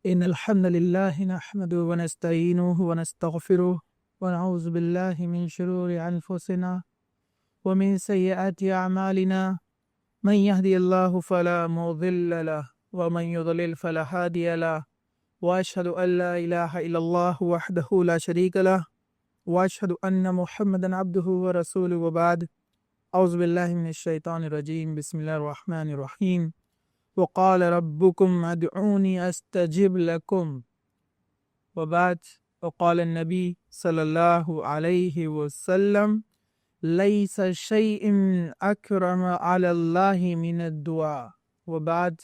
إن الحمد لله نحمده ونستعينه ونستغفره ونعوذ بالله من شرور أنفسنا ومن سيئات أعمالنا من يهدي الله فلا مضل له ومن يضلل فلا هادي له وأشهد أن لا إله إلا الله وحده لا شريك له وأشهد أن محمدا عبده ورسوله وبعد أعوذ بالله من الشيطان الرجيم بسم الله الرحمن الرحيم وقال ربكم ادعوني استجب لكم وبعد وقال النبي صلى الله عليه وسلم ليس شيء أكرم على الله من الدعاء وبعد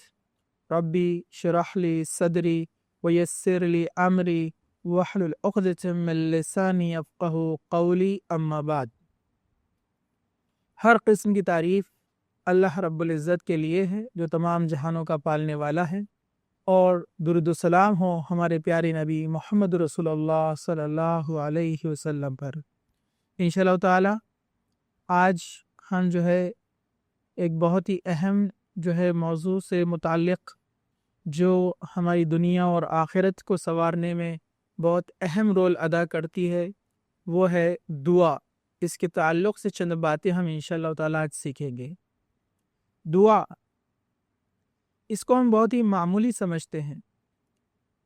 ربي شرح لي صدري ويسر لي أمري واحلل عقدة من لساني يفقهوا قولي اما بعد۔ ہر قسم کی تعریف اللہ رب العزت کے لیے ہے جو تمام جہانوں کا پالنے والا ہے، اور درود و سلام ہو ہمارے پیارے نبی محمد رسول اللہ صلی اللہ علیہ وسلم پر۔ انشاءاللہ تعالی آج ہم ایک بہت ہی اہم موضوع سے متعلق جو ہماری دنیا اور آخرت کو سنوارنے میں بہت اہم رول ادا کرتی ہے وہ ہے دعا۔ اس کے تعلق سے چند باتیں ہم انشاءاللہ تعالی آج سیکھیں گے۔ دعا، اس کو ہم بہت ہی معمولی سمجھتے ہیں۔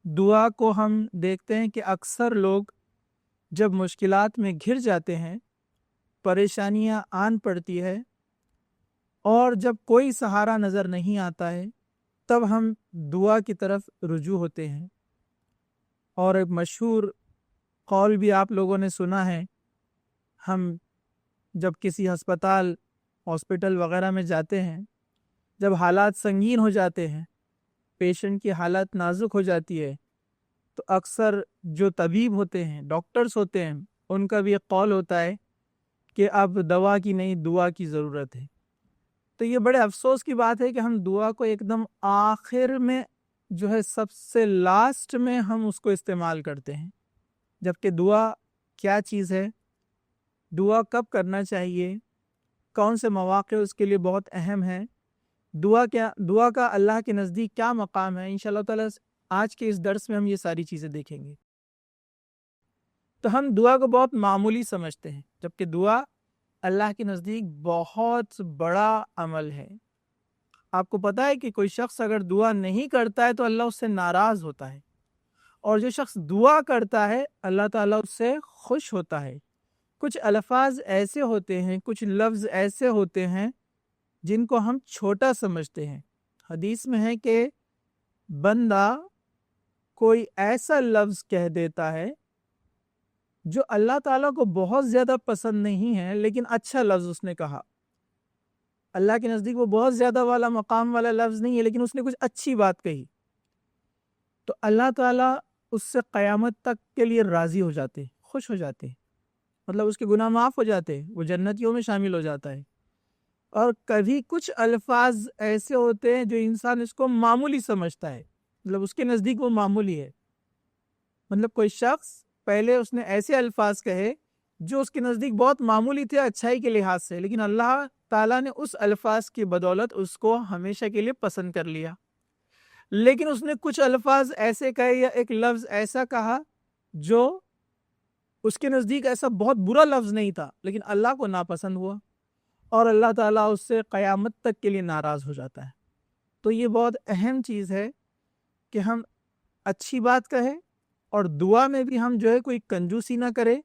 دعا کو ہم دیکھتے ہیں کہ اکثر لوگ جب مشکلات میں گھر جاتے ہیں، پریشانیاں آن پڑتی ہے اور جب کوئی سہارا نظر نہیں آتا ہے، تب ہم دعا کی طرف رجوع ہوتے ہیں۔ اور ایک مشہور قول بھی آپ لوگوں نے سنا ہے، ہم جب کسی ہاسپٹل وغیرہ میں جاتے ہیں، جب حالات سنگین ہو جاتے ہیں، پیشنٹ کی حالت نازک ہو جاتی ہے، تو اکثر جو طبیب ہوتے ہیں، ڈاکٹرز ہوتے ہیں، ان کا بھی ایک قول ہوتا ہے کہ اب دوا کی نہیں دعا کی ضرورت ہے۔ تو یہ بڑے افسوس کی بات ہے کہ ہم دعا کو ایک دم آخر میں سب سے لاسٹ میں ہم اس کو استعمال کرتے ہیں، جبکہ دعا کیا چیز ہے، دعا کب کرنا چاہیے، کون سے مواقع اس کے لیے بہت اہم ہیں، دعا کا اللہ کے نزدیک کیا مقام ہے۔ انشاءاللہ تعالی آج کے اس درس میں ہم یہ ساری چیزیں دیکھیں گے۔ تو ہم دعا کو بہت معمولی سمجھتے ہیں، جبکہ دعا اللہ کے نزدیک بہت بڑا عمل ہے۔ آپ کو پتہ ہے کہ کوئی شخص اگر دعا نہیں کرتا ہے تو اللہ اس سے ناراض ہوتا ہے، اور جو شخص دعا کرتا ہے اللہ تعالیٰ اس سے خوش ہوتا ہے۔ کچھ الفاظ ایسے ہوتے ہیں، کچھ لفظ ایسے ہوتے ہیں جن کو ہم چھوٹا سمجھتے ہیں۔ حدیث میں ہے کہ بندہ کوئی ایسا لفظ کہہ دیتا ہے جو اللہ تعالیٰ کو بہت زیادہ پسند نہیں ہے، لیکن اچھا لفظ اس نے کہا۔ اللہ کے نزدیک وہ بہت زیادہ والا مقام والا لفظ نہیں ہے، لیکن اس نے کچھ اچھی بات کہی، تو اللہ تعالیٰ اس سے قیامت تک کے لیے راضی ہو جاتے، خوش ہو جاتے، مطلب اس کے گناہ معاف ہو جاتے، وہ جنتیوں میں شامل ہو جاتا ہے۔ اور کبھی کچھ الفاظ ایسے ہوتے ہیں جو انسان اس کو معمولی سمجھتا ہے، مطلب اس کے نزدیک وہ معمولی ہے۔ مطلب کوئی شخص پہلے اس نے ایسے الفاظ کہے جو اس کے نزدیک بہت معمولی تھے اچھائی کے لحاظ سے، لیکن اللہ تعالیٰ نے اس الفاظ کی بدولت اس کو ہمیشہ کے لیے پسند کر لیا۔ لیکن اس نے کچھ الفاظ ایسے کہے یا ایک لفظ ایسا کہا جو اس کے نزدیک ایسا بہت برا لفظ نہیں تھا، لیکن اللہ کو ناپسند ہوا، اور اللہ تعالیٰ اس سے قیامت تک کے لیے ناراض ہو جاتا ہے۔ تو یہ بہت اہم چیز ہے کہ ہم اچھی بات کہیں، اور دعا میں بھی ہم کوئی کنجوسی نہ کرے،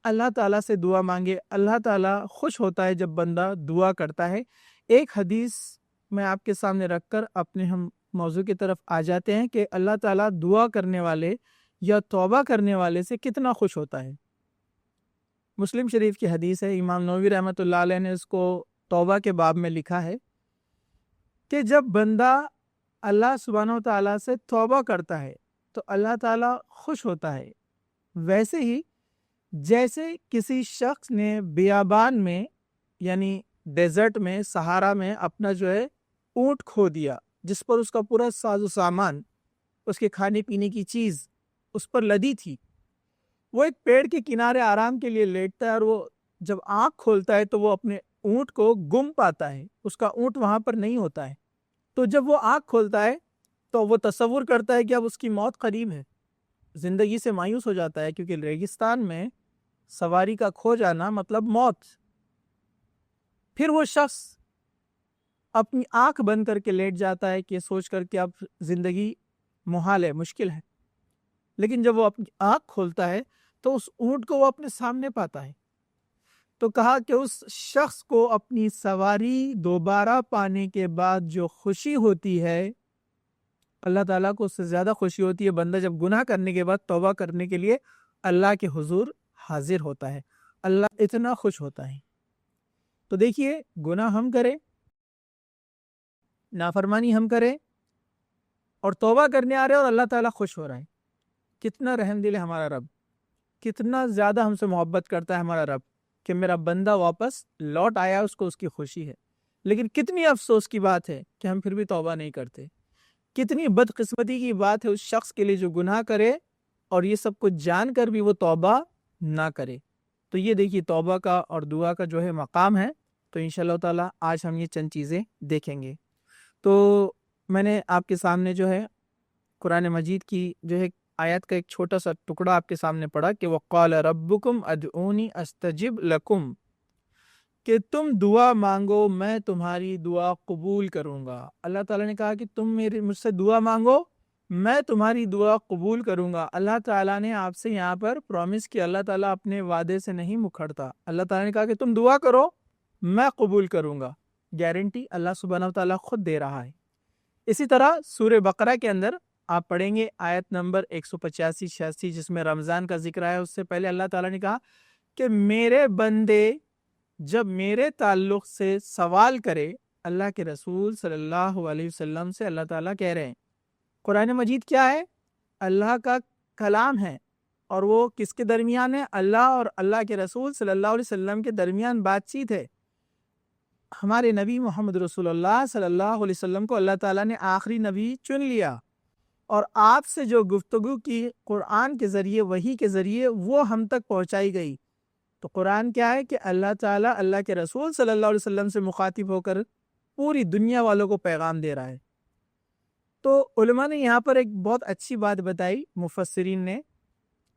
اللہ تعالیٰ سے دعا مانگے۔ اللہ تعالیٰ خوش ہوتا ہے جب بندہ دعا کرتا ہے۔ ایک حدیث میں آپ کے سامنے رکھ کر اپنے ہم موضوع کی طرف آ جاتے ہیں کہ اللہ تعالیٰ دعا کرنے والے یا توبہ کرنے والے سے کتنا خوش ہوتا ہے۔ مسلم شریف کی حدیث ہے، امام نووی رحمۃ اللہ علیہ نے اس کو توبہ کے باب میں لکھا ہے کہ جب بندہ اللہ سبحانہ و تعالیٰ سے توبہ کرتا ہے تو اللہ تعالیٰ خوش ہوتا ہے۔ ویسے ہی جیسے کسی شخص نے بیابان میں یعنی ڈیزرٹ میں، صحارا میں اپنا اونٹ کھو دیا، جس پر اس کا پورا ساز و سامان، اس کے کھانے پینے کی چیز اس پر لدی تھی، وہ ایک پیڑ کے کنارے آرام کے لیے لیٹتا ہے، اور وہ جب آنکھ کھولتا ہے تو وہ اپنے اونٹ کو گم پاتا ہے، اس کا اونٹ وہاں پر نہیں ہوتا ہے۔ تو جب وہ آنکھ کھولتا ہے تو وہ تصور کرتا ہے کہ اب اس کی موت قریب ہے، زندگی سے مایوس ہو جاتا ہے، کیونکہ ریگستان میں سواری کا کھو جانا مطلب موت۔ پھر وہ شخص اپنی آنکھ بند کر کے لیٹ جاتا ہے کہ سوچ کر کہ اب زندگی محال ہے، مشکل ہے، لیکن جب وہ اپنی آنکھ کھولتا ہے تو اس اونٹ کو وہ اپنے سامنے پاتا ہے۔ تو کہا کہ اس شخص کو اپنی سواری دوبارہ پانے کے بعد جو خوشی ہوتی ہے، اللہ تعالیٰ کو اس سے زیادہ خوشی ہوتی ہے بندہ جب گناہ کرنے کے بعد توبہ کرنے کے لیے اللہ کے حضور حاضر ہوتا ہے، اللہ اتنا خوش ہوتا ہے۔ تو دیکھیے، گناہ ہم کریں، نافرمانی ہم کریں اور توبہ کرنے آ رہے ہیں اور اللہ تعالیٰ خوش ہو رہا ہے۔ کتنا رحم دل ہے ہمارا رب، کتنا زیادہ ہم سے محبت کرتا ہے ہمارا رب کہ میرا بندہ واپس لوٹ آیا، اس کو اس کی خوشی ہے۔ لیکن کتنی افسوس کی بات ہے کہ ہم پھر بھی توبہ نہیں کرتے۔ کتنی بدقسمتی کی بات ہے اس شخص کے لیے جو گناہ کرے اور یہ سب کچھ جان کر بھی وہ توبہ نہ کرے۔ تو یہ دیکھیے توبہ کا اور دعا کا جو ہے مقام ہے۔ تو انشاءاللہ تعالیٰ آج ہم یہ چند چیزیں دیکھیں گے۔ تو میں نے آپ کے سامنے جو ہے قرآن مجید کی جو ہے آیت کا ایک چھوٹا سا ٹکڑا آپ کے سامنے پڑھا کہ وَقَالَ رَبُّكُمْ أَدْعُونِي أَسْتَجِبْ لَكُمْ، کہ تم دعا مانگو میں تمہاری دعا قبول کروں گا۔ اللہ تعالیٰ نے کہا کہ تم مجھ سے دعا مانگو میں تمہاری دعا قبول کروں گا۔ اللہ تعالیٰ نے آپ سے یہاں پر پرومس کیا، اللہ تعالیٰ اپنے وعدے سے نہیں مکھڑتا۔ اللہ تعالیٰ نے کہا کہ تم دعا کرو میں قبول کروں گا، گارنٹی اللہ سبحانہ وتعالیٰ خود دے رہا ہے۔ اسی طرح سورہ بقرہ کے اندر آپ پڑھیں گے آیت نمبر 185-86 جس میں رمضان کا ذکر ہے۔ اس سے پہلے اللہ تعالیٰ نے کہا کہ میرے بندے جب میرے تعلق سے سوال کرے، اللہ کے رسول صلی اللہ علیہ وسلم سے اللہ تعالیٰ کہہ رہے ہیں۔ قرآن مجید کیا ہے؟ اللہ کا کلام ہے، اور وہ کس کے درمیان ہے؟ اللہ اور اللہ کے رسول صلی اللہ علیہ وسلم کے درمیان بات چیت ہے۔ ہمارے نبی محمد رسول اللہ صلی اللہ علیہ وسلم کو اللہ تعالیٰ نے آخری نبی چن لیا، اور آپ سے جو گفتگو کی قرآن کے ذریعے، وحی کے ذریعے، وہ ہم تک پہنچائی گئی۔ تو قرآن کیا ہے کہ اللہ تعالیٰ اللہ کے رسول صلی اللہ علیہ وسلم سے مخاطب ہو کر پوری دنیا والوں کو پیغام دے رہا ہے۔ تو علماء نے یہاں پر ایک بہت اچھی بات بتائی، مفسرین نے،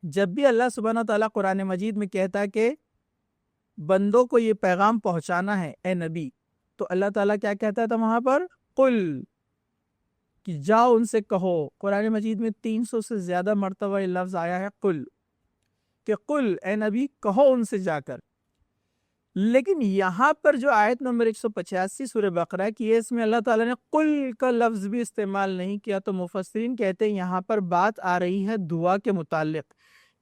جب بھی اللہ سبحانہ تعالیٰ قرآن مجید میں کہتا ہے کہ بندوں کو یہ پیغام پہنچانا ہے اے نبی، تو اللہ تعالیٰ کیا کہتا تھا وہاں پر؟ قل، کہ جاؤ ان سے کہو۔ قرآن مجید میں 300 سے زیادہ مرتبہ یہ لفظ آیا ہے قل، کہ قل اے نبی کہو ان سے جا کر۔ لیکن یہاں پر جو آیت نمبر 185 سورہ بقرہ کی ہے، اس میں اللہ تعالیٰ نے قل کا لفظ بھی استعمال نہیں کیا۔ تو مفسرین کہتے ہیں یہاں پر بات آ رہی ہے دعا کے متعلق،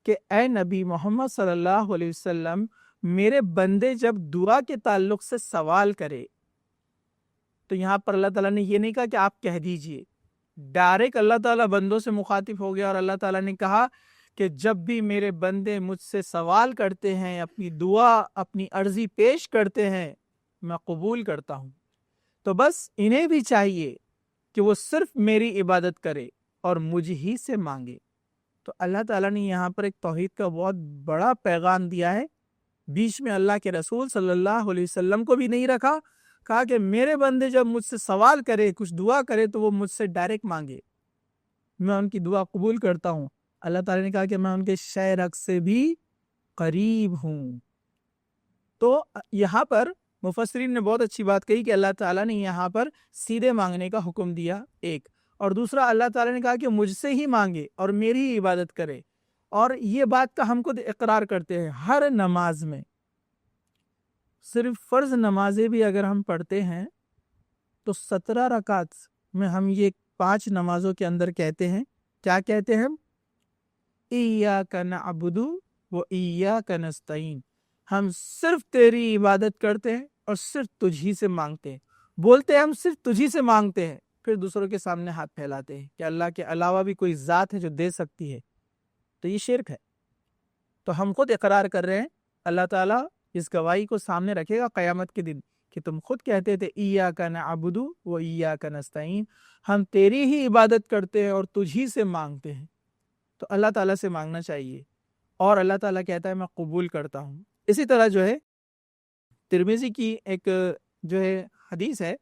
کہ اے نبی محمد صلی اللہ علیہ وسلم میرے بندے جب دعا کے تعلق سے سوال کرے، تو یہاں پر اللہ تعالیٰ نے یہ نہیں کہا کہ آپ کہہ دیجئے، ڈائریکٹ اللہ تعالیٰ بندوں سے مخاطب ہو گیا، اور اللہ تعالیٰ نے کہا کہ جب بھی میرے بندے مجھ سے سوال کرتے ہیں، اپنی دعا، اپنی عرضی پیش کرتے ہیں، میں قبول کرتا ہوں۔ تو بس انہیں بھی چاہیے کہ وہ صرف میری عبادت کرے اور مجھ ہی سے مانگے۔ تو اللہ تعالیٰ نے یہاں پر ایک توحید کا بہت بڑا پیغام دیا ہے، بیچ میں اللہ کے رسول صلی اللہ علیہ وسلم کو بھی نہیں رکھا، کہا کہ میرے بندے جب مجھ سے سوال کرے، کچھ دعا کرے، تو وہ مجھ سے ڈائریکٹ مانگے، میں ان کی دعا قبول کرتا ہوں۔ اللہ تعالیٰ نے کہا کہ میں ان کے شے رگ سے بھی قریب ہوں۔ تو یہاں پر مفسرین نے بہت اچھی بات کہی کہ اللہ تعالیٰ نے یہاں پر سیدھے مانگنے کا حکم دیا، ایک، اور دوسرا اللہ تعالیٰ نے کہا کہ مجھ سے ہی مانگے اور میری ہی عبادت کرے۔ اور یہ بات کا ہم خود اقرار کرتے ہیں ہر نماز میں، صرف فرض نمازیں بھی اگر ہم پڑھتے ہیں تو 17 رکعت میں ہم یہ 5 نمازوں کے اندر کہتے ہیں، کیا کہتے ہیں؟ ایاک نعبد و ایاک نستعین، ہم صرف تیری عبادت کرتے ہیں اور صرف تجھ ہی سے مانگتے ہیں۔ بولتے ہیں ہم صرف تجھ ہی سے مانگتے ہیں، پھر دوسروں کے سامنے ہاتھ پھیلاتے ہیں کہ اللہ کے علاوہ بھی کوئی ذات ہے جو دے سکتی ہے، تو یہ شرک ہے۔ تو ہم خود اقرار کر رہے ہیں، اللہ تعالیٰ اس گواہی کو سامنے رکھے گا قیامت کے دن کہ تم خود کہتے تھے ایاک نعبد و ایاک نستعین، ہم تیری ہی عبادت کرتے ہیں اور تجھ ہی سے مانگتے ہیں۔ تو اللہ تعالیٰ سے مانگنا چاہیے، اور اللہ تعالیٰ کہتا ہے میں قبول کرتا ہوں۔ اسی طرح جو ہے ترمذی کی ایک جو ہے حدیث ہے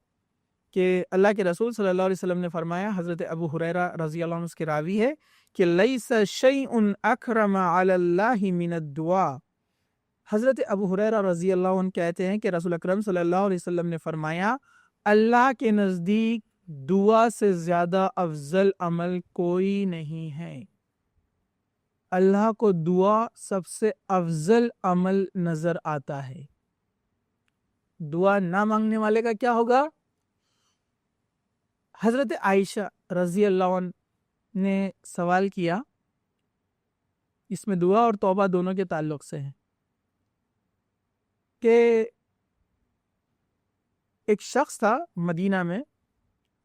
کہ اللہ کے رسول صلی اللہ علیہ وسلم نے فرمایا، حضرت ابو ہریرہ رضی اللہ عنہ اس کے راوی ہے کہ لیس شیء اکرم علی اللہ من الدعاء. حضرت ابو ہریرہ رضی اللہ عنہ کہتے ہیں کہ رسول اکرم صلی اللہ علیہ وسلم نے فرمایا، اللہ کے نزدیک دعا سے زیادہ افضل عمل کوئی نہیں ہے. اللہ کو دعا سب سے افضل عمل نظر آتا ہے. دعا نہ مانگنے والے کا کیا ہوگا؟ حضرت عائشہ رضی اللہ عنہ نے سوال کیا، اس میں دعا اور توبہ دونوں کے تعلق سے ہے، کہ ایک شخص تھا مدینہ میں،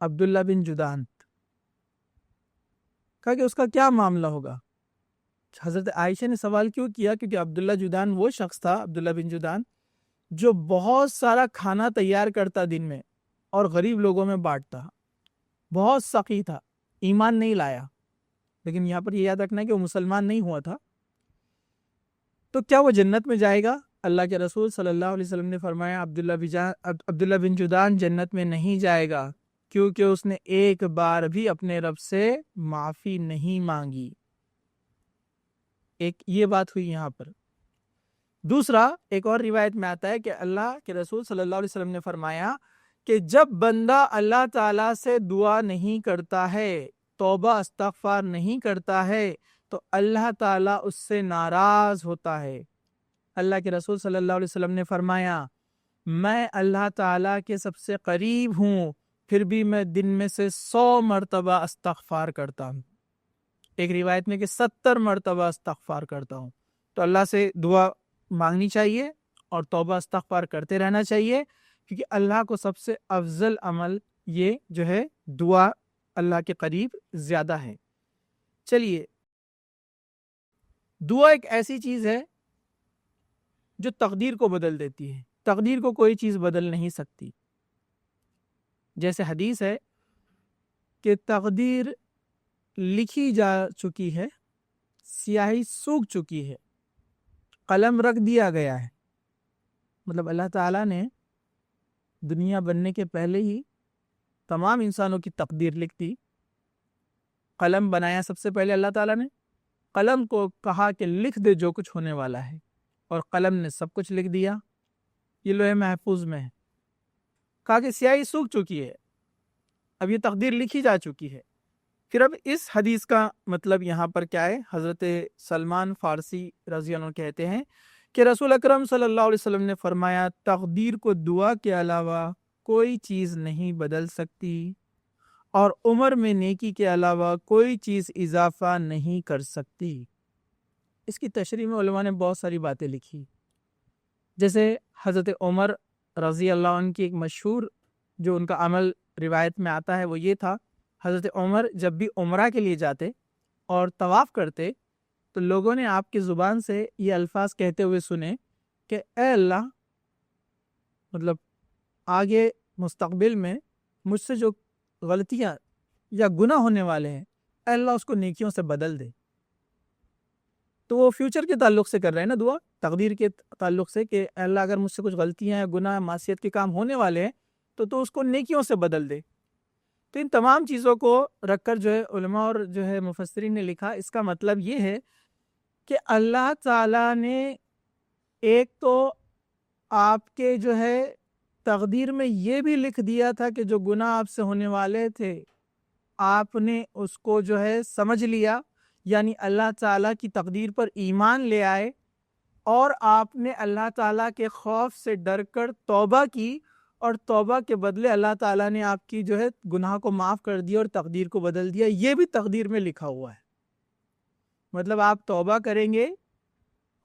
عبداللہ بن جدان، کہا کہ اس کا کیا معاملہ ہوگا. حضرت عائشہ نے سوال کیوں کیا؟ کیونکہ عبداللہ جدان وہ شخص تھا، عبداللہ بن جدان، جو بہت سارا کھانا تیار کرتا دن میں اور غریب لوگوں میں بانٹتا. بہت سخی تھا، ایمان نہیں لایا، لیکن یہاں پر یہ یاد رکھنا ہے کہ وہ مسلمان نہیں ہوا تھا. تو کیا وہ جنت میں جائے گا؟ اللہ کے رسول صلی اللہ علیہ وسلم نے فرمایا عبداللہ بن جدان جنت میں نہیں جائے گا، کیونکہ اس نے ایک بار بھی اپنے رب سے معافی نہیں مانگی. ایک یہ بات ہوئی یہاں پر. دوسرا، ایک اور روایت میں آتا ہے کہ اللہ کے رسول صلی اللہ علیہ وسلم نے فرمایا کہ جب بندہ اللہ تعالیٰ سے دعا نہیں کرتا ہے، توبہ استغفار نہیں کرتا ہے، تو اللہ تعالیٰ اس سے ناراض ہوتا ہے. اللہ کے رسول صلی اللہ علیہ وسلم نے فرمایا، میں اللہ تعالیٰ کے سب سے قریب ہوں، پھر بھی میں دن میں سے 100 مرتبہ استغفار کرتا ہوں. ایک روایت میں کہ 70 مرتبہ استغفار کرتا ہوں. تو اللہ سے دعا مانگنی چاہیے اور توبہ استغفار کرتے رہنا چاہیے، کیونکہ اللہ کو سب سے افضل عمل یہ جو ہے دعا اللہ کے قریب زیادہ ہے. چلیے، دعا ایک ایسی چیز ہے جو تقدیر کو بدل دیتی ہے. تقدیر کو کوئی چیز بدل نہیں سکتی. جیسے حدیث ہے کہ تقدیر لکھی جا چکی ہے، سیاہی سوکھ چکی ہے، قلم رکھ دیا گیا ہے. مطلب اللہ تعالیٰ نے دنیا بننے کے پہلے ہی تمام انسانوں کی تقدیر لکھ دی. قلم بنایا سب سے پہلے اللہ تعالیٰ نے، قلم کو کہا کہ لکھ دے جو کچھ ہونے والا ہے، اور قلم نے سب کچھ لکھ دیا. یہ لوح محفوظ میں ہے. کہا کہ سیاہی سوکھ چکی ہے، اب یہ تقدیر لکھی جا چکی ہے. پھر اب اس حدیث کا مطلب یہاں پر کیا ہے؟ حضرت سلمان فارسی رضی اللہ عنہ کہتے ہیں کہ رسول اکرم صلی اللہ علیہ وسلم نے فرمایا، تقدیر کو دعا کے علاوہ کوئی چیز نہیں بدل سکتی، اور عمر میں نیکی کے علاوہ کوئی چیز اضافہ نہیں کر سکتی. اس کی تشریح میں علماء نے بہت ساری باتیں لکھی. جیسے حضرت عمر رضی اللہ عنہ کی ایک مشہور جو ان کا عمل روایت میں آتا ہے وہ یہ تھا، حضرت عمر جب بھی عمرہ کے لیے جاتے اور طواف کرتے تو لوگوں نے آپ کی زبان سے یہ الفاظ کہتے ہوئے سنے کہ اے اللہ، مطلب آگے مستقبل میں مجھ سے جو غلطیاں یا گناہ ہونے والے ہیں، اے اللہ اس کو نیکیوں سے بدل دے. تو وہ فیوچر کے تعلق سے کر رہے ہیں نا دعا، تقدیر کے تعلق سے، کہ اے اللہ اگر مجھ سے کچھ غلطیاں یا گناہ معصیت کے کام ہونے والے ہیں تو اس کو نیکیوں سے بدل دے. تو ان تمام چیزوں کو رکھ کر جو ہے علماء اور جو ہے مفسرین نے لکھا، اس کا مطلب یہ ہے کہ اللہ تعالیٰ نے ایک تو آپ کے جو ہے تقدیر میں یہ بھی لکھ دیا تھا کہ جو گناہ آپ سے ہونے والے تھے آپ نے اس کو جو ہے سمجھ لیا، یعنی اللہ تعالیٰ کی تقدیر پر ایمان لے آئے، اور آپ نے اللہ تعالیٰ کے خوف سے ڈر کر توبہ کی، اور توبہ کے بدلے اللہ تعالیٰ نے آپ کی جو ہے گناہ کو معاف کر دیا اور تقدیر کو بدل دیا. یہ بھی تقدیر میں لکھا ہوا ہے. مطلب آپ توبہ کریں گے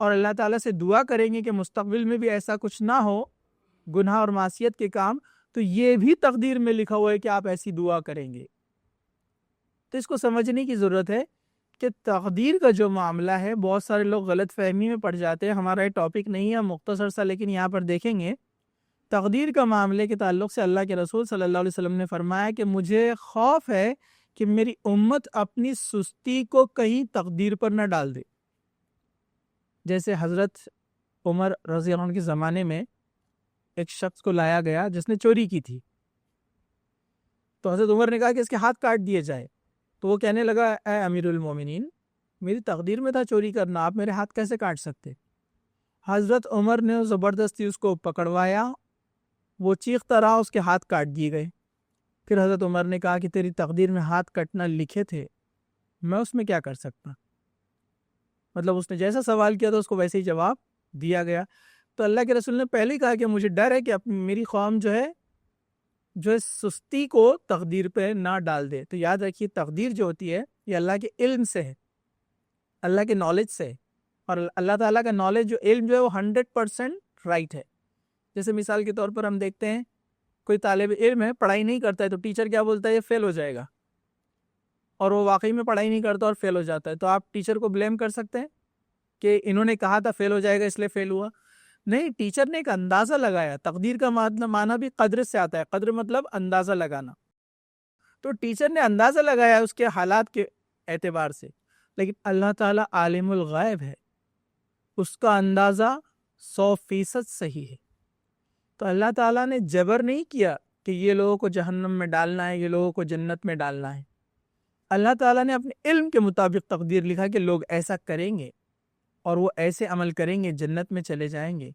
اور اللہ تعالیٰ سے دعا کریں گے کہ مستقبل میں بھی ایسا کچھ نہ ہو، گناہ اور معصیت کے کام، تو یہ بھی تقدیر میں لکھا ہوا ہے کہ آپ ایسی دعا کریں گے. تو اس کو سمجھنے کی ضرورت ہے کہ تقدیر کا جو معاملہ ہے، بہت سارے لوگ غلط فہمی میں پڑ جاتے ہیں. ہمارا یہ ٹاپک نہیں ہے، مختصر سا، لیکن یہاں پر دیکھیں گے تقدیر کا معاملے کے تعلق سے اللہ کے رسول صلی اللہ علیہ وسلم نے فرمایا کہ مجھے خوف ہے کہ میری امت اپنی سستی کو کہیں تقدیر پر نہ ڈال دے. جیسے حضرت عمر رضی اللہ عنہ کے زمانے میں ایک شخص کو لایا گیا جس نے چوری کی تھی. تو حضرت عمر نے کہا کہ اس کے ہاتھ کاٹ دیے جائے. تو وہ کہنے لگا اے امیر المومنین، میری تقدیر میں تھا چوری کرنا، آپ میرے ہاتھ کیسے کاٹ سکتے؟ حضرت عمر نے زبردستی اس کو پکڑوایا، وہ چیختا رہا، اس کے ہاتھ کاٹ دیے گئے. پھر حضرت عمر نے کہا کہ تیری تقدیر میں ہاتھ کٹنا لکھے تھے، میں اس میں کیا کر سکتا؟ مطلب اس نے جیسا سوال کیا تھا اس کو ویسے ہی جواب دیا گیا. تو اللہ کے رسول نے پہلے ہی کہا کہ مجھے ڈر ہے کہ میری قوم جو ہے سستی کو تقدیر پہ نہ ڈال دے. تو یاد رکھیے تقدیر جو ہوتی ہے یہ اللہ کے علم سے ہے، اللہ کے نالج سے ہے، اور اللہ تعالیٰ کا نالج جو علم جو ہے وہ 100% رائٹ ہے. جیسے مثال کے طور پر ہم دیکھتے ہیں کوئی طالب علم ہے، پڑھائی نہیں کرتا ہے، تو ٹیچر کیا بولتا ہے یہ فیل ہو جائے گا، اور وہ واقعی میں پڑھائی نہیں کرتا اور فیل ہو جاتا ہے. تو آپ ٹیچر کو بلیم کر سکتے ہیں کہ انہوں نے کہا تھا فیل ہو جائے گا اس لیے فیل ہوا؟ نہیں، ٹیچر نے ایک اندازہ لگایا. تقدیر کا معنی بھی قدر سے آتا ہے، قدر مطلب اندازہ لگانا. تو ٹیچر نے اندازہ لگایا اس کے حالات کے اعتبار سے، لیکن اللہ تعالیٰ عالم الغیب ہے، اس کا اندازہ 100% صحیح ہے. تو اللہ تعالیٰ نے جبر نہیں کیا کہ یہ لوگوں کو جہنم میں ڈالنا ہے، یہ لوگوں کو جنت میں ڈالنا ہے. اللہ تعالیٰ نے اپنے علم کے مطابق تقدیر لکھا کہ لوگ ایسا کریں گے اور وہ ایسے عمل کریں گے جنت میں چلے جائیں گے،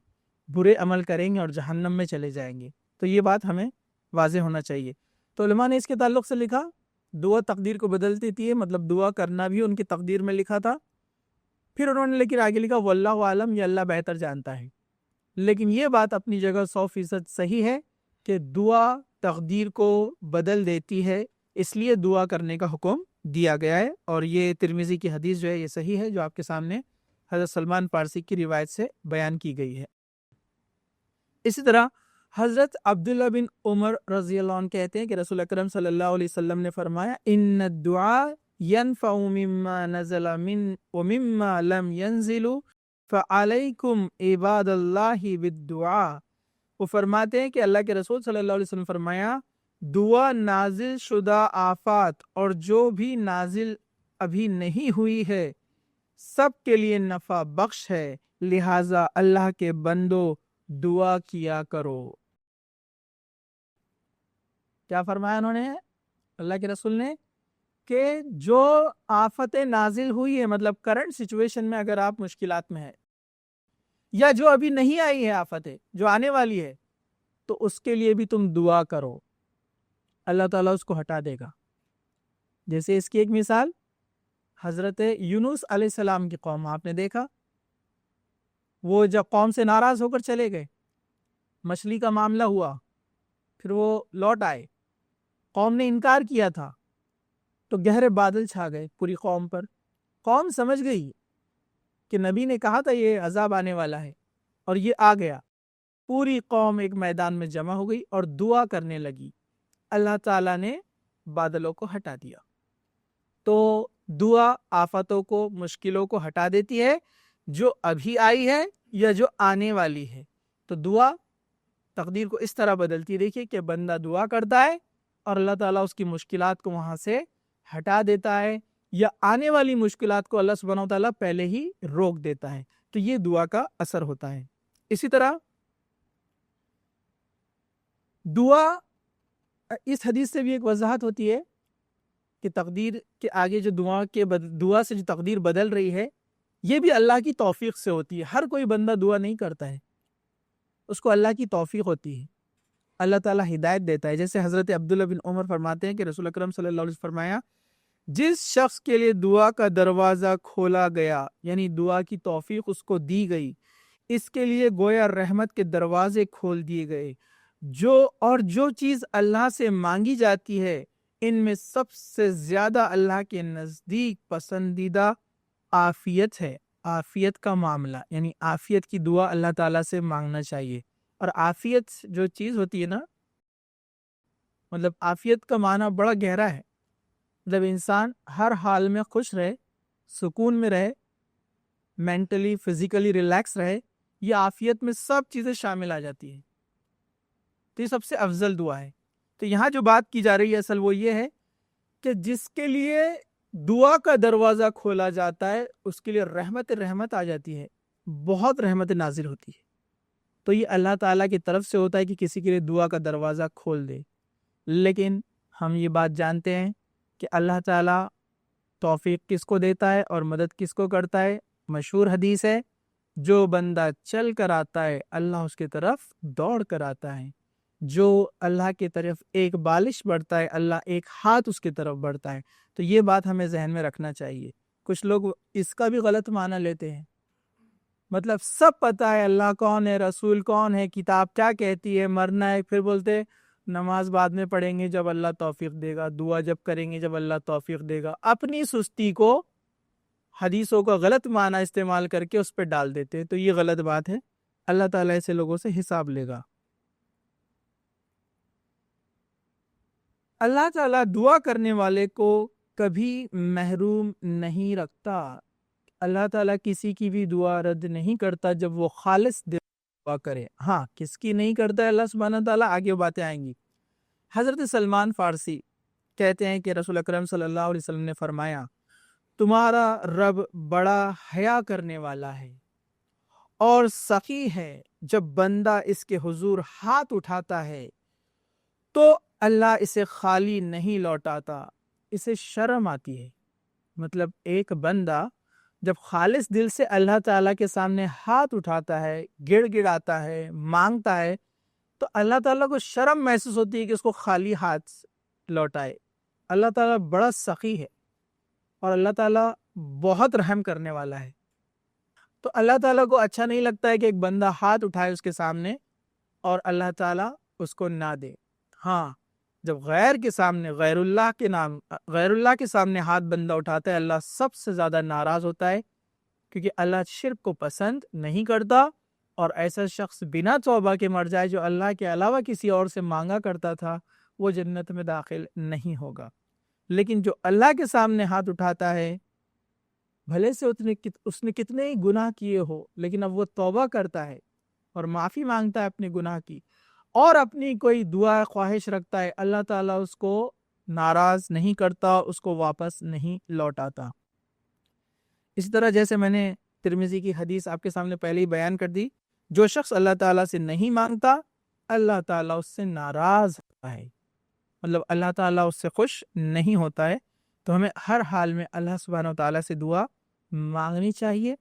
برے عمل کریں گے اور جہنم میں چلے جائیں گے. تو یہ بات ہمیں واضح ہونا چاہیے. تو علماء نے اس کے تعلق سے لکھا دعا تقدیر کو بدل دیتی ہے، مطلب دعا کرنا بھی ان کی تقدیر میں لکھا تھا. پھر انہوں نے لیکن آگے لکھا واللہ عالم، یہ اللہ بہتر جانتا ہے. لیکن یہ بات اپنی جگہ 100% صحیح ہے کہ دعا تقدیر کو بدل دیتی ہے، اس لیے دعا کرنے کا حکم دیا گیا ہے. اور یہ ترمذی کی حدیث جو ہے یہ صحیح ہے، جو آپ کے سامنے حضرت سلمان فارسی کی روایت سے بیان کی گئی ہے. اسی طرح حضرت عبداللہ بن عمر رضی اللہ عنہ کہتے ہیں کہ رسول اکرم صلی اللہ علیہ وسلم نے فرمایا ان الدعاء ينفع مما نزل من ومما لم ينزل فعلیکم عباد اللہ بالدعاء. وہ فرماتے ہیں کہ اللہ کے رسول صلی اللہ علیہ وسلم فرمایا دعا نازل شدہ آفات اور جو بھی نازل ابھی نہیں ہوئی ہے سب کے لیے نفع بخش ہے، لہٰذا اللہ کے بندو دعا کیا کرو. کیا فرمایا انہوں نے، اللہ کے رسول نے، کہ جو آفتیں نازل ہوئی ہے، مطلب کرنٹ سچویشن میں اگر آپ مشکلات میں ہیں یا جو ابھی نہیں آئی ہے آفتیں جو آنے والی ہے، تو اس کے لیے بھی تم دعا کرو، اللہ تعالیٰ اس کو ہٹا دے گا. جیسے اس کی ایک مثال حضرت یونس علیہ السلام کی قوم، آپ نے دیکھا وہ جب قوم سے ناراض ہو کر چلے گئے، مچھلی کا معاملہ ہوا، پھر وہ لوٹ آئے، قوم نے انکار کیا تھا تو گہرے بادل چھا گئے پوری قوم پر. قوم سمجھ گئی کہ نبی نے کہا تھا یہ عذاب آنے والا ہے اور یہ آ گیا. پوری قوم ایک میدان میں جمع ہو گئی اور دعا کرنے لگی، اللہ تعالیٰ نے بادلوں کو ہٹا دیا. تو دعا آفتوں کو، مشکلوں کو ہٹا دیتی ہے جو ابھی آئی ہے یا جو آنے والی ہے. تو دعا تقدیر کو اس طرح بدلتی ہے. دیکھیے کہ بندہ دعا کرتا ہے اور اللہ تعالیٰ اس کی مشکلات کو وہاں سے ہٹا دیتا ہے، یا آنے والی مشکلات کو اللہ سبحانہ وتعالیٰ پہلے ہی روک دیتا ہے. تو یہ دعا کا اثر ہوتا ہے. اسی طرح دعا، اس حدیث سے بھی ایک وضاحت ہوتی ہے کہ تقدیر کے آگے جو دعا سے جو تقدیر بدل رہی ہے یہ بھی اللہ کی توفیق سے ہوتی ہے. ہر کوئی بندہ دعا نہیں کرتا ہے، اس کو اللہ کی توفیق ہوتی ہے، اللہ تعالیٰ ہدایت دیتا ہے. جیسے حضرت عبداللہ بن عمر فرماتے ہیں کہ رسول اکرم صلی اللہ علیہ وسلم فرمایا جس شخص کے لیے دعا کا دروازہ کھولا گیا، یعنی دعا کی توفیق اس کو دی گئی، اس کے لیے گویا رحمت کے دروازے کھول دیے گئے. جو چیز اللہ سے مانگی جاتی ہے ان میں سب سے زیادہ اللہ کے نزدیک پسندیدہ عافیت ہے. عافیت کا معاملہ، یعنی عافیت کی دعا اللہ تعالیٰ سے مانگنا چاہیے. اور عافیت جو چیز ہوتی ہے نا، مطلب عافیت کا معنی بڑا گہرا ہے. مطلب انسان ہر حال میں خوش رہے، سکون میں رہے، مینٹلی فزیکلی ریلیکس رہے، یہ عافیت میں سب چیزیں شامل آ جاتی ہیں. تو یہ سب سے افضل دعا ہے. تو یہاں جو بات کی جا رہی ہے اصل وہ یہ ہے کہ جس کے لیے دعا کا دروازہ کھولا جاتا ہے اس کے لیے رحمت آ جاتی ہے، بہت رحمت نازل ہوتی ہے. تو یہ اللہ تعالیٰ کی طرف سے ہوتا ہے کہ کسی کے لیے دعا کا دروازہ کھول دے. لیکن ہم یہ بات جانتے ہیں کہ اللہ تعالیٰ توفیق کس کو دیتا ہے اور مدد کس کو کرتا ہے. مشہور حدیث ہے، جو بندہ چل کر آتا ہے اللہ اس کی طرف دوڑ کر آتا ہے. جو اللہ کی طرف ایک بالش بڑھتا ہے اللہ ایک ہاتھ اس کی طرف بڑھتا ہے. تو یہ بات ہمیں ذہن میں رکھنا چاہیے. کچھ لوگ اس کا بھی غلط معنی لیتے ہیں، مطلب سب پتہ ہے اللہ کون ہے، رسول کون ہے، کتاب کیا کہتی ہے، مرنا ہے، پھر بولتے نماز بعد میں پڑھیں گے جب اللہ توفیق دے گا، دعا جب کریں گے جب اللہ توفیق دے گا. اپنی سستی کو حدیثوں کا غلط معنی استعمال کر کے اس پہ ڈال دیتے ہیں. تو یہ غلط بات ہے. اللہ تعالیٰ ایسے لوگوں سے حساب لے گا. اللہ تعالیٰ دعا کرنے والے کو کبھی محروم نہیں رکھتا. اللہ تعالیٰ کسی کی بھی دعا رد نہیں کرتا جب وہ خالص دل دعا کرے. ہاں، کس کی نہیں کرتا ہے اللہ سبحانہ تعالیٰ، آگے باتیں آئیں گی. حضرت سلمان فارسی کہتے ہیں کہ رسول اکرم صلی اللہ علیہ وسلم نے فرمایا، تمہارا رب بڑا حیا کرنے والا ہے اور سخی ہے. جب بندہ اس کے حضور ہاتھ اٹھاتا ہے تو اللہ اسے خالی نہیں لوٹاتا، اسے شرم آتی ہے. مطلب ایک بندہ جب خالص دل سے اللہ تعالیٰ کے سامنے ہاتھ اٹھاتا ہے، گڑ گڑاتا ہے، مانگتا ہے، تو اللہ تعالیٰ کو شرم محسوس ہوتی ہے کہ اس کو خالی ہاتھ لوٹائے. اللہ تعالیٰ بڑا سخی ہے اور اللہ تعالیٰ بہت رحم کرنے والا ہے. تو اللہ تعالیٰ کو اچھا نہیں لگتا ہے کہ ایک بندہ ہاتھ اٹھائے اس کے سامنے اور اللہ تعالیٰ اس کو نہ دے. ہاں، جب غیر کے سامنے غیر اللہ کے سامنے ہاتھ بندہ اٹھاتا ہے اللہ سب سے زیادہ ناراض ہوتا ہے، کیونکہ اللہ شرک کو پسند نہیں کرتا. اور ایسا شخص بنا توبہ کے مر جائے جو اللہ کے علاوہ کسی اور سے مانگا کرتا تھا، وہ جنت میں داخل نہیں ہوگا. لیکن جو اللہ کے سامنے ہاتھ اٹھاتا ہے، بھلے سے اس نے کتنے ہی گناہ کیے ہو، لیکن اب وہ توبہ کرتا ہے اور معافی مانگتا ہے اپنے گناہ کی اور اپنی کوئی دعا خواہش رکھتا ہے، اللہ تعالیٰ اس کو ناراض نہیں کرتا، اس کو واپس نہیں لوٹاتا. اسی طرح جیسے میں نے ترمذی کی حدیث آپ کے سامنے پہلے ہی بیان کر دی، جو شخص اللہ تعالیٰ سے نہیں مانگتا اللہ تعالیٰ اس سے ناراض ہوتا ہے، مطلب اللہ تعالیٰ اس سے خوش نہیں ہوتا ہے. تو ہمیں ہر حال میں اللہ سبحانہ و تعالیٰ سے دعا مانگنی چاہیے.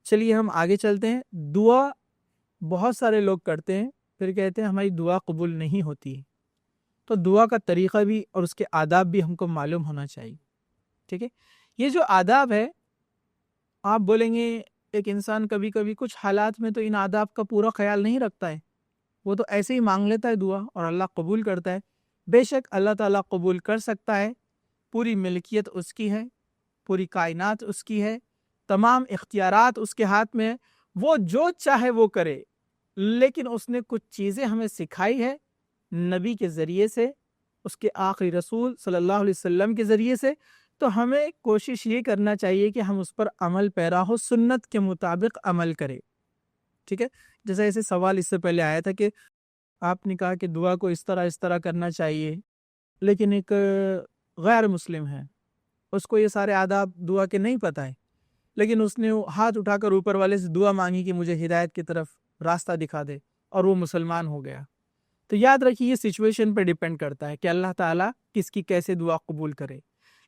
چلیے ہم آگے چلتے ہیں. دعا بہت سارے لوگ کرتے ہیں، پھر کہتے ہیں ہماری دعا قبول نہیں ہوتی. تو دعا کا طریقہ بھی اور اس کے آداب بھی ہم کو معلوم ہونا چاہیے. ٹھیک ہے، یہ جو آداب ہے، آپ بولیں گے ایک انسان کبھی کبھی کچھ حالات میں تو ان آداب کا پورا خیال نہیں رکھتا ہے، وہ تو ایسے ہی مانگ لیتا ہے دعا اور اللہ قبول کرتا ہے. بے شک اللہ تعالیٰ قبول کر سکتا ہے، پوری ملکیت اس کی ہے، پوری کائنات اس کی ہے، تمام اختیارات اس کے ہاتھ میں، وہ جو چاہے وہ کرے. لیکن اس نے کچھ چیزیں ہمیں سکھائی ہے نبی کے ذریعے سے، اس کے آخری رسول صلی اللہ علیہ وسلم کے ذریعے سے. تو ہمیں کوشش یہ کرنا چاہیے کہ ہم اس پر عمل پیرا ہو، سنت کے مطابق عمل کرے. ٹھیک ہے، جیسا ایسے سوال اس سے پہلے آیا تھا کہ آپ نے کہا کہ دعا کو اس طرح کرنا چاہیے، لیکن ایک غیر مسلم ہے، اس کو یہ سارے آداب دعا کے نہیں پتہ ہے، لیکن اس نے ہاتھ اٹھا کر اوپر والے سے دعا مانگی کہ مجھے ہدایت کی طرف راستہ دکھا دے، اور وہ مسلمان ہو گیا. تو یاد رکھیے یہ سچویشن پہ ڈیپینڈ کرتا ہے کہ اللہ تعالیٰ کس کی کیسے دعا قبول کرے.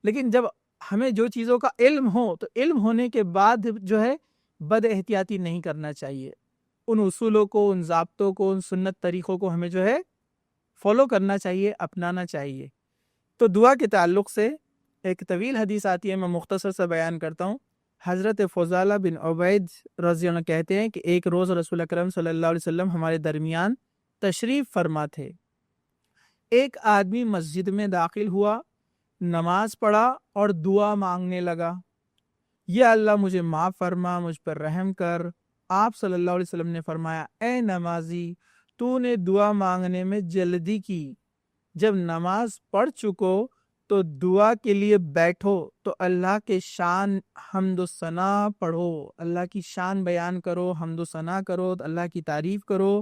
لیکن جب ہمیں جو چیزوں کا علم ہو تو علم ہونے کے بعد جو ہے بد احتیاطی نہیں کرنا چاہیے. ان اصولوں کو، ان ضابطوں کو، ان سنت طریقوں کو ہمیں جو ہے فالو کرنا چاہیے، اپنانا چاہیے. تو دعا کے تعلق سے ایک طویل حدیث آتی ہے، میں مختصر سے بیان کرتا ہوں. حضرت فضالہ بن عبید رضی اللہ عنہ کہتے ہیں کہ ایک روز رسول اکرم صلی اللہ علیہ وسلم ہمارے درمیان تشریف فرما تھے. ایک آدمی مسجد میں داخل ہوا، نماز پڑھا اور دعا مانگنے لگا، یا اللہ مجھے معاف فرما، مجھ پر رحم کر. آپ صلی اللہ علیہ وسلم نے فرمایا، اے نمازی، تو نے دعا مانگنے میں جلدی کی، جب نماز پڑھ چکو تو دعا کے لیے بیٹھو تو اللہ کے شان حمد و ثنا پڑھو، اللہ کی شان بیان کرو، حمد و ثنا کرو، اللہ کی تعریف کرو،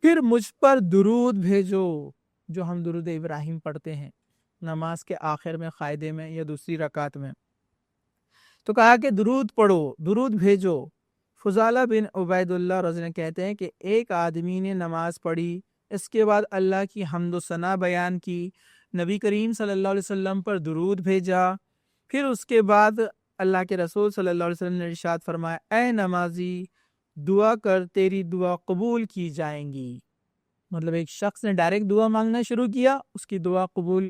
پھر مجھ پر درود بھیجو، جو ہم درود ابراہیم پڑھتے ہیں نماز کے آخر میں، قاعدے میں یا دوسری رکعت میں. تو کہا کہ درود پڑھو، درود بھیجو. فضالہ بن عبید اللہ رضی اللہ عنہ کہتے ہیں کہ ایک آدمی نے نماز پڑھی، اس کے بعد اللہ کی حمد و ثنا بیان کی، نبی کریم صلی اللہ علیہ وسلم پر درود بھیجا. پھر اس کے بعد اللہ کے رسول صلی اللہ علیہ وسلم نے ارشاد فرمایا اے نمازی دعا کر تیری دعا قبول کی جائیں گی. مطلب ایک شخص نے ڈائریکٹ دعا مانگنا شروع کیا، اس کی دعا قبول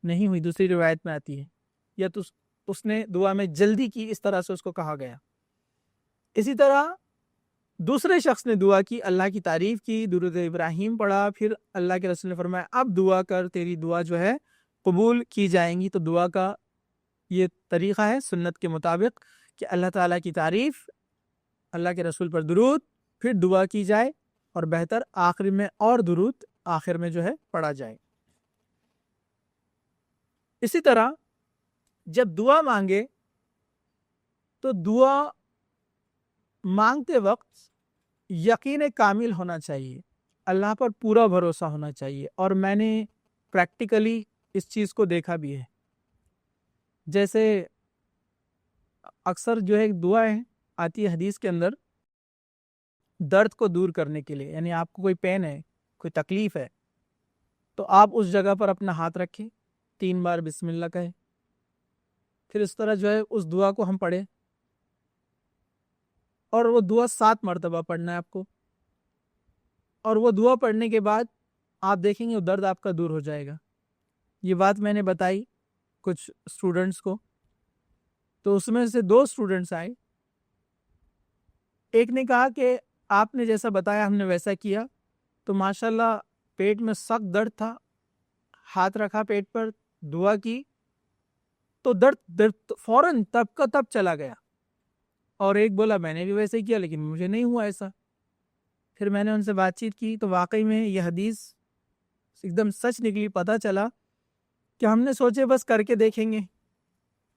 نہیں ہوئی، دوسری روایت میں آتی ہے، یا تو اس نے دعا میں جلدی کی، اس طرح سے اس کو کہا گیا. اسی طرح دوسرے شخص نے دعا کی، اللہ کی تعریف کی، درود ابراہیم پڑھا، پھر اللہ کے رسول نے فرمایا اب دعا کر تیری دعا جو ہے قبول کی جائیں گی. تو دعا کا یہ طریقہ ہے سنت کے مطابق کہ اللہ تعالیٰ کی تعریف، اللہ کے رسول پر درود، پھر دعا کی جائے، اور بہتر آخر میں اور درود آخر میں جو ہے پڑھا جائے. اسی طرح جب دعا مانگے تو دعا مانگتے وقت یقین کامل ہونا چاہیے، اللہ پر پورا بھروسہ ہونا چاہیے. اور میں نے پریکٹیکلی اس چیز کو دیکھا بھی ہے. جیسے اکثر جو ہے ایک دعا ہے آتی ہے حدیث کے اندر درد کو دور کرنے کے لیے، یعنی آپ کو کوئی پین ہے، کوئی تکلیف ہے، تو آپ اس جگہ پر اپنا ہاتھ رکھیں، 3 بار بسم اللہ کہیں، پھر اس طرح جو ہے اس دعا کو ہم پڑھیں، اور وہ دعا 7 مرتبہ پڑھنا ہے آپ کو. اور وہ دعا پڑھنے کے بعد آپ دیکھیں گے وہ درد آپ کا دور ہو جائے گا. یہ بات میں نے بتائی کچھ اسٹوڈنٹس کو، تو اس میں سے 2 اسٹوڈنٹس آئے. ایک نے کہا کہ آپ نے جیسا بتایا ہم نے ویسا کیا، تو ماشاءاللہ پیٹ میں سخت درد تھا، ہاتھ رکھا پیٹ پر، دعا کی تو درد فوراً تب کا تب چلا گیا. اور ایک بولا میں نے بھی ویسے ہی کیا لیکن مجھے نہیں ہوا ایسا. پھر میں نے ان سے بات چیت کی تو واقعی میں یہ حدیث ایک دم سچ نکلی. پتہ چلا کہ ہم نے سوچے بس کر کے دیکھیں گے،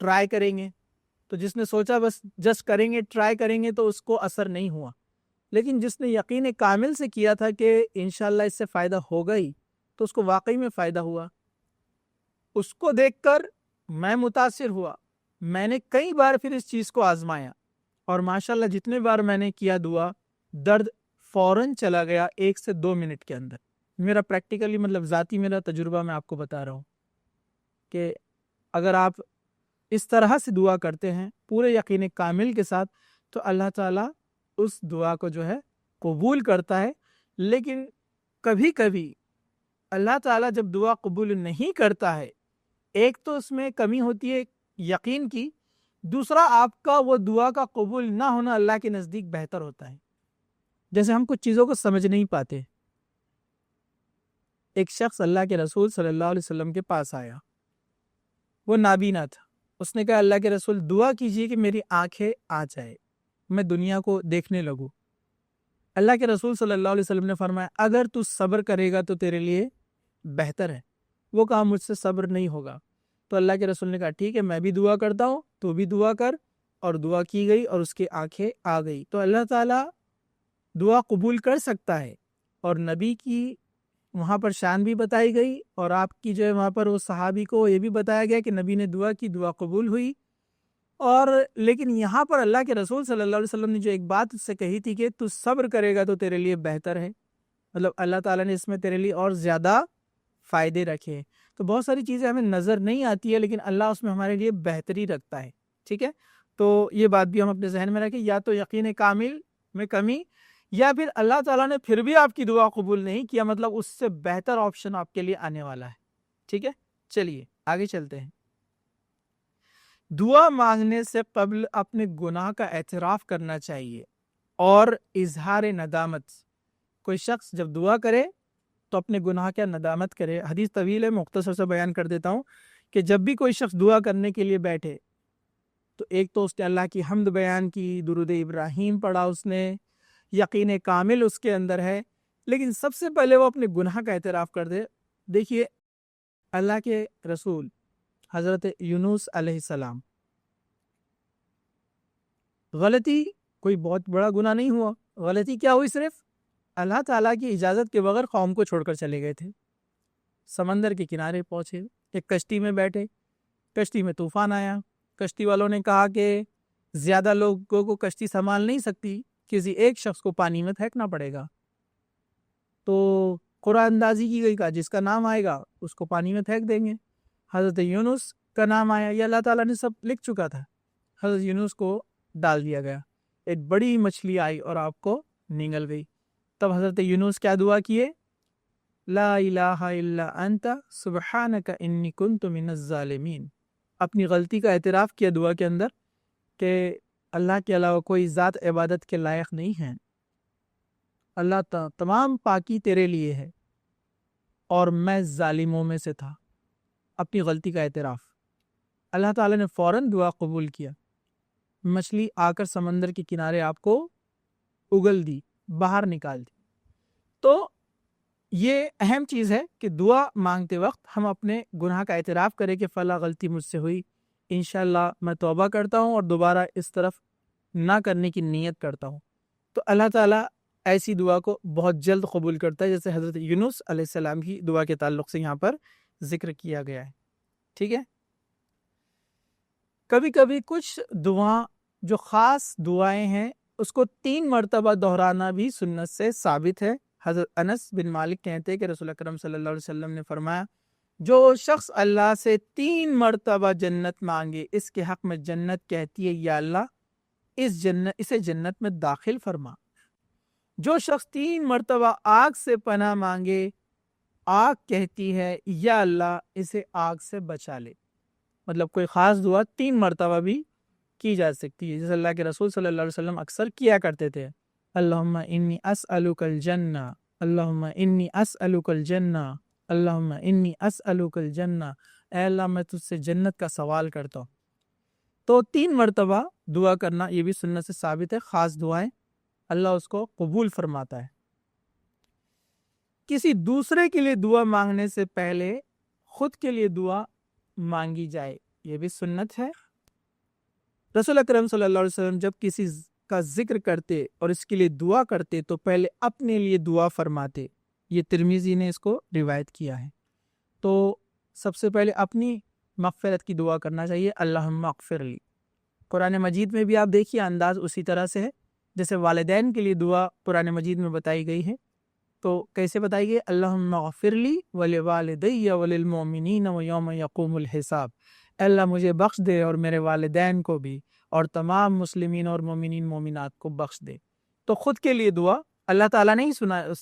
ٹرائی کریں گے، تو جس نے سوچا بس جسٹ کریں گے، ٹرائی کریں گے، تو اس کو اثر نہیں ہوا. لیکن جس نے یقین کامل سے کیا تھا کہ انشاءاللہ اس سے فائدہ ہوگا ہی، تو اس کو واقعی میں فائدہ ہوا. اس کو دیکھ کر میں متاثر ہوا. میں نے کئی بار پھر اس چیز کو آزمایا، اور ماشاءاللہ جتنے بار میں نے کیا دعا، درد فوراً چلا گیا 1 سے 2 منٹ کے اندر. میرا پریکٹیکلی مطلب ذاتی میرا تجربہ میں آپ کو بتا رہا ہوں کہ اگر آپ اس طرح سے دعا کرتے ہیں پورے یقین کامل کے ساتھ، تو اللہ تعالیٰ اس دعا کو جو ہے قبول کرتا ہے. لیکن کبھی کبھی اللہ تعالیٰ جب دعا قبول نہیں کرتا ہے، ایک تو اس میں کمی ہوتی ہے یقین کی، دوسرا آپ کا وہ دعا کا قبول نہ ہونا اللہ کے نزدیک بہتر ہوتا ہے. جیسے ہم کچھ چیزوں کو سمجھ نہیں پاتے. ایک شخص اللہ کے رسول صلی اللہ علیہ وسلم کے پاس آیا، وہ نابینا تھا. اس نے کہا اللہ کے رسول دعا کیجئے کہ میری آنکھیں آ جائے، میں دنیا کو دیکھنے لگوں. اللہ کے رسول صلی اللہ علیہ وسلم نے فرمایا اگر تو صبر کرے گا تو تیرے لیے بہتر ہے. وہ کہا مجھ سے صبر نہیں ہوگا. تو اللہ کے رسول نے کہا ٹھیک ہے میں بھی دعا کرتا ہوں، تو بھی دعا کر. اور دعا کی گئی اور اس کی آنکھیں آ گئی. تو اللہ تعالیٰ دعا قبول کر سکتا ہے. اور نبی کی وہاں پر شان بھی بتائی گئی، اور آپ کی جو ہے وہاں پر وہ صحابی کو یہ بھی بتایا گیا کہ نبی نے دعا کی، دعا قبول ہوئی. اور لیکن یہاں پر اللہ کے رسول صلی اللہ علیہ وسلم نے جو ایک بات اس سے کہی تھی کہ تو صبر کرے گا تو تیرے لیے بہتر ہے، مطلب اللہ تعالیٰ نے اس میں تیرے لیے اور زیادہ فائدے رکھے. تو بہت ساری چیزیں ہمیں نظر نہیں آتی ہے لیکن اللہ اس میں ہمارے لیے بہتری رکھتا ہے. ٹھیک ہے، تو یہ بات بھی ہم اپنے ذہن میں رکھیں. یا تو یقین کامل میں کمی، یا پھر اللہ تعالیٰ نے پھر بھی آپ کی دعا قبول نہیں کیا، مطلب اس سے بہتر آپشن آپ کے لیے آنے والا ہے. ٹھیک ہے، چلیے آگے چلتے ہیں. دعا مانگنے سے قبل اپنے گناہ کا اعتراف کرنا چاہیے اور اظہار ندامت. کوئی شخص جب دعا کرے تو اپنے گناہ کا ندامت کرے. حدیث طویل ہے، مختصر سے بیان کر دیتا ہوں کہ جب بھی کوئی شخص دعا کرنے کے لیے بیٹھے تو ایک تو اس نے اللہ کی حمد بیان کی، درود ابراہیم پڑھا، اس نے یقین کامل اس کے اندر ہے، لیکن سب سے پہلے وہ اپنے گناہ کا اعتراف کر دے. دیکھیے اللہ کے رسول حضرت یونس علیہ السلام، غلطی کوئی بہت بڑا گناہ نہیں ہوا. غلطی کیا ہوئی؟ صرف اللہ تعالیٰ کی اجازت کے بغیر قوم کو چھوڑ کر چلے گئے تھے. سمندر کے کنارے پہنچے، ایک کشتی میں بیٹھے، کشتی میں طوفان آیا. کشتی والوں نے کہا کہ زیادہ لوگوں کو کشتی سنبھال نہیں سکتی، کسی ایک شخص کو پانی میں پھینکنا پڑے گا. تو قرآن اندازی کی گئی، کہا جس کا نام آئے گا اس کو پانی میں پھینک دیں گے۔ حضرت یونس کا نام آیا، یہ اللہ تعالیٰ نے سب لکھ چکا تھا، حضرت یونس کو ڈال دیا گیا، ایک بڑی مچھلی آئی اور آپ کو نگل گئی۔ تب حضرت یونس کیا دعا کیے؟ لا الہ الا انت سبحانک انی کنت من الظالمین، اپنی غلطی کا اعتراف کیا دعا کے اندر کہ اللہ کے علاوہ کوئی ذات عبادت کے لائق نہیں ہے، اللہ تمام پاکی تیرے لیے ہے اور میں ظالموں میں سے تھا، اپنی غلطی کا اعتراف۔ اللہ تعالیٰ نے فوراً دعا قبول کیا، مچھلی آ کر سمندر کے کنارے آپ کو اگل دی، باہر نکال دی۔ تو یہ اہم چیز ہے کہ دعا مانگتے وقت ہم اپنے گناہ کا اعتراف کریں کہ فلاں غلطی مجھ سے ہوئی، انشاءاللہ میں توبہ کرتا ہوں اور دوبارہ اس طرف نہ کرنے کی نیت کرتا ہوں، تو اللہ تعالیٰ ایسی دعا کو بہت جلد قبول کرتا ہے، جیسے حضرت یونس علیہ السلام کی دعا کے تعلق سے یہاں پر ذکر کیا گیا ہے۔ ٹھیک ہے، کبھی کبھی کچھ دعا جو خاص دعائیں ہیں اس کو 3 مرتبہ دہرانا بھی سنت سے ثابت ہے۔ حضرت انس بن مالک کہتے ہیں کہ رسول اکرم صلی اللہ علیہ وسلم نے فرمایا، جو شخص اللہ سے 3 مرتبہ جنت مانگے، اس کے حق میں جنت کہتی ہے یا اللہ اسے جنت میں داخل فرما۔ جو شخص 3 مرتبہ آگ سے پناہ مانگے، آگ کہتی ہے یا اللہ اسے آگ سے بچا لے۔ مطلب کوئی خاص دعا 3 مرتبہ بھی کی جا سکتی ہے، جیسے اللہ کے رسول صلی اللہ علیہ وسلم اکثر کیا کرتے تھے، اللہم انی اسألک الجنہ، اللہم انی اسألک الجنہ، اللہم انی اسألک الجنہ، اے اللہ میں تجھ سے جنت کا سوال کرتا ہوں۔ تو 3 مرتبہ دعا کرنا یہ بھی سنت سے ثابت ہے، خاص دعائیں اللہ اس کو قبول فرماتا ہے۔ کسی دوسرے کے لیے دعا مانگنے سے پہلے خود کے لیے دعا مانگی جائے، یہ بھی سنت ہے۔ رسول اکرم صلی اللہ علیہ وسلم جب کسی کا ذکر کرتے اور اس کے لیے دعا کرتے تو پہلے اپنے لیے دعا فرماتے، یہ ترمذی نے اس کو روایت کیا ہے۔ تو سب سے پہلے اپنی مغفرت کی دعا کرنا چاہیے، اللہم اغفر لی۔ قرآن مجید میں بھی آپ دیکھیے انداز اسی طرح سے ہے، جیسے والدین کے لیے دعا قرآن مجید میں بتائی گئی ہے، تو کیسے بتائی گئی؟ اللہم اغفر لی ولوالدی وللمؤمنین ویوم یقوم الحساب، اے اللہ مجھے بخش دے اور میرے والدین کو بھی اور تمام مسلمین اور مومنین مومنات کو بخش دے۔ تو خود کے لیے دعا اللہ تعالیٰ نے ہی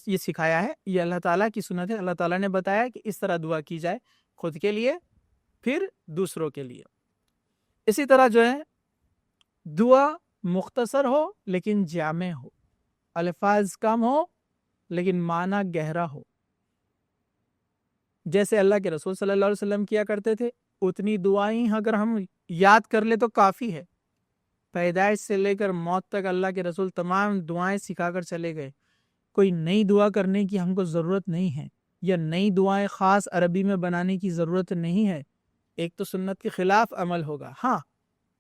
یہ سکھایا ہے، یہ اللہ تعالیٰ کی سنت ہے، اللہ تعالیٰ نے بتایا کہ اس طرح دعا کی جائے، خود کے لیے پھر دوسروں کے لیے۔ اسی طرح جو ہے دعا مختصر ہو لیکن جامع ہو، الفاظ کم ہو لیکن معنی گہرا ہو، جیسے اللہ کے رسول صلی اللہ علیہ وسلم کیا کرتے تھے۔ اتنی دعائیں اگر ہم یاد کر لیں تو کافی ہے، پیدائش سے لے کر موت تک اللہ کے رسول تمام دعائیں سکھا کر چلے گئے، کوئی نئی دعا کرنے کی ہم کو ضرورت نہیں ہے، یا نئی دعائیں خاص عربی میں بنانے کی ضرورت نہیں ہے، ایک تو سنت کے خلاف عمل ہوگا۔ ہاں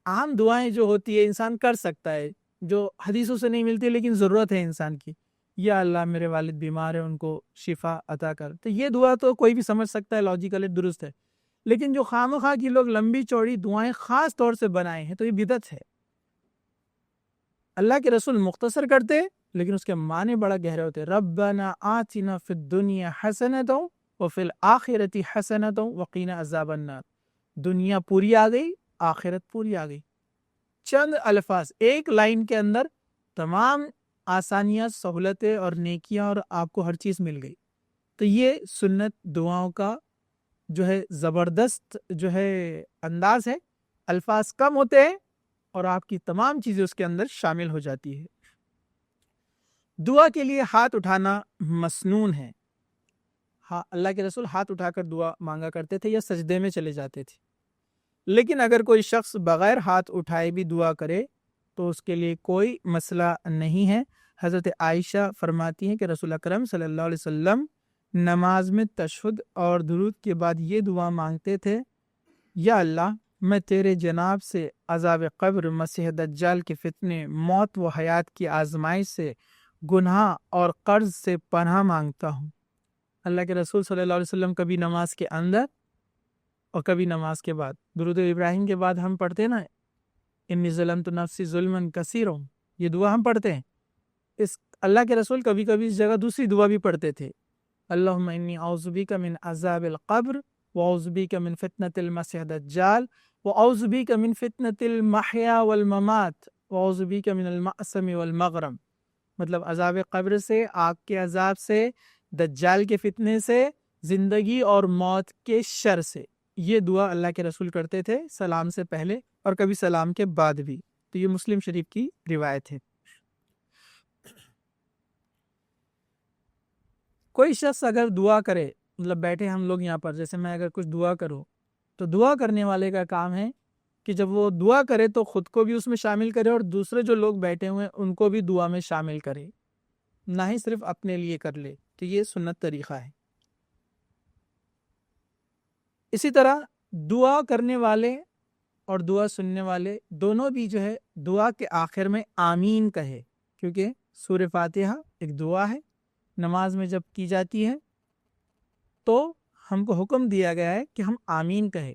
عام دعائیں جو ہوتی ہے انسان کر سکتا ہے، جو حدیثوں سے نہیں ملتی لیکن ضرورت ہے انسان کی، یا اللہ میرے والد بیمار ہیں ان کو شفا عطا کر، تو یہ دعا تو کوئی بھی سمجھ سکتا ہے، لاجیکلی درست ہے۔ لیکن جو خواہ کی لوگ لمبی چوڑی دعائیں خاص طور سے بنائے ہیں تو یہ بدعت ہے۔ اللہ کے رسول مختصر کرتے لیکن اس کے معنی بڑا گہرے ہوتے، ربنا آتنا فی الدنیا حسنۃ وفی الآخرۃ حسنۃ وقنا عذاب النار، دنیا پوری آ گئی، آخرت پوری آ گئی، چند الفاظ ایک لائن کے اندر تمام آسانیاں، سہولتیں اور نیکیاں اور آپ کو ہر چیز مل گئی۔ تو یہ سنت دعاؤں کا جو ہے زبردست جو ہے انداز ہے، الفاظ کم ہوتے ہیں اور آپ کی تمام چیزیں اس کے اندر شامل ہو جاتی ہے۔ دعا کے لیے ہاتھ اٹھانا مسنون ہے، ہاں اللہ کے رسول ہاتھ اٹھا کر دعا مانگا کرتے تھے یا سجدے میں چلے جاتے تھے، لیکن اگر کوئی شخص بغیر ہاتھ اٹھائے بھی دعا کرے تو اس کے لیے کوئی مسئلہ نہیں ہے۔ حضرت عائشہ فرماتی ہیں کہ رسول اکرم صلی اللہ علیہ وسلم نماز میں تشہد اور درود کے بعد یہ دعا مانگتے تھے، یا اللہ میں تیرے جناب سے عذاب قبر، مسیح دجال کے فتنے، موت و حیات کی آزمائش سے، گناہ اور قرض سے پناہ مانگتا ہوں۔ اللہ کے رسول صلی اللہ علیہ وسلم کبھی نماز کے اندر اور کبھی نماز کے بعد درود ابراہیم کے بعد ہم پڑھتے نا انی ظلمت نفسی ظلما کثیرا، یہ دعا ہم پڑھتے ہیں۔ اس اللہ کے رسول کبھی کبھی اس جگہ دوسری دعا بھی پڑھتے تھے، اللہم انی اعوذ بک من عذاب القبر واعوذ بک من فتنۃ المسیح الدجال واعوذ بک من فتنۃ المحیا والممات واعوذ بک من المأثم والمغرم. مطلب عذاب قبر سے، آگ کے عذاب سے، دجال کے فتنے سے، زندگی اور موت کے شر سے. یہ دعا اللہ کے رسول کرتے تھے سلام سے پہلے اور کبھی سلام کے بعد بھی. تو یہ مسلم شریف کی روایت ہے. کوئی شخص اگر دعا کرے، مطلب بیٹھے ہم لوگ یہاں پر، جیسے میں اگر کچھ دعا کروں تو دعا کرنے والے کا کام ہے کہ جب وہ دعا کرے تو خود کو بھی اس میں شامل کرے اور دوسرے جو لوگ بیٹھے ہوئے ہیں ان کو بھی دعا میں شامل کرے، نہ ہی صرف اپنے لیے کر لے. تو یہ سنت طریقہ ہے. اسی طرح دعا کرنے والے اور دعا سننے والے دونوں بھی جو ہے دعا کے آخر میں آمین کہے، کیونکہ سورہ فاتحہ ایک دعا ہے. نماز میں جب کی جاتی ہے تو ہم کو حکم دیا گیا ہے کہ ہم آمین کہیں،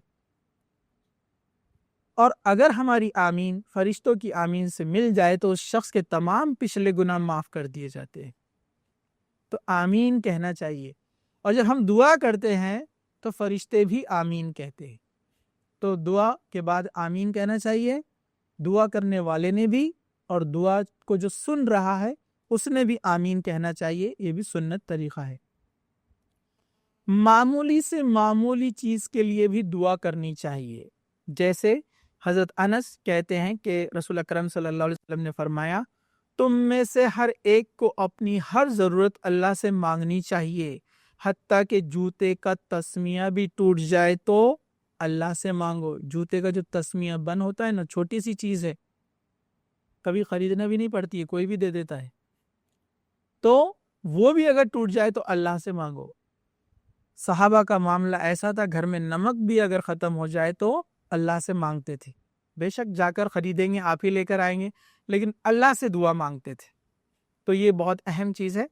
اور اگر ہماری آمین فرشتوں کی آمین سے مل جائے تو اس شخص کے تمام پچھلے گناہ معاف کر دیے جاتے ہیں. تو آمین کہنا چاہیے. اور جب ہم دعا کرتے ہیں تو فرشتے بھی آمین کہتے ہیں. تو دعا کے بعد آمین کہنا چاہیے، دعا کرنے والے نے بھی، اور دعا کو جو سن رہا ہے اس نے بھی آمین کہنا چاہیے. یہ بھی سنت طریقہ ہے. معمولی سے معمولی چیز کے لیے بھی دعا کرنی چاہیے. جیسے حضرت انس کہتے ہیں کہ رسول اکرم صلی اللہ علیہ وسلم نے فرمایا، تم میں سے ہر ایک کو اپنی ہر ضرورت اللہ سے مانگنی چاہیے، حتیٰ کہ جوتے کا تسمیہ بھی ٹوٹ جائے تو اللہ سے مانگو. جوتے کا جو تسمیہ بند ہوتا ہے نا، چھوٹی سی چیز ہے، کبھی خریدنا بھی نہیں پڑتی ہے، کوئی بھی دے دیتا ہے، تو وہ بھی اگر ٹوٹ جائے تو اللہ سے مانگو. صحابہ کا معاملہ ایسا تھا، گھر میں نمک بھی اگر ختم ہو جائے تو اللہ سے مانگتے تھے. بے شک جا کر خریدیں گے، آپ ہی لے کر آئیں گے، لیکن اللہ سے دعا مانگتے تھے. تو یہ بہت اہم چیز ہے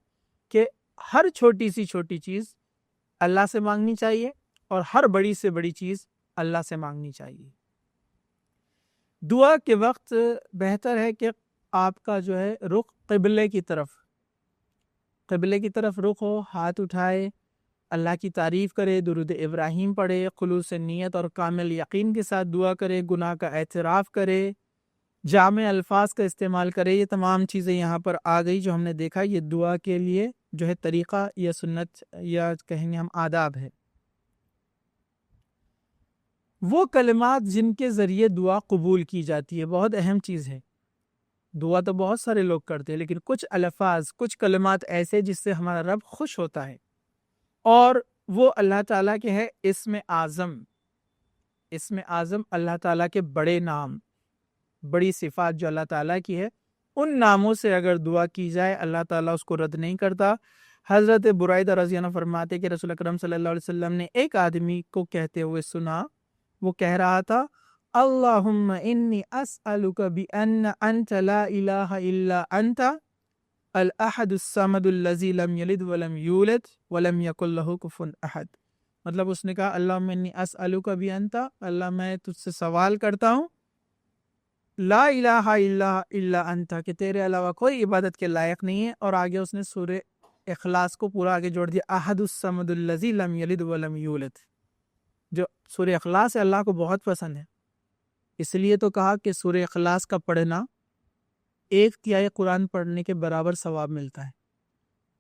کہ ہر چھوٹی سی چھوٹی چیز اللہ سے مانگنی چاہیے اور ہر بڑی سے بڑی چیز اللہ سے مانگنی چاہیے. دعا کے وقت بہتر ہے کہ آپ کا جو ہے رخ قبلے کی طرف رخ ہو، ہاتھ اٹھائے، اللہ کی تعریف کرے، درود ابراہیم پڑھے، خلوص نیت اور کامل یقین کے ساتھ دعا کرے، گناہ کا اعتراف کرے، جامع الفاظ کا استعمال کرے. یہ تمام چیزیں یہاں پر آ گئی جو ہم نے دیکھا. یہ دعا کے لیے جو ہے طریقہ یا سنت یا کہیں گے ہم آداب ہے. وہ کلمات جن کے ذریعے دعا قبول کی جاتی ہے بہت اہم چیز ہے. دعا تو بہت سارے لوگ کرتے ہیں، لیکن کچھ الفاظ، کچھ کلمات ایسے جس سے ہمارا رب خوش ہوتا ہے، اور وہ اللہ تعالیٰ کے ہے اسم اعظم. اسم اعظم اللہ تعالیٰ کے بڑے نام، بڑی صفات جو اللہ تعالیٰ کی ہے، ان ناموں سے اگر دعا کی جائے اللہ تعالیٰ اس کو رد نہیں کرتا. حضرت برائدہ رضی اللہ عنہ فرماتے کہ رسول اکرم صلی اللہ علیہ وسلم نے ایک آدمی کو کہتے ہوئے سنا، وہ کہہ رہا تھا، اللہم انی اسألک بأن انت لا الہ الا انت الاحد الصمد الذی لم یلد ولم یولد ولم یکن لہ کفوا احد. مطلب اس نے کہا، اللہم انی اسألک بانت، اللہ میں تجھ سے سوال کرتا ہوں، لا الہ الا انت، کہ تیرے علاوہ کوئی عبادت کے لائق نہیں ہے. اور آگے اس نے سورہ اخلاص کو پورا آگے جوڑ دیا، احد الصمد الذی لم یلد ولم یولد. جو سورہ اخلاص ہے اللہ کو بہت پسند ہے، اس لیے تو کہا کہ سورہ اخلاص کا پڑھنا 1/3 قرآن پڑھنے کے برابر ثواب ملتا ہے.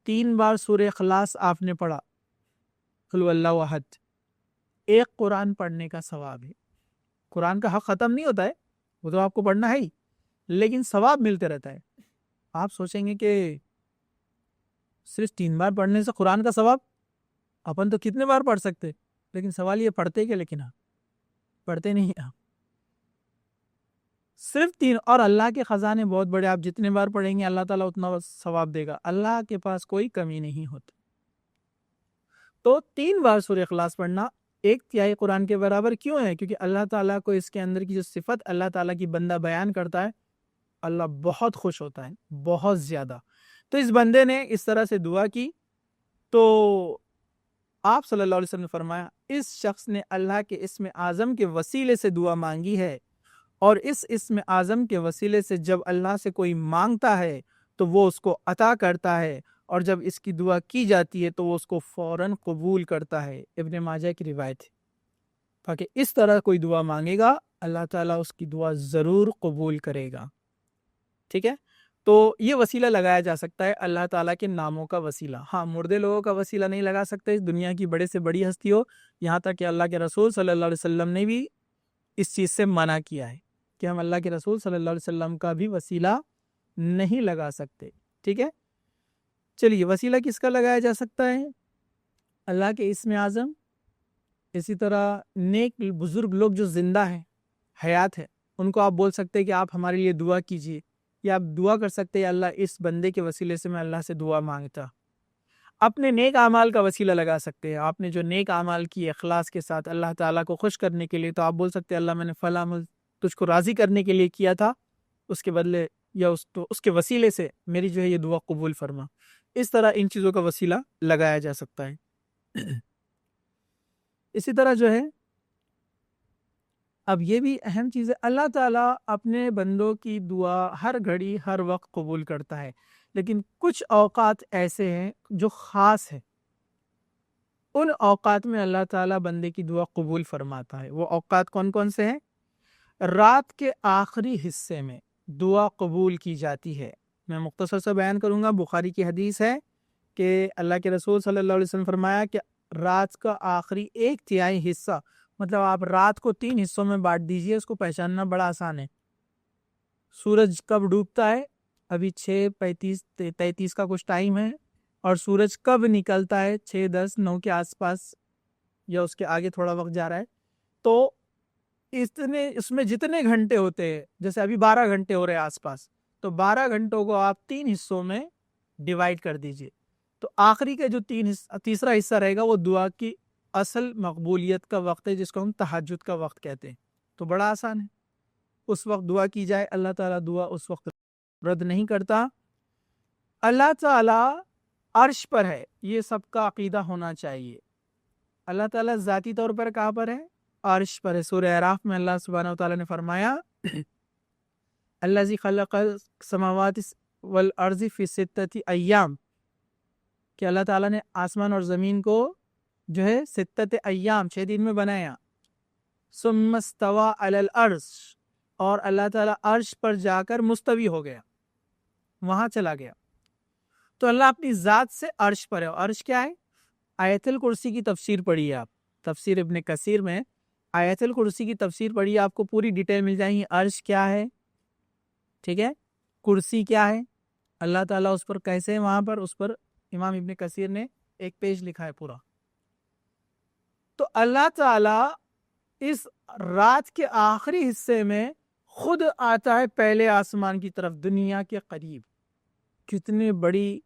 3 بار سورہ اخلاص آپ نے پڑھا، قل هو اللہ احد، 1 قرآن پڑھنے کا ثواب ہے. قرآن کا حق ختم نہیں ہوتا ہے، وہ تو آپ کو پڑھنا ہے ہی، لیکن ثواب ملتے رہتا ہے. آپ سوچیں گے کہ صرف 3 بار پڑھنے سے قرآن کا ثواب، اپن تو کتنے بار پڑھ سکتے، لیکن سوال یہ پڑھتے کہ، لیکن پڑھتے نہیں آپ. صرف 3، اور اللہ کے خزانے بہت بڑے، آپ جتنے بار پڑھیں گے اللہ تعالیٰ اتنا ثواب دے گا. اللہ کے پاس کوئی کمی نہیں ہوتی. تو 3 بار سورہ اخلاص پڑھنا 1/3 قرآن کے برابر کیوں ہے؟ کیونکہ اللہ تعالیٰ کو اس کے اندر کی جو صفت اللہ تعالیٰ کی بندہ بیان کرتا ہے، اللہ بہت خوش ہوتا ہے، بہت زیادہ. تو اس بندے نے اس طرح سے دعا کی تو آپ صلی اللہ علیہ وسلم نے فرمایا، اس شخص نے اللہ کے اسم اعظم کے وسیلے سے دعا مانگی ہے، اور اس اسم اعظم کے وسیلے سے جب اللہ سے کوئی مانگتا ہے تو وہ اس کو عطا کرتا ہے، اور جب اس کی دعا کی جاتی ہے تو وہ اس کو فوراً قبول کرتا ہے۔ ابن ماجہ کی روایت ہے، تاکہ اس طرح کوئی دعا مانگے گا اللہ تعالیٰ اس کی دعا ضرور قبول کرے گا۔ ٹھیک ہے، تو یہ وسیلہ لگایا جا سکتا ہے اللہ تعالیٰ کے ناموں کا وسیلہ۔ ہاں، مردے لوگوں کا وسیلہ نہیں لگا سکتے، دنیا کی بڑے سے بڑی ہستی ہو، یہاں تک کہ اللہ کے رسول صلی اللہ علیہ وسلم نے بھی اس چیز سے منع کیا ہے کہ ہم اللہ کے رسول صلی اللہ علیہ وسلم کا بھی وسیلہ نہیں لگا سکتے۔ ٹھیک ہے، چلیے، وسیلہ کس کا لگایا جا سکتا ہے؟ اللہ کے اسم اعظم، اسی طرح نیک بزرگ لوگ جو زندہ ہیں، حیات ہے، ان کو آپ بول سکتے ہیں کہ آپ ہمارے لیے دعا کیجیے، یا آپ دعا کر سکتے ہیں اللہ اس بندے کے وسیلے سے میں اللہ سے دعا مانگتا۔ اپنے نیک اعمال کا وسیلہ لگا سکتے ہیں، آپ نے جو نیک اعمال کیے اخلاص کے ساتھ اللہ تعالیٰ کو خوش کرنے کے لیے، تو آپ بول سکتے ہیں اللہ میں نے فلاں عمل تجھ کو راضی کرنے کے لیے کیا تھا، اس کے بدلے یا اس کے وسیلے سے میری جو ہے یہ دعا قبول فرما۔ اس طرح ان چیزوں کا وسیلہ لگایا جا سکتا ہے۔ اسی طرح جو ہے، اب یہ بھی اہم چیز ہے، اللہ تعالیٰ اپنے بندوں کی دعا ہر گھڑی ہر وقت قبول کرتا ہے، لیکن کچھ اوقات ایسے ہیں جو خاص ہیں، ان اوقات میں اللہ تعالیٰ بندے کی دعا قبول فرماتا ہے۔ وہ اوقات کون کون سے ہیں؟ رات کے آخری حصے میں دعا قبول کی جاتی ہے۔ میں مختصر سے بیان کروں گا، بخاری کی حدیث ہے کہ اللہ کے رسول صلی اللہ علیہ وسلم فرمایا کہ رات کا آخری 1/3 حصہ، مطلب آپ رات کو 3 حصوں میں بانٹ دیجئے، اس کو پہچاننا بڑا آسان ہے۔ سورج کب ڈوبتا ہے؟ ابھی 6:33 کا کچھ ٹائم ہے، اور سورج کب نکلتا ہے؟ 6:10 9 کے آس پاس، یا اس کے آگے تھوڑا وقت جا رہا ہے۔ تو اس میں جتنے گھنٹے ہوتے ہیں، جیسے ابھی 12 گھنٹے ہو رہے ہیں آس پاس، تو 12 گھنٹوں کو آپ 3 حصوں میں ڈیوائیڈ کر دیجئے، تو آخری کا جو تیسرا حصہ رہے گا وہ دعا کی اصل مقبولیت کا وقت ہے، جس کو ہم تہجد کا وقت کہتے ہیں۔ تو بڑا آسان ہے، اس وقت دعا کی جائے، اللہ تعالیٰ دعا اس وقت رد نہیں کرتا۔ اللہ تعالیٰ عرش پر ہے، یہ سب کا عقیدہ ہونا چاہیے۔ اللہ تعالیٰ ذاتی طور پر کہاں پر ہے؟ عرش پر ہے۔ سورہ اعراف میں اللہ سبحانہ وتعالیٰ نے فرمایا الذی خلق السماوات والارض فی 6 ایام، کہ اللہ تعالیٰ نے آسمان اور زمین کو جو ہے 6 ایام 6 دن میں بنایا۔ ثم استوى علی العرش، اور اللہ تعالیٰ عرش پر جا کر مستوی ہو گیا، وہاں چلا گیا۔ تو اللہ اپنی ذات سے عرش پر ہے۔ عرش کیا ہے؟ آیت الکرسی کی تفسیر پڑھیے آپ، تفسیر ابن کثیر میں آیت الکرسی کی تفسیر پڑھیے، آپ کو پوری ڈیٹیل مل جائیں گی۔ عرش کیا ہے، ٹھیک ہے، کرسی کیا ہے، اللہ تعالیٰ اس پر کیسے ہیں، وہاں پر اس پر امام ابن کثیر نے ایک پیج لکھا ہے پورا۔ تو اللہ تعالیٰ اس رات کے آخری حصے میں خود آتا ہے پہلے آسمان کی طرف، دنیا کے قریب۔ کتنے بڑی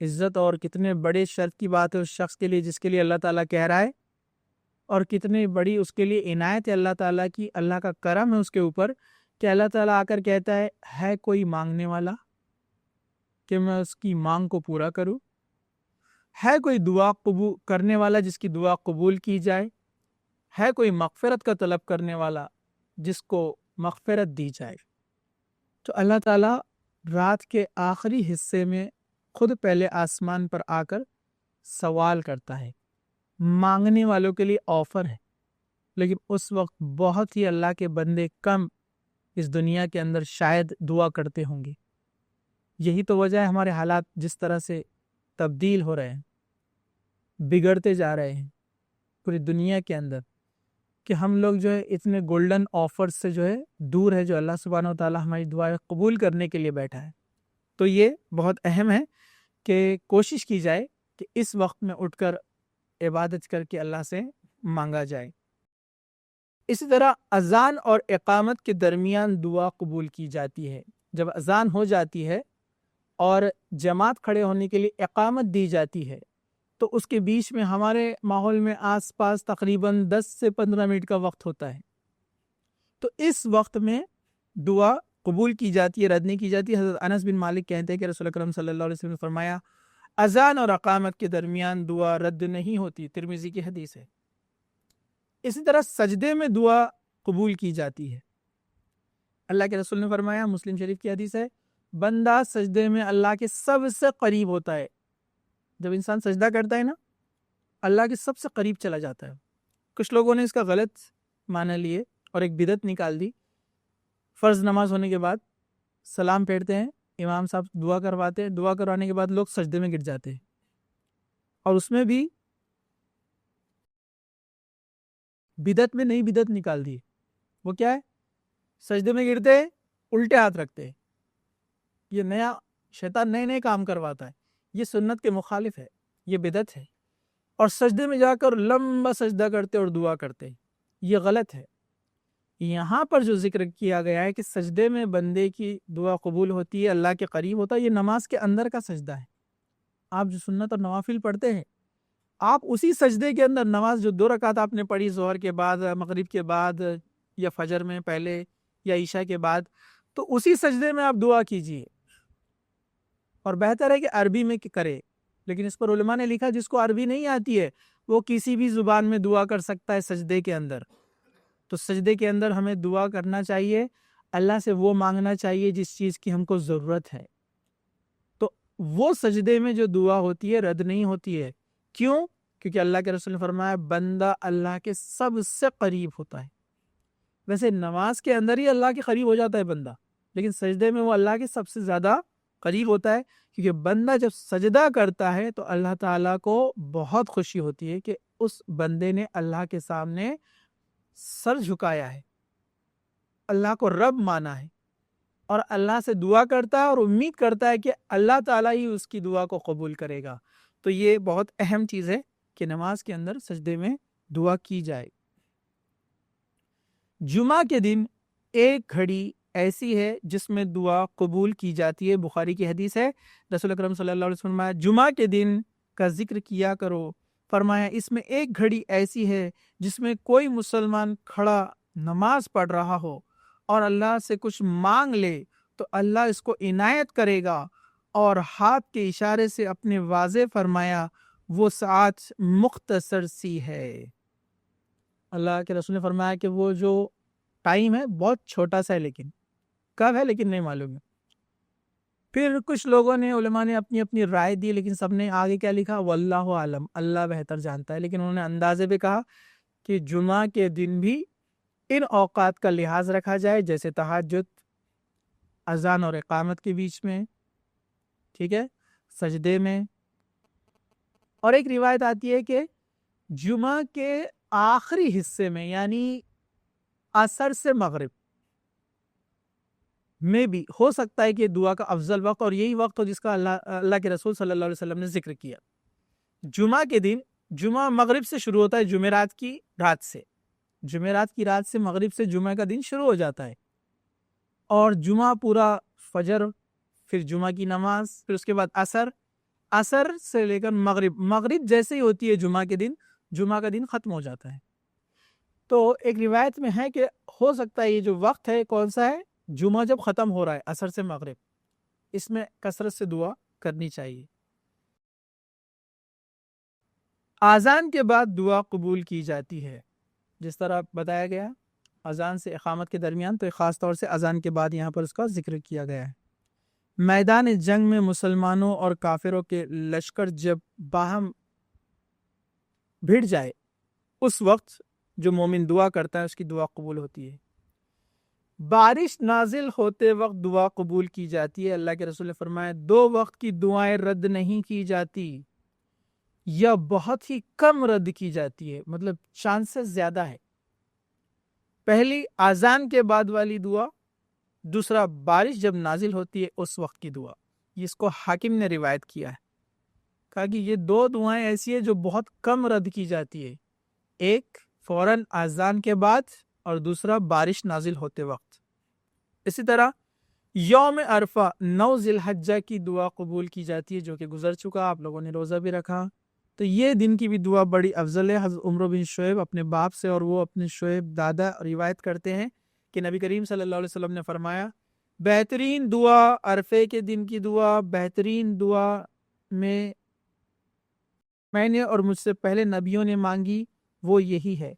عزت اور کتنے بڑے شرف کی بات ہے اس شخص کے لیے جس کے لیے اللہ تعالیٰ کہہ رہا ہے، اور کتنی بڑی اس کے لیے عنایت ہے اللہ تعالیٰ کی، اللہ کا کرم ہے اس کے اوپر، کہ اللہ تعالیٰ آ کر کہتا ہے کوئی مانگنے والا کہ میں اس کی مانگ کو پورا کروں؟ ہے کوئی دعا قبول کرنے والا جس کی دعا قبول کی جائے؟ ہے کوئی مغفرت کا طلب کرنے والا جس کو مغفرت دی جائے؟ تو اللہ تعالیٰ رات کے آخری حصے میں خود پہلے آسمان پر آ کر سوال کرتا ہے، مانگنے والوں کے لیے آفر ہے، لیکن اس وقت بہت ہی اللہ کے بندے کم اس دنیا کے اندر شاید دعا کرتے ہوں گے۔ یہی تو وجہ ہے ہمارے حالات جس طرح سے تبدیل ہو رہے ہیں، بگڑتے جا رہے ہیں پوری دنیا کے اندر، کہ ہم لوگ جو ہے اتنے گولڈن آفر سے جو ہے دور ہے، جو اللہ سبحانہ و تعالیٰ ہماری دعائیں قبول کرنے کے لیے بیٹھا ہے۔ تو یہ بہت اہم ہے کہ کوشش کی جائے کہ اس وقت میں اٹھ کر عبادت کر کے اللہ سے مانگا جائے۔ اسی طرح اذان اور اقامت کے درمیان دعا قبول کی جاتی ہے۔ جب اذان ہو جاتی ہے اور جماعت کھڑے ہونے کے لیے اقامت دی جاتی ہے، تو اس کے بیچ میں ہمارے ماحول میں آس پاس تقریباً 10 سے 15 منٹ کا وقت ہوتا ہے۔ تو اس وقت میں دعا قبول کی جاتی ہے، رد نہیں کی جاتی۔ حضرت انس بن مالک کہتے ہیں کہ رسول اکرم صلی اللہ علیہ وسلم نے فرمایا اذان اور اقامت کے درمیان دعا رد نہیں ہوتی، ترمذی کی حدیث ہے۔ اسی طرح سجدے میں دعا قبول کی جاتی ہے۔ اللہ کے رسول نے فرمایا، مسلم شریف کی حدیث ہے، بندہ سجدے میں اللہ کے سب سے قریب ہوتا ہے، جب انسان سجدہ کرتا ہے نا اللہ کے سب سے قریب چلا جاتا ہے۔ کچھ لوگوں نے اس کا غلط معنی لیے اور ایک بدعت نکال دی۔ فرض نماز ہونے کے بعد سلام پھیرتے ہیں، امام صاحب دعا کرواتے ہیں، دعا کروانے کے بعد لوگ سجدے میں گر جاتے ہیں، اور اس میں بھی بدعت میں نئی بدعت نکال دی۔ وہ کیا ہے؟ سجدے میں گرتے ہیں، الٹے ہاتھ رکھتے ہیں۔ یہ نیا شیطان نئے نئے کام کرواتا ہے، یہ سنت کے مخالف ہے، یہ بدعت ہے۔ اور سجدے میں جا کر لمبا سجدہ کرتے اور دعا کرتے، یہ غلط ہے۔ یہاں پر جو ذکر کیا گیا ہے کہ سجدے میں بندے کی دعا قبول ہوتی ہے، اللہ کے قریب ہوتا ہے، یہ نماز کے اندر کا سجدہ ہے۔ آپ جو سنت اور نوافل پڑھتے ہیں، آپ اسی سجدے کے اندر نماز جو 2 رکعت آپ نے پڑھی ظہر کے بعد، مغرب کے بعد، یا فجر میں پہلے، یا عشاء کے بعد، تو اسی سجدے میں آپ دعا کیجئے، اور بہتر ہے کہ عربی میں کرے۔ لیکن اس پر علماء نے لکھا جس کو عربی نہیں آتی ہے وہ کسی بھی زبان میں دعا کر سکتا ہے سجدے کے اندر۔ تو سجدے کے اندر ہمیں دعا کرنا چاہیے، اللہ سے وہ مانگنا چاہیے جس چیز کی ہم کو ضرورت ہے۔ تو وہ سجدے میں جو دعا ہوتی ہے رد نہیں ہوتی ہے۔ کیوں؟ کیونکہ اللہ کے رسول نے فرمایا بندہ اللہ کے سب سے قریب ہوتا ہے۔ ویسے نماز کے اندر ہی اللہ کے قریب ہو جاتا ہے بندہ، لیکن سجدے میں وہ اللہ کے سب سے زیادہ قریب ہوتا ہے، کیونکہ بندہ جب سجدہ کرتا ہے تو اللہ تعالیٰ کو بہت خوشی ہوتی ہے کہ اس بندے نے اللہ کے سامنے سر جھکایا ہے، اللہ کو رب مانا ہے، اور اللہ سے دعا کرتا ہے اور امید کرتا ہے کہ اللہ تعالیٰ ہی اس کی دعا کو قبول کرے گا۔ تو یہ بہت اہم چیز ہے کہ نماز کے اندر سجدے میں دعا کی جائے۔ جمعہ کے دن ایک گھڑی ایسی ہے جس میں دعا قبول کی جاتی ہے، بخاری کی حدیث ہے، رسول اکرم صلی اللہ علیہ وسلم فرمایا جمعہ کے دن کا ذکر کیا کرو، فرمایا اس میں ایک گھڑی ایسی ہے جس میں کوئی مسلمان کھڑا نماز پڑھ رہا ہو اور اللہ سے کچھ مانگ لے تو اللہ اس کو عنایت کرے گا، اور ہاتھ کے اشارے سے اپنے واضح فرمایا وہ ساعت مختصر سی ہے۔ اللہ کے رسول نے فرمایا کہ وہ جو ٹائم ہے بہت چھوٹا سا ہے، لیکن کب ہے لیکن نہیں معلوم ہے۔ پھر کچھ لوگوں نے، علماء نے اپنی اپنی رائے دی، لیکن سب نے آگے کیا لکھا؟ واللہ عالم، اللہ بہتر جانتا ہے۔ لیکن انہوں نے اندازے پہ کہا کہ جمعہ کے دن بھی ان اوقات کا لحاظ رکھا جائے، جیسے تہجد، اذان اور اقامت کے بیچ میں، ٹھیک ہے، سجدے میں۔ اور ایک روایت آتی ہے کہ جمعہ کے آخری حصے میں، یعنی عصر سے مغرب میں بھی ہو سکتا ہے کہ دعا کا افضل وقت اور یہی وقت ہو جس کا اللہ کے رسول صلی اللہ علیہ وسلم نے ذکر کیا۔ جمعہ کے دن، جمعہ مغرب سے شروع ہوتا ہے، جمعرات کی رات سے، جمعرات کی رات سے مغرب سے جمعہ کا دن شروع ہو جاتا ہے، اور جمعہ پورا فجر، پھر جمعہ کی نماز، پھر اس کے بعد عصر سے لے کر مغرب جیسے ہی ہوتی ہے جمعہ کے دن، جمعہ کا دن ختم ہو جاتا ہے۔ تو ایک روایت میں ہے کہ ہو سکتا ہے یہ جو وقت ہے کون سا ہے؟ جمعہ جب ختم ہو رہا ہے، عصر سے مغرب، اس میں کثرت سے دعا کرنی چاہیے۔ اذان کے بعد دعا قبول کی جاتی ہے، جس طرح بتایا گیا اذان سے اقامت کے درمیان، تو خاص طور سے اذان کے بعد یہاں پر اس کا ذکر کیا گیا ہے۔ میدان جنگ میں مسلمانوں اور کافروں کے لشکر جب باہم بھیڑ جائے، اس وقت جو مومن دعا کرتا ہے اس کی دعا قبول ہوتی ہے۔ بارش نازل ہوتے وقت دعا قبول کی جاتی ہے۔ اللہ کے رسول نے فرمایا 2 وقت کی دعائیں رد نہیں کی جاتی، یا بہت ہی کم رد کی جاتی ہے، مطلب چانسز زیادہ ہے۔ پہلی اذان کے بعد والی دعا، دوسرا بارش جب نازل ہوتی ہے اس وقت کی دعا۔ اس کو حاکم نے روایت کیا ہے، کہا کہ یہ 2 دعائیں ایسی ہیں جو بہت کم رد کی جاتی ہے، ایک فوراً اذان کے بعد اور دوسرا بارش نازل ہوتے وقت۔ اسی طرح یوم عرفہ 9 ذی الحجہ کی دعا قبول کی جاتی ہے، جو کہ گزر چکا، آپ لوگوں نے روزہ بھی رکھا، تو یہ دن کی بھی دعا بڑی افضل ہے۔ حضرت عمر بن شعیب اپنے باپ سے اور وہ اپنے شعیب دادا روایت کرتے ہیں کہ نبی کریم صلی اللہ علیہ وسلم نے فرمایا بہترین دعا عرفے کے دن کی دعا، بہترین دعا میں نے اور مجھ سے پہلے نبیوں نے مانگی وہ یہی ہے،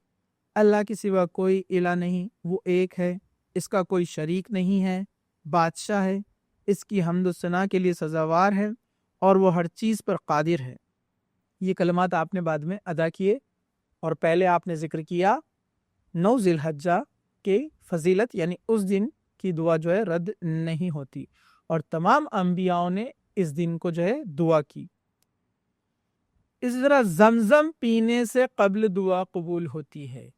اللہ کے سوا کوئی الہ نہیں، وہ ایک ہے، اس کا کوئی شریک نہیں ہے، بادشاہ ہے، اس کی حمد و ثنا کے لیے سزاوار ہے، اور وہ ہر چیز پر قادر ہے۔ یہ کلمات آپ نے بعد میں ادا کیے، اور پہلے آپ نے ذکر کیا 9 ذی الحجہ کی فضیلت، یعنی اس دن کی دعا جو ہے رد نہیں ہوتی، اور تمام انبیاءوں نے اس دن کو جو ہے دعا کی۔ اس طرح زمزم پینے سے قبل دعا قبول ہوتی ہے۔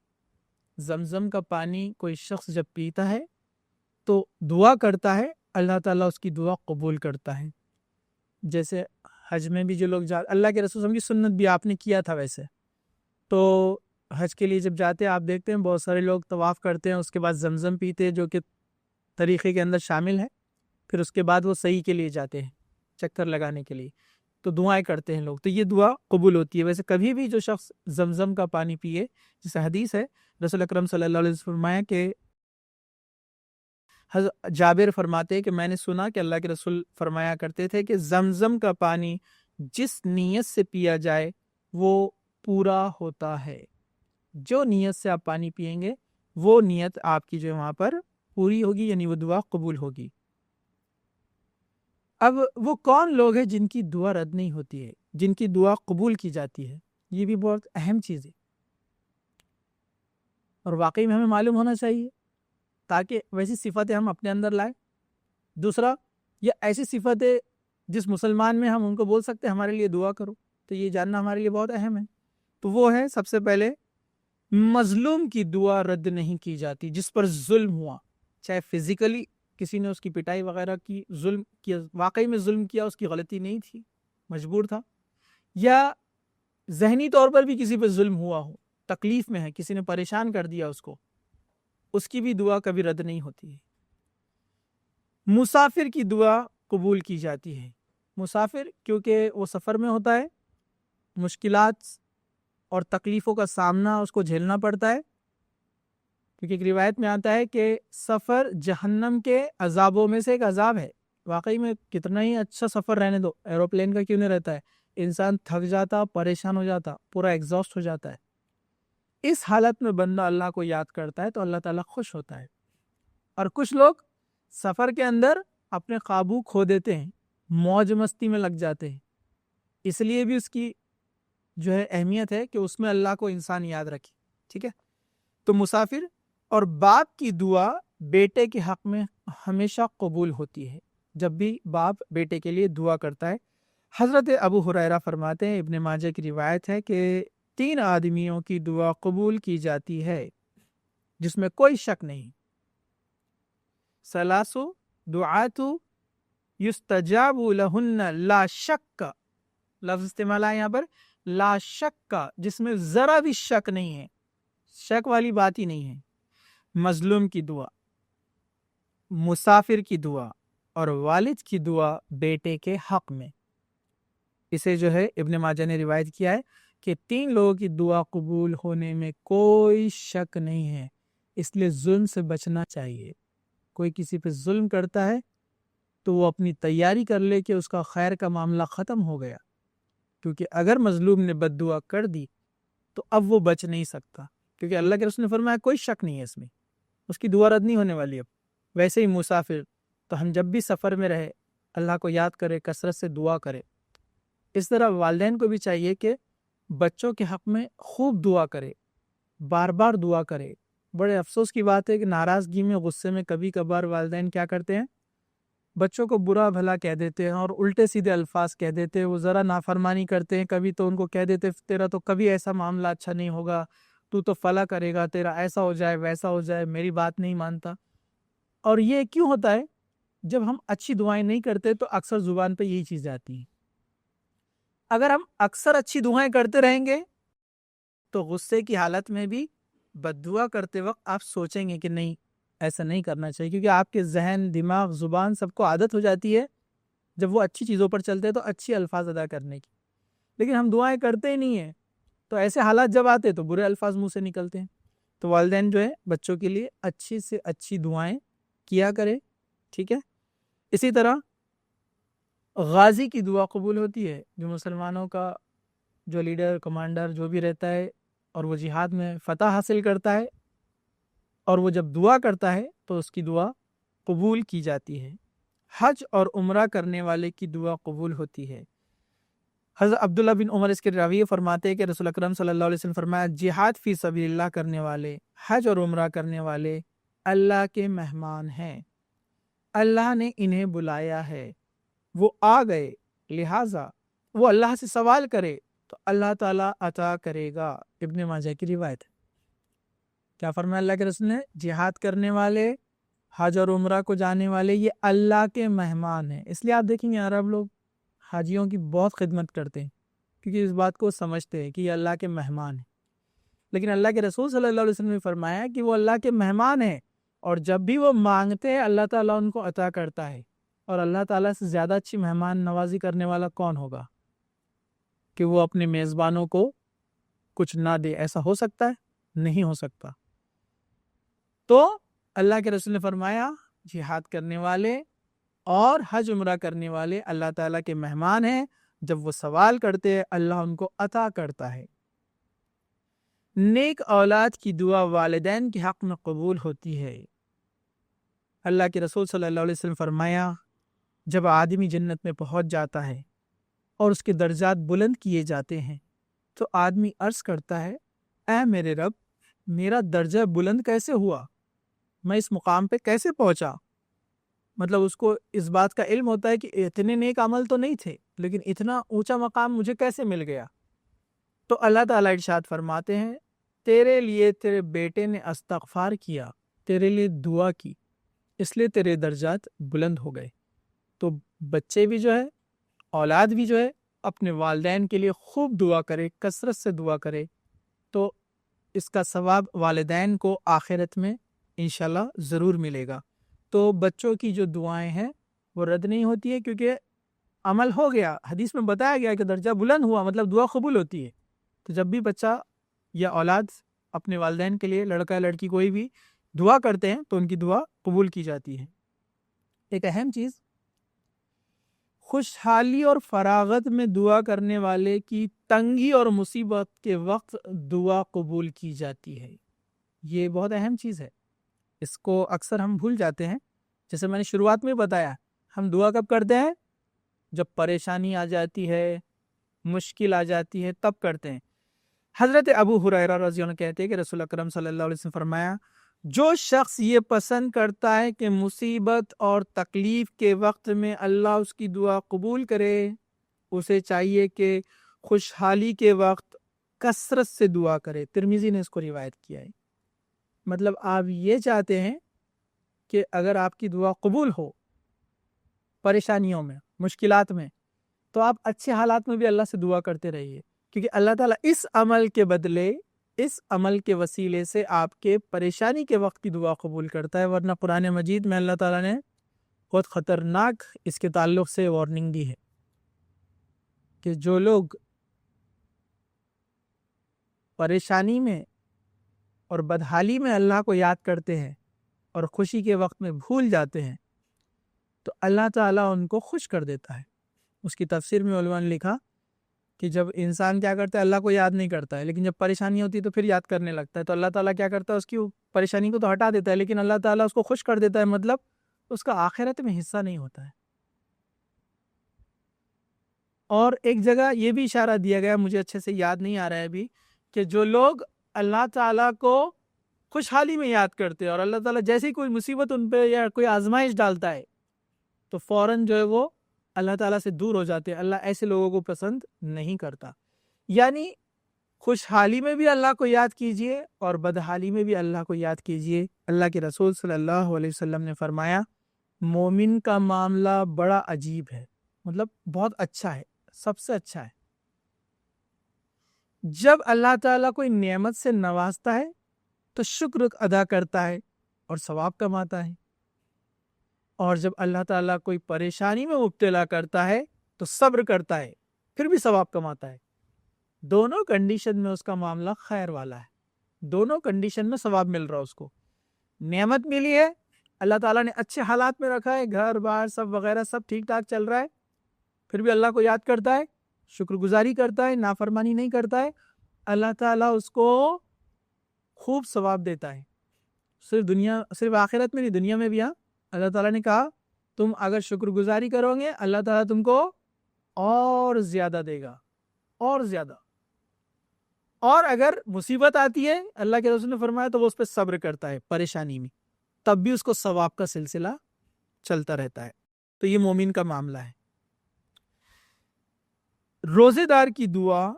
زمزم کا پانی کوئی شخص جب پیتا ہے تو دعا کرتا ہے، اللہ تعالیٰ اس کی دعا قبول کرتا ہے۔ جیسے حج میں بھی جو لوگ اللہ کے رسول صلی اللہ علیہ وسلم کی سنت بھی آپ نے کیا تھا، ویسے تو حج کے لیے جب جاتے ہیں آپ دیکھتے ہیں بہت سارے لوگ طواف کرتے ہیں، اس کے بعد زمزم پیتے ہیں جو کہ طریقے کے اندر شامل ہے، پھر اس کے بعد وہ صحیح کے لیے جاتے ہیں چکر لگانے کے لیے، تو دعائیں کرتے ہیں لوگ، تو یہ دعا قبول ہوتی ہے۔ ویسے کبھی بھی جو شخص زمزم کا پانی پیے، جیسے حدیث ہے رسول اکرم صلی اللہ علیہ وسلم فرمایا کہ جابر فرماتے ہیں کہ میں نے سنا کہ اللہ کے رسول فرمایا کرتے تھے کہ زمزم کا پانی جس نیت سے پیا جائے وہ پورا ہوتا ہے۔ جو نیت سے آپ پانی پئیں گے وہ نیت آپ کی جو ہے وہاں پر پوری ہوگی، یعنی وہ دعا قبول ہوگی۔ اب وہ کون لوگ ہیں جن کی دعا رد نہیں ہوتی ہے، جن کی دعا قبول کی جاتی ہے؟ یہ بھی بہت اہم چیز ہے، اور واقعی میں ہمیں معلوم ہونا چاہیے تاکہ ویسی صفتیں ہم اپنے اندر لائیں۔ دوسرا، یہ ایسی صفتیں جس مسلمان میں ہم ان کو بول سکتے ہیں ہمارے لیے دعا کرو، تو یہ جاننا ہمارے لیے بہت اہم ہے۔ تو وہ ہے سب سے پہلے مظلوم کی دعا رد نہیں کی جاتی، جس پر ظلم ہوا، چاہے فزیکلی کسی نے اس کی پٹائی وغیرہ کی، ظلم کیا، واقعی میں ظلم کیا، اس کی غلطی نہیں تھی، مجبور تھا، یا ذہنی طور پر بھی کسی پہ ظلم ہوا ہو، تکلیف میں ہے، کسی نے پریشان کر دیا اس کو، اس کی بھی دعا کبھی رد نہیں ہوتی ہے۔ مسافر کی دعا قبول کی جاتی ہے۔ مسافر کیونکہ وہ سفر میں ہوتا ہے، مشکلات اور تکلیفوں کا سامنا اس کو جھیلنا پڑتا ہے، کیونکہ ایک روایت میں آتا ہے کہ سفر جہنم کے عذابوں میں سے ایک عذاب ہے۔ واقعی میں کتنا ہی اچھا سفر رہنے دو، ایروپلین کا کیوں نہیں رہتا ہے، انسان تھک جاتا، پریشان ہو جاتا، پورا ایگزاسٹ ہو جاتا ہے۔ اس حالت میں بندہ اللہ کو یاد کرتا ہے تو اللہ تعالیٰ خوش ہوتا ہے۔ اور کچھ لوگ سفر کے اندر اپنے قابو کھو دیتے ہیں، موج مستی میں لگ جاتے ہیں، اس لیے بھی اس کی جو ہے اہمیت ہے کہ اس میں اللہ کو انسان یاد رکھے، ٹھیک ہے۔ تو مسافر اور باپ کی دعا بیٹے کے حق میں ہمیشہ قبول ہوتی ہے، جب بھی باپ بیٹے کے لیے دعا کرتا ہے۔ حضرت ابو ہریرہ فرماتے ہیں، ابن ماجہ کی روایت ہے کہ 3 آدمیوں کی دعا قبول کی جاتی ہے جس میں کوئی شک نہیں۔ ثلاث دعات یستجاب لہن لا شک، لفظ استعمال ہے یہاں پر لا شک کا، جس میں ذرا بھی شک نہیں ہے، شک والی بات ہی نہیں ہے۔ مظلوم کی دعا، مسافر کی دعا، اور والد کی دعا بیٹے کے حق میں، اسے جو ہے ابن ماجہ نے روایت کیا ہے کہ 3 لوگوں کی دعا قبول ہونے میں کوئی شک نہیں ہے، اس لیے ظلم سے بچنا چاہیے۔ کوئی کسی پہ ظلم کرتا ہے تو وہ اپنی تیاری کر لے کہ اس کا خیر کا معاملہ ختم ہو گیا، کیونکہ اگر مظلوم نے بد دعا کر دی تو اب وہ بچ نہیں سکتا، کیونکہ اللہ کے رسول نے فرمایا کوئی شک نہیں ہے اس میں، اس کی دعا رد نہیں ہونے والی۔ اب ویسے ہی مسافر، تو ہم جب بھی سفر میں رہے اللہ کو یاد کرے، کثرت سے دعا کرے۔ اس طرح والدین کو بھی چاہیے کہ بچوں کے حق میں خوب دعا کرے، بار بار دعا کرے۔ بڑے افسوس کی بات ہے کہ ناراضگی میں، غصے میں کبھی کبھار والدین کیا کرتے ہیں، بچوں کو برا بھلا کہہ دیتے ہیں اور الٹے سیدھے الفاظ کہہ دیتے ہیں، وہ ذرا نافرمانی کرتے ہیں، کبھی تو ان کو کہہ دیتے تیرا تو کبھی ایسا معاملہ اچھا نہیں ہوگا، تو فلاں کرے گا، تیرا ایسا ہو جائے ویسا ہو جائے، میری بات نہیں مانتا۔ اور یہ کیوں ہوتا ہے؟ جب ہم اچھی دعائیں نہیں کرتے تو اکثر زبان پہ یہی چیزیں آتی ہیں۔ اگر ہم اکثر اچھی دعائیں کرتے رہیں گے تو غصے کی حالت میں بھی بد دعا کرتے وقت آپ سوچیں گے کہ نہیں، ایسا نہیں کرنا چاہیے، کیونکہ آپ کے ذہن، دماغ، زبان سب کو عادت ہو جاتی ہے جب وہ اچھی چیزوں پر چلتے ہیں تو اچھی الفاظ ادا کرنے کی، لیکن ہم دعائیں کرتے ہی نہیں ہیں تو ایسے حالات جب آتے تو برے الفاظ منہ سے نکلتے ہیں۔ تو والدین جو ہے بچوں کے لیے اچھی سے اچھی دعائیں کیا کرے، ٹھیک ہے۔ اسی طرح غازی کی دعا قبول ہوتی ہے، جو مسلمانوں کا جو لیڈر، کمانڈر جو بھی رہتا ہے اور وہ جہاد میں فتح حاصل کرتا ہے، اور وہ جب دعا کرتا ہے تو اس کی دعا قبول کی جاتی ہے۔ حج اور عمرہ کرنے والے کی دعا قبول ہوتی ہے۔ حضرت عبداللہ بن عمر اس کے راوی فرماتے ہیں کہ رسول اکرم صلی اللہ علیہ وسلم فرمایا جہاد فی سبیل اللہ کرنے والے، حج اور عمرہ کرنے والے اللہ کے مہمان ہیں، اللہ نے انہیں بلایا ہے، وہ آ گئے، لہٰذا وہ اللہ سے سوال کرے تو اللہ تعالیٰ عطا کرے گا۔ ابن ماجہ کی روایت ہے۔ کیا فرمایا اللہ کے رسول نے؟ جہاد کرنے والے، حج اور عمرہ کو جانے والے یہ اللہ کے مہمان ہیں۔ اس لیے آپ دیکھیں گے عرب لوگ حاجیوں کی بہت خدمت کرتے ہیں، کیونکہ اس بات کو سمجھتے ہیں کہ یہ اللہ کے مہمان ہیں۔ لیکن اللہ کے رسول صلی اللہ علیہ وسلم نے فرمایا کہ وہ اللہ کے مہمان ہیں، اور جب بھی وہ مانگتے ہیں اللہ تعالیٰ ان کو عطا کرتا ہے۔ اور اللہ تعالیٰ سے زیادہ اچھی مہمان نوازی کرنے والا کون ہوگا کہ وہ اپنے میزبانوں کو کچھ نہ دے؟ ایسا ہو سکتا ہے؟ نہیں ہو سکتا۔ تو اللہ کے رسول نے فرمایا جہاد کرنے والے اور حج عمرہ کرنے والے اللہ تعالیٰ کے مہمان ہیں، جب وہ سوال کرتے ہیں اللہ ان کو عطا کرتا ہے۔ نیک اولاد کی دعا والدین کے حق میں قبول ہوتی ہے۔ اللہ کے رسول صلی اللہ علیہ وسلم فرمایا جب آدمی جنت میں پہنچ جاتا ہے اور اس کے درجات بلند کیے جاتے ہیں تو آدمی عرض کرتا ہے اے میرے رب، میرا درجہ بلند کیسے ہوا؟ میں اس مقام پہ کیسے پہنچا؟ مطلب اس کو اس بات کا علم ہوتا ہے کہ اتنے نیک عمل تو نہیں تھے، لیکن اتنا اونچا مقام مجھے کیسے مل گیا؟ تو اللہ تعالیٰ ارشاد فرماتے ہیں تیرے لیے تیرے بیٹے نے استغفار کیا، تیرے لیے دعا کی، اس لیے تیرے درجات بلند ہو گئے۔ تو بچے بھی جو ہے، اولاد بھی جو ہے، اپنے والدین کے لیے خوب دعا کرے، کثرت سے دعا کرے، تو اس کا ثواب والدین کو آخرت میں انشاءاللہ ضرور ملے گا۔ تو بچوں کی جو دعائیں ہیں وہ رد نہیں ہوتی ہے، کیونکہ عمل ہو گیا، حدیث میں بتایا گیا کہ درجہ بلند ہوا، مطلب دعا قبول ہوتی ہے۔ تو جب بھی بچہ یا اولاد اپنے والدین کے لیے، لڑکا لڑکی کوئی بھی دعا کرتے ہیں تو ان کی دعا قبول کی جاتی ہے۔ ایک اہم چیز، خوشحالی اور فراغت میں دعا کرنے والے کی تنگی اور مصیبت کے وقت دعا قبول کی جاتی ہے۔ یہ بہت اہم چیز ہے، اس کو اکثر ہم بھول جاتے ہیں۔ جیسے میں نے شروعات میں بتایا، ہم دعا کب کرتے ہیں؟ جب پریشانی آ جاتی ہے، مشکل آ جاتی ہے، تب کرتے ہیں۔ حضرت ابو ہریرہ رضی اللہ عنہ کہتے ہیں کہ رسول اکرم صلی اللہ علیہ وسلم فرمایا جو شخص یہ پسند کرتا ہے کہ مصیبت اور تکلیف کے وقت میں اللہ اس کی دعا قبول کرے، اسے چاہیے کہ خوشحالی کے وقت کثرت سے دعا کرے۔ ترمذی نے اس کو روایت کیا ہے۔ مطلب آپ یہ چاہتے ہیں کہ اگر آپ کی دعا قبول ہو پریشانیوں میں، مشکلات میں، تو آپ اچھے حالات میں بھی اللہ سے دعا کرتے رہیے، کیونکہ اللہ تعالیٰ اس عمل کے بدلے، اس عمل کے وسیلے سے آپ کے پریشانی کے وقت کی دعا قبول کرتا ہے۔ ورنہ قرآن مجید میں اللہ تعالیٰ نے بہت خطرناک اس کے تعلق سے وارننگ دی ہے کہ جو لوگ پریشانی میں اور بدحالی میں اللہ کو یاد کرتے ہیں اور خوشی کے وقت میں بھول جاتے ہیں تو اللہ تعالیٰ ان کو خوش کر دیتا ہے۔ اس کی تفسیر میں علماء نے لکھا کہ جب انسان کیا کرتا ہے، اللہ کو یاد نہیں کرتا ہے، لیکن جب پریشانی ہوتی ہے تو پھر یاد کرنے لگتا ہے، تو اللہ تعالیٰ کیا کرتا ہے، اس کی پریشانی کو تو ہٹا دیتا ہے، لیکن اللہ تعالیٰ اس کو خوش کر دیتا ہے، مطلب اس کا آخرت میں حصہ نہیں ہوتا ہے۔ اور ایک جگہ یہ بھی اشارہ دیا گیا، مجھے اچھے سے یاد نہیں آ رہا ہے ابھی، کہ جو لوگ اللہ تعالیٰ کو خوشحالی میں یاد کرتے ہیں اور اللہ تعالیٰ جیسے ہی کوئی مصیبت ان پہ یا کوئی آزمائش ڈالتا ہے تو فوراً جو ہے وہ اللہ تعالیٰ سے دور ہو جاتے ہیں۔ اللہ ایسے لوگوں کو پسند نہیں کرتا۔ یعنی خوشحالی میں بھی اللہ کو یاد کیجئے اور بدحالی میں بھی اللہ کو یاد کیجئے۔ اللہ کے رسول صلی اللہ علیہ وسلم نے فرمایا مومن کا معاملہ بڑا عجیب ہے، مطلب بہت اچھا ہے، سب سے اچھا ہے۔ جب اللہ تعالیٰ کوئی نعمت سے نوازتا ہے تو شکر ادا کرتا ہے اور ثواب کماتا ہے، اور جب اللہ تعالیٰ کوئی پریشانی میں مبتلا کرتا ہے تو صبر کرتا ہے، پھر بھی ثواب کماتا ہے۔ دونوں کنڈیشن میں اس کا معاملہ خیر والا ہے، دونوں کنڈیشن میں ثواب مل رہا ہے۔ اس کو نعمت ملی ہے، اللہ تعالیٰ نے اچھے حالات میں رکھا ہے، گھر بار سب وغیرہ سب ٹھیک ٹھاک چل رہا ہے، پھر بھی اللہ کو یاد کرتا ہے، شکر گزاری کرتا ہے، نافرمانی نہیں کرتا ہے، اللہ تعالیٰ اس کو خوب ثواب دیتا ہے۔ صرف آخرت میں نہیں، دنیا میں بھی۔ ہاں، اللہ تعالیٰ نے کہا تم اگر شکر گزاری کرو گے اللہ تعالیٰ تم کو اور زیادہ دے گا، اور زیادہ. اور اگر مصیبت آتی ہے اللہ کے رسول نے فرمایا تو وہ اس پہ صبر کرتا ہے پریشانی میں، تب بھی اس کو ثواب کا سلسلہ چلتا رہتا ہے. تو یہ مومن کا معاملہ ہے. روزے دار کی دعا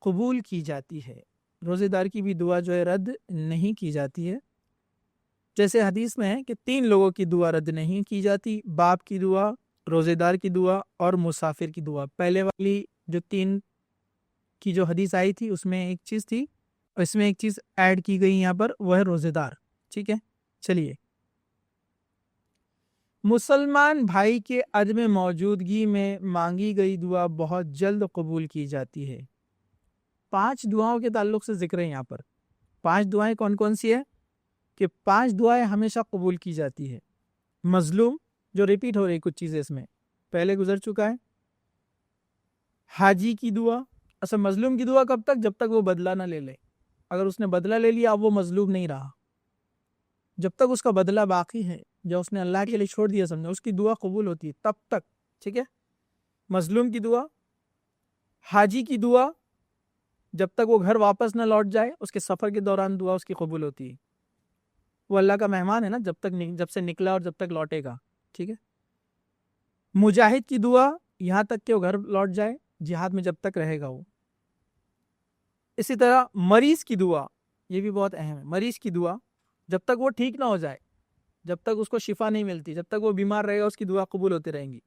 قبول کی جاتی ہے. روزے دار کی بھی دعا جو ہے رد نہیں کی جاتی ہے. جیسے حدیث میں ہے کہ 3 لوگوں کی دعا رد نہیں کی جاتی: باپ کی دعا، روزے دار کی دعا اور مسافر کی دعا. پہلے والی جو 3 کی جو حدیث آئی تھی اس میں ایک چیز تھی، اور اس میں ایک چیز ایڈ کی گئی یہاں پر، وہ ہے روزے دار. ٹھیک ہے، چلیے. مسلمان بھائی کے عدم موجودگی میں مانگی گئی دعا بہت جلد قبول کی جاتی ہے. 5 دعاؤں کے تعلق سے ذکر ہے یہاں پر. 5 دعائیں کون کون سی ہیں؟ کہ 5 دعائیں ہمیشہ قبول کی جاتی ہے. مظلوم، جو ریپیٹ ہو رہی کچھ چیزیں اس میں پہلے گزر چکا ہے. حاجی کی دعا. اصل مظلوم کی دعا کب تک؟ جب تک وہ بدلہ نہ لے لے. اگر اس نے بدلہ لے لیا اب وہ مظلوم نہیں رہا. جب تک اس کا بدلہ باقی ہے، جو اس نے اللہ کے لیے چھوڑ دیا سمجھو، اس کی دعا قبول ہوتی ہے تب تک. ٹھیک ہے، مظلوم کی دعا. حاجی کی دعا، جب تک وہ گھر واپس نہ لوٹ جائے اس کے سفر کے دوران دعا اس کی قبول ہوتی ہے. وہ اللہ کا مہمان ہے نا، جب سے نکلا اور جب تک لوٹے گا. ٹھیک ہے. مجاہد کی دعا، یہاں تک کہ وہ گھر لوٹ جائے، جہاد میں جب تک رہے گا وہ. اسی طرح مریض کی دعا، یہ بھی بہت اہم ہے. مریض کی دعا جب تک وہ ٹھیک نہ ہو جائے، جب تک اس کو شفا نہیں ملتی، جب تک وہ بیمار رہے گا اس کی دعا قبول ہوتی رہیں گی.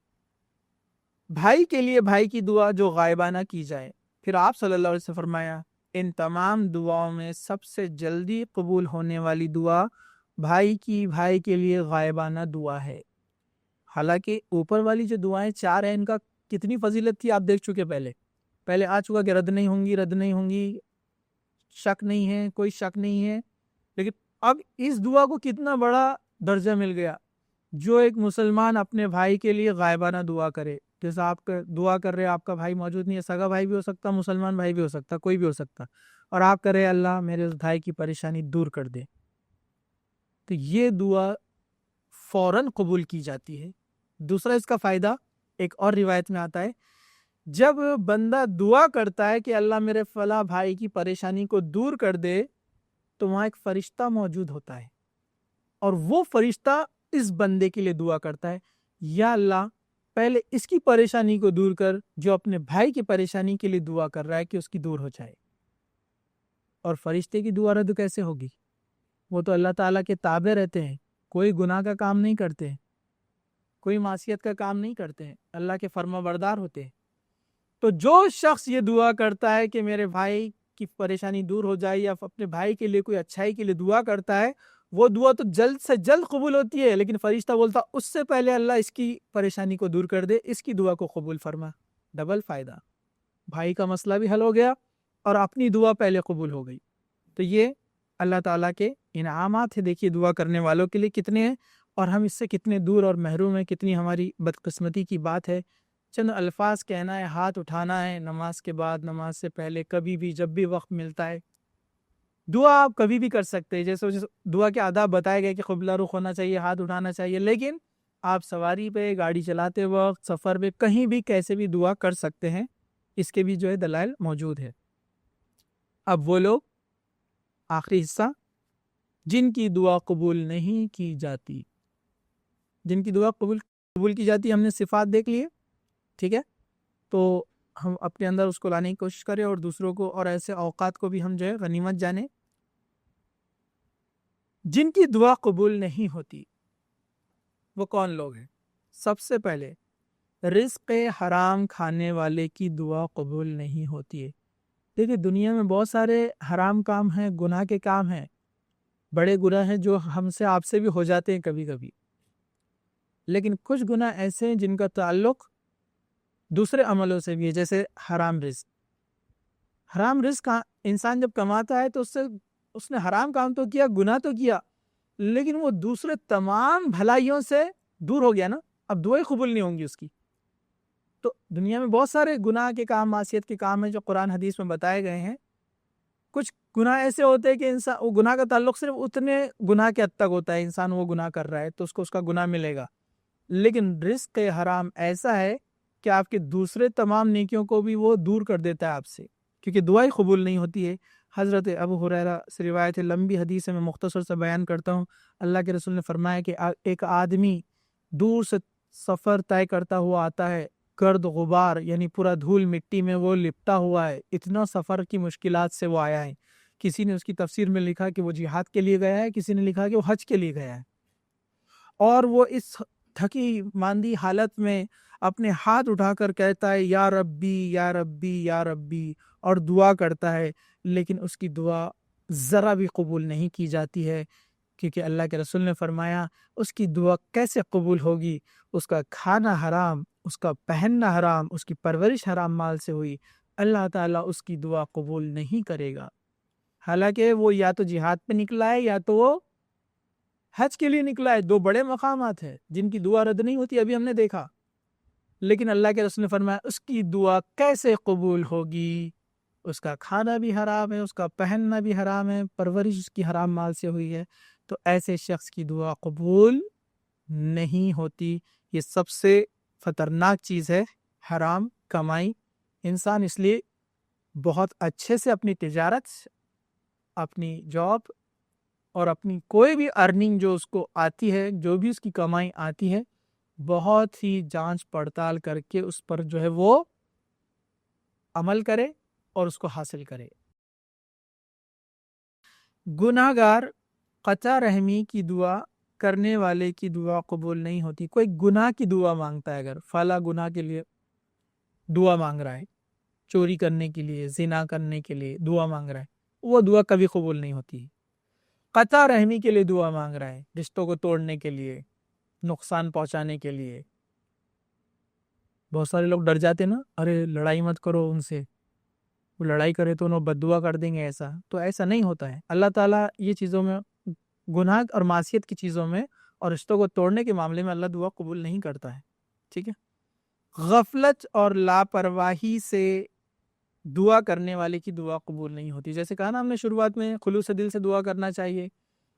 بھائی کے لیے بھائی کی دعا جو غائبانہ کی جائے. پھر آپ صلی اللہ علیہ وسلم فرمایا ان تمام دعاؤں میں سب سے جلدی قبول ہونے والی دعا بھائی کی بھائی کے لیے غائبانہ دعا ہے. حالانکہ اوپر والی جو دعائیں 4 ہیں ان کا کتنی فضیلت تھی آپ دیکھ چکے. پہلے آ چکا کہ رد نہیں ہوں گی، شک نہیں ہے، کوئی شک نہیں ہے. لیکن اب اس دعا کو کتنا بڑا درجہ مل گیا، جو ایک مسلمان اپنے بھائی کے لیے غائبانہ دعا کرے. جیسے آپ کا دعا کر رہے، آپ کا بھائی موجود نہیں ہے، سگا بھائی بھی ہو سکتا، مسلمان بھائی بھی ہو سکتا، کوئی بھی ہو سکتا، اور آپ کر رہے اللہ میرے اس بھائی کی پریشانی دور کر دے، تو یہ دعا فوراً قبول کی جاتی ہے. دوسرا اس کا فائدہ ایک اور روایت میں آتا ہے، جب بندہ دعا کرتا ہے کہ اللہ میرے فلاں بھائی کی پریشانی کو دور کر دے، تو وہاں ایک فرشتہ موجود ہوتا ہے، اور وہ فرشتہ اس بندے کے لیے دعا کرتا ہے، یا اللہ پہلے اس کی پریشانی کو دور کر، جو اپنے بھائی کی پریشانی کے لیے دعا کر رہا ہے کہ اس کی دور ہو جائے. اور فرشتے کی دعا رد کیسے ہوگی؟ وہ تو اللہ تعالیٰ کے تابع رہتے ہیں، کوئی گناہ کا کام نہیں کرتے، کوئی معصیت کا کام نہیں کرتے ہیں، اللہ کے فرما بردار ہوتے ہیں. تو جو شخص یہ دعا کرتا ہے کہ میرے بھائی کی پریشانی دور ہو جائے، یا اپنے بھائی کے لیے کوئی اچھائی کے لیے دعا کرتا ہے، وہ دعا تو جلد سے جلد قبول ہوتی ہے، لیکن فرشتہ بولتا اس سے پہلے اللہ اس کی پریشانی کو دور کر دے، اس کی دعا کو قبول فرما. ڈبل فائدہ، بھائی کا مسئلہ بھی حل ہو گیا اور اپنی دعا پہلے قبول ہو گئی. تو یہ اللہ تعالیٰ کے انعامات ہیں. دیکھیے دعا کرنے والوں کے لیے کتنے ہیں، اور ہم اس سے کتنے دور اور محروم ہیں. کتنی ہماری بدقسمتی کی بات ہے. چند الفاظ کہنا ہے، ہاتھ اٹھانا ہے نماز کے بعد، نماز سے پہلے، کبھی بھی جب بھی وقت ملتا ہے. دعا آپ کبھی بھی کر سکتے ہیں، جیسے دعا کے آداب بتائے گئے کہ قبلہ رخ ہونا چاہیے، ہاتھ اٹھانا چاہیے، لیکن آپ سواری پہ، گاڑی چلاتے وقت، سفر پہ، کہیں بھی کیسے بھی دعا کر سکتے ہیں. اس کے بھی جو ہے دلائل موجود ہے. اب وہ لوگ، آخری حصہ، جن کی دعا قبول نہیں کی جاتی. جن کی دعا قبول کی جاتی، ہم نے صفات دیکھ لیے. ٹھیک ہے، تو ہم اپنے اندر اس کو لانے کی کوشش کریں، اور دوسروں کو، اور ایسے اوقات کو بھی ہم جو ہے غنیمت جانیں. جن کی دعا قبول نہیں ہوتی وہ کون لوگ ہیں؟ سب سے پہلے رزق حرام کھانے والے کی دعا قبول نہیں ہوتی ہے. دیکھیں دنیا میں بہت سارے حرام کام ہیں، گناہ کے کام ہیں، بڑے گناہ ہیں جو ہم سے، آپ سے بھی ہو جاتے ہیں کبھی کبھی. لیکن کچھ گناہ ایسے ہیں جن کا تعلق دوسرے عملوں سے بھی ہے، جیسے حرام رزق. حرام رزق انسان جب کماتا ہے تو اس نے حرام کام تو کیا، گناہ تو کیا، لیکن وہ دوسرے تمام بھلائیوں سے دور ہو گیا نا، اب دعائیں قبول نہیں ہوں گی اس کی. تو دنیا میں بہت سارے گناہ کے کام، معصیت کے کام ہیں جو قرآن حدیث میں بتائے گئے ہیں. کچھ گناہ ایسے ہوتے ہیں کہ انسان، وہ گناہ کا تعلق صرف اتنے گناہ کے حد تک ہوتا ہے، انسان وہ گناہ کر رہا ہے تو اس کو اس کا گناہ ملے گا. لیکن رزق حرام ایسا ہے کہ آپ کے دوسرے تمام نیکیوں کو بھی وہ دور کر دیتا ہے آپ سے، کیونکہ دعا ہی قبول نہیں ہوتی ہے۔ حضرت ابو ہریرہ سے روایت ہے، لمبی حدیث ہے، میں مختصر سے بیان کرتا ہوں۔ اللہ کے رسول نے فرمایا کہ ایک آدمی دور سے سفر طے کرتا ہوا آتا ہے، گرد غبار یعنی پورا دھول مٹی میں وہ لپٹا ہوا ہے، اتنا سفر کی مشکلات سے وہ آیا ہے۔ کسی نے اس کی تفسیر میں لکھا کہ وہ جہاد کے لیے گیا ہے، کسی نے لکھا کہ وہ حج کے لیے گیا ہے، اور وہ اس تھکی ماندی حالت میں اپنے ہاتھ اٹھا کر کہتا ہے یا ربی یا ربی یا ربی، اور دعا کرتا ہے، لیکن اس کی دعا ذرا بھی قبول نہیں کی جاتی ہے، کیونکہ اللہ کے رسول نے فرمایا اس کی دعا کیسے قبول ہوگی؟ اس کا کھانا حرام، اس کا پہننا حرام، اس کی پرورش حرام مال سے ہوئی، اللہ تعالیٰ اس کی دعا قبول نہیں کرے گا۔ حالانکہ وہ یا تو جہاد پہ نکلا ہے یا تو وہ حج کے لیے نکلا ہے، دو بڑے مقامات ہیں جن کی دعا رد نہیں ہوتی، ابھی ہم نے دیکھا، لیکن اللہ کے رسول نے فرمایا اس کی دعا کیسے قبول ہوگی؟ اس کا کھانا بھی حرام ہے، اس کا پہننا بھی حرام ہے، پرورش اس کی حرام مال سے ہوئی ہے، تو ایسے شخص کی دعا قبول نہیں ہوتی۔ یہ سب سے خطرناک چیز ہے، حرام کمائی۔ انسان اس لیے بہت اچھے سے اپنی تجارت، اپنی جاب اور اپنی کوئی بھی ارننگ جو اس کو آتی ہے، جو بھی اس کی کمائی آتی ہے، بہت ہی جانچ پڑتال کر کے اس پر جو ہے وہ عمل کرے اور اس کو حاصل کرے۔ گناہ گار قطع رحمی کی دعا کرنے والے کی دعا قبول نہیں ہوتی۔ کوئی گناہ کی دعا مانگتا ہے، اگر فلاں گناہ کے لیے دعا مانگ رہا ہے، چوری کرنے کے لیے، زنا کرنے کے لیے دعا مانگ رہا ہے، وہ دعا کبھی قبول نہیں ہوتی۔ قطع رحمی کے لیے دعا مانگ رہا ہے، رشتوں کو توڑنے کے لیے، نقصان پہنچانے کے لیے۔ بہت سارے لوگ ڈر جاتے نا، ارے لڑائی مت کرو ان سے، وہ لڑائی کرے تو انہوں بد دعا کر دیں گے، ایسا تو ایسا نہیں ہوتا ہے۔ اللہ تعالیٰ یہ چیزوں میں، گناہ اور معصیت کی چیزوں میں اور رشتوں کو توڑنے کے معاملے میں اللہ دعا قبول نہیں کرتا ہے، ٹھیک ہے۔ غفلت اور لاپرواہی سے دعا کرنے والے کی دعا قبول نہیں ہوتی۔ جیسے کہا نا ہم نے شروعات میں، خلوص دل سے دعا کرنا چاہیے۔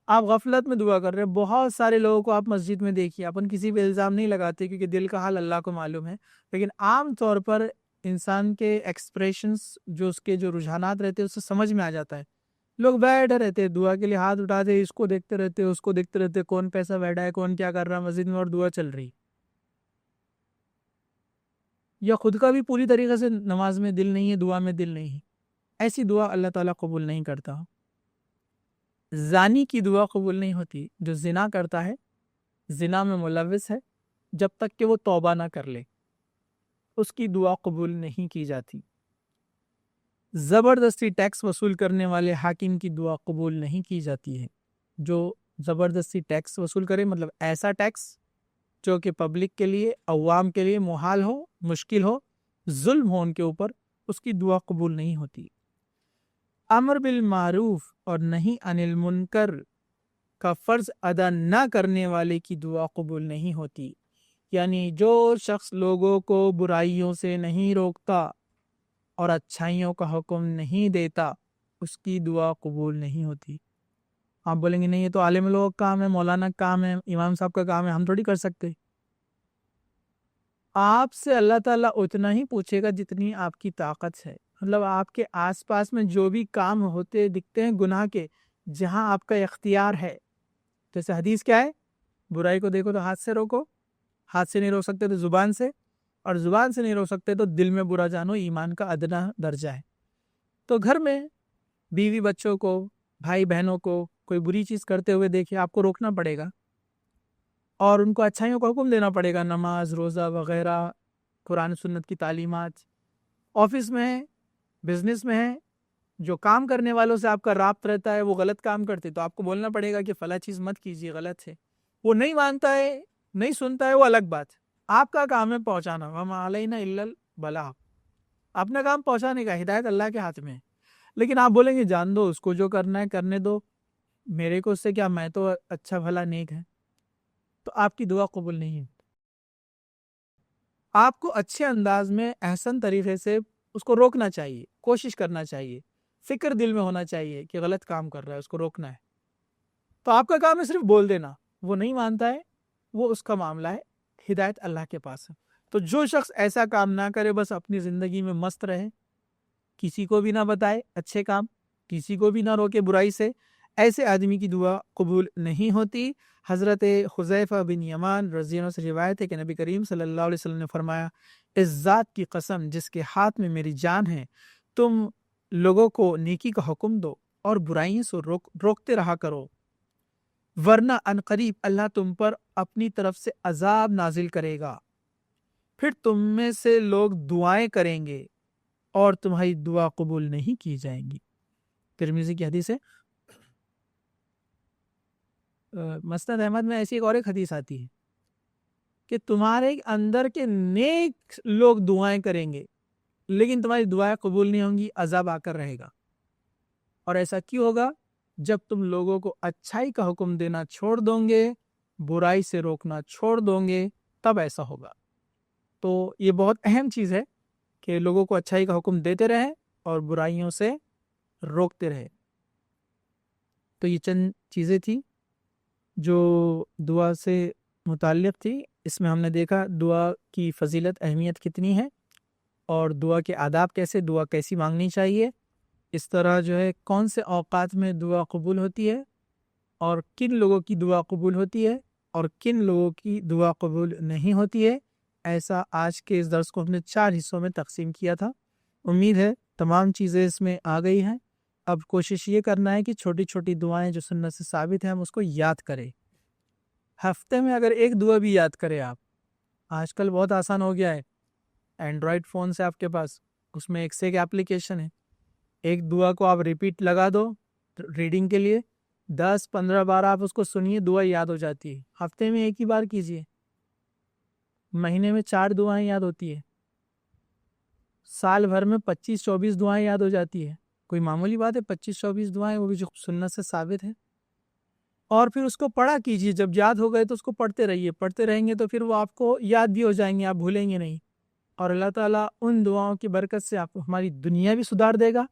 آپ غفلت میں دعا کر رہے ہیں، بہت سارے لوگوں کو آپ مسجد میں دیکھیے، اپن کسی پہ الزام نہیں لگاتے کیونکہ دل کا حال اللہ کو معلوم ہے، لیکن عام طور پر انسان کے ایکسپریشنز، جو اس کے جو رجحانات رہتے ہیں، اس سے سمجھ میں آ جاتا ہے۔ لوگ بیٹھے رہتے، دعا کے لیے ہاتھ اٹھاتے، اس کو دیکھتے رہتے، اس کو دیکھتے رہتے، کون پیسہ بیٹھا ہے، کون کیا کر رہا ہے مسجد میں، اور دعا چل رہی، یا خود کا بھی پوری طریقے سے نماز میں دل نہیں ہے، دعا میں دل نہیں ہے۔ ایسی دعا اللہ تعالیٰ قبول نہیں کرتا۔ زانی کی دعا قبول نہیں ہوتی۔ جو زنا کرتا ہے، زنا میں ملوث ہے، جب تک کہ وہ توبہ نہ کر لے، اس کی دعا قبول نہیں کی جاتی۔ زبردستی ٹیکس وصول کرنے والے حاکم کی دعا قبول نہیں کی جاتی ہے۔ جو زبردستی ٹیکس وصول کرے، مطلب ایسا ٹیکس جو کہ پبلک کے لیے، عوام کے لیے محال ہو، مشکل ہو، ظلم ہو ان کے اوپر، اس کی دعا قبول نہیں ہوتی۔ امر بالمعروف اور نہی عن المنکر کا فرض ادا نہ کرنے والے کی دعا قبول نہیں ہوتی۔ یعنی جو شخص لوگوں کو برائیوں سے نہیں روکتا اور اچھائیوں کا حکم نہیں دیتا، اس کی دعا قبول نہیں ہوتی۔ آپ بولیں گے نہیں، یہ تو عالم لوگوں کا کام ہے، مولانا کا کام ہے، امام صاحب کا کام ہے، ہم تھوڑی کر سکتے۔ آپ سے اللہ تعالیٰ اتنا ہی پوچھے گا جتنی آپ کی طاقت ہے۔ مطلب آپ کے آس پاس میں جو بھی کام ہوتے دکھتے ہیں گناہ کے، جہاں آپ کا اختیار ہے، جیسے حدیث کیا ہے، برائی کو دیکھو تو ہاتھ سے روکو، ہاتھ سے نہیں روک سکتے تو زبان سے، اور زبان سے نہیں روک سکتے تو دل میں برا جانو، ایمان کا ادنا درجہ ہے۔ تو گھر میں بیوی بچوں کو، بھائی بہنوں کو کوئی بری چیز کرتے ہوئے دیکھے، آپ کو روکنا پڑے گا اور ان کو اچھائیوں کا حکم دینا پڑے گا، نماز، روزہ وغیرہ، قرآن سنت کی تعلیمات۔ آفس میں ہے، بزنس میں ہے، جو کام کرنے والوں سے آپ کا رابط رہتا ہے، وہ غلط کام کرتے تو آپ کو بولنا پڑے گا کہ فلاں چیز مت کیجیے، غلط ہے۔ وہ نہیں مانتا ہے، نہیں سنتا ہے، وہ الگ بات ہے۔ آپ کا کام ہے پہنچانا، وَمَا عَلَيْنَا إِلَّا الْبَلَاغُ، اپنا کام پہنچانے کا، ہدایت اللہ کے ہاتھ میں ہے۔ لیکن آپ بولیں گے جان دو اس کو، جو کرنا ہے کرنے دو، میرے کو اس سے کیا، میں تو اچھا بھلا نیک ہے، تو آپ کی دعا قبول نہیں ہے۔ آپ کو اچھے انداز میں، احسن طریقے سے اس کو روکنا چاہیے، کوشش کرنا چاہیے، فکر دل میں ہونا چاہیے کہ غلط کام کر رہا ہے، اس کو روکنا ہے۔ تو آپ کا کام ہے صرف بول دینا، وہ نہیں مانتا ہے، وہ اس کا معاملہ ہے، ہدایت اللہ کے پاس ہے۔ تو جو شخص ایسا کام نہ کرے، بس اپنی زندگی میں مست رہے، کسی کو بھی نہ بتائے اچھے کام، کسی کو بھی نہ روکے برائی سے، ایسے آدمی کی دعا قبول نہیں ہوتی۔ حضرت حذیفہ بن یمان رضی اللہ عنہ سے روایت ہے کہ نبی کریم صلی اللہ علیہ وسلم نے فرمایا، اس ذات کی قسم جس کے ہاتھ میں میری جان ہے، تم لوگوں کو نیکی کا حکم دو اور برائیوں سے روکتے رہا کرو، ورنہ عنقریب اللہ تم پر اپنی طرف سے عذاب نازل کرے گا، پھر تم میں سے لوگ دعائیں کریں گے اور تمہاری دعا قبول نہیں کی جائیں گی۔ ترمذی کی حدیث ہے۔ مسند احمد میں ایسی ایک حدیث آتی ہے کہ تمہارے اندر کے نیک لوگ دعائیں کریں گے لیکن تمہاری دعائیں قبول نہیں ہوں گی، عذاب آ کر رہے گا۔ اور ایسا کیوں ہوگا؟ جب تم لوگوں کو اچھائی کا حکم دینا چھوڑ دو گے، برائی سے روکنا چھوڑ دو گے، تب ایسا ہوگا۔ تو یہ بہت اہم چیز ہے کہ لوگوں کو اچھائی کا حکم دیتے رہیں اور برائیوں سے روکتے رہے۔ تو یہ چند چیزیں تھیں جو دعا سے متعلق تھی۔ اس میں ہم نے دیکھا دعا کی فضیلت، اہمیت کتنی ہے، اور دعا کے آداب کیسے، دعا کیسی مانگنی چاہیے، اس طرح جو ہے کون سے اوقات میں دعا قبول ہوتی ہے اور کن لوگوں کی دعا قبول ہوتی ہے اور کن لوگوں کی دعا قبول نہیں ہوتی ہے۔ ایسا آج کے اس درس کو ہم نے 4 حصوں میں تقسیم کیا تھا۔ امید ہے تمام چیزیں اس میں آ گئی ہیں۔ اب کوشش یہ کرنا ہے کہ چھوٹی چھوٹی دعائیں جو سنت سے ثابت ہیں ہم اس کو یاد کریں۔ ہفتے میں اگر ایک دعا بھی یاد کریں آپ، آج کل بہت آسان ہو گیا ہے، اینڈرائڈ فون سے آپ کے پاس، اس میں ایک سے ایک اپلیکیشن ہے، ایک دعا کو آپ ریپیٹ لگا دو ریڈنگ کے لیے، 10-15 بار آپ اس کو سنیے، دعا یاد ہو جاتی ہے۔ ہفتے میں ایک ہی بار کیجیے، مہینے میں 4 دعائیں یاد ہوتی ہے، سال بھر میں 25-24 دعائیں یاد ہو جاتی ہے۔ کوئی معمولی بات ہے 25-24 دعائیں، وہ بھی جو سنت سے ثابت ہے۔ اور پھر اس کو پڑھا کیجیے، جب یاد ہو گئے تو اس کو پڑھتے رہیے، پڑھتے رہیں گے تو پھر وہ آپ کو یاد بھی ہو جائیں گے، آپ بھولیں گے نہیں۔ اور اللہ تعالیٰ ان دعاؤں کی برکت سے آپ ہماری دنیا بھی سدھار دے گا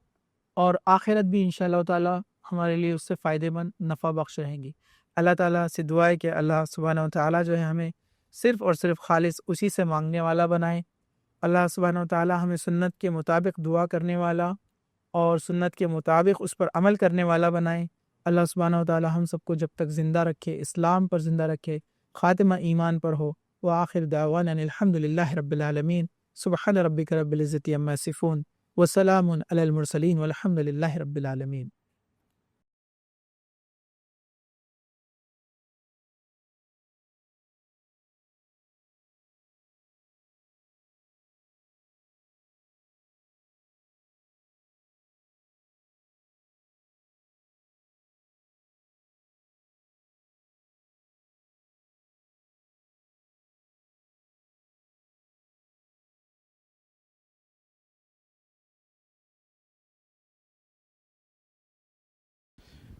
اور آخرت بھی انشاءاللہ تعالیٰ ہمارے لیے اس سے فائدہ مند، نفع بخش رہیں گی۔ اللہ تعالیٰ سے دعا ہے کہ اللہ سبحانہ و تعالیٰ جو ہے ہمیں صرف اور صرف خالص اسی سے مانگنے والا بنائے۔ اللہ سبحانہ و تعالیٰ ہمیں سنت کے مطابق دعا کرنے والا اور سنت کے مطابق اس پر عمل کرنے والا بنائے۔ اللہ سبحانہ و تعالیٰ ہم سب کو جب تک زندہ رکھے، اسلام پر زندہ رکھے، خاتمہ ایمان پر ہو۔ وآخر دعوانا الحمد للہ رب العالمین۔ سبحان ربک رب العزت عما یصفون وسلام علی المرسلین والحمد للہ رب العالمین۔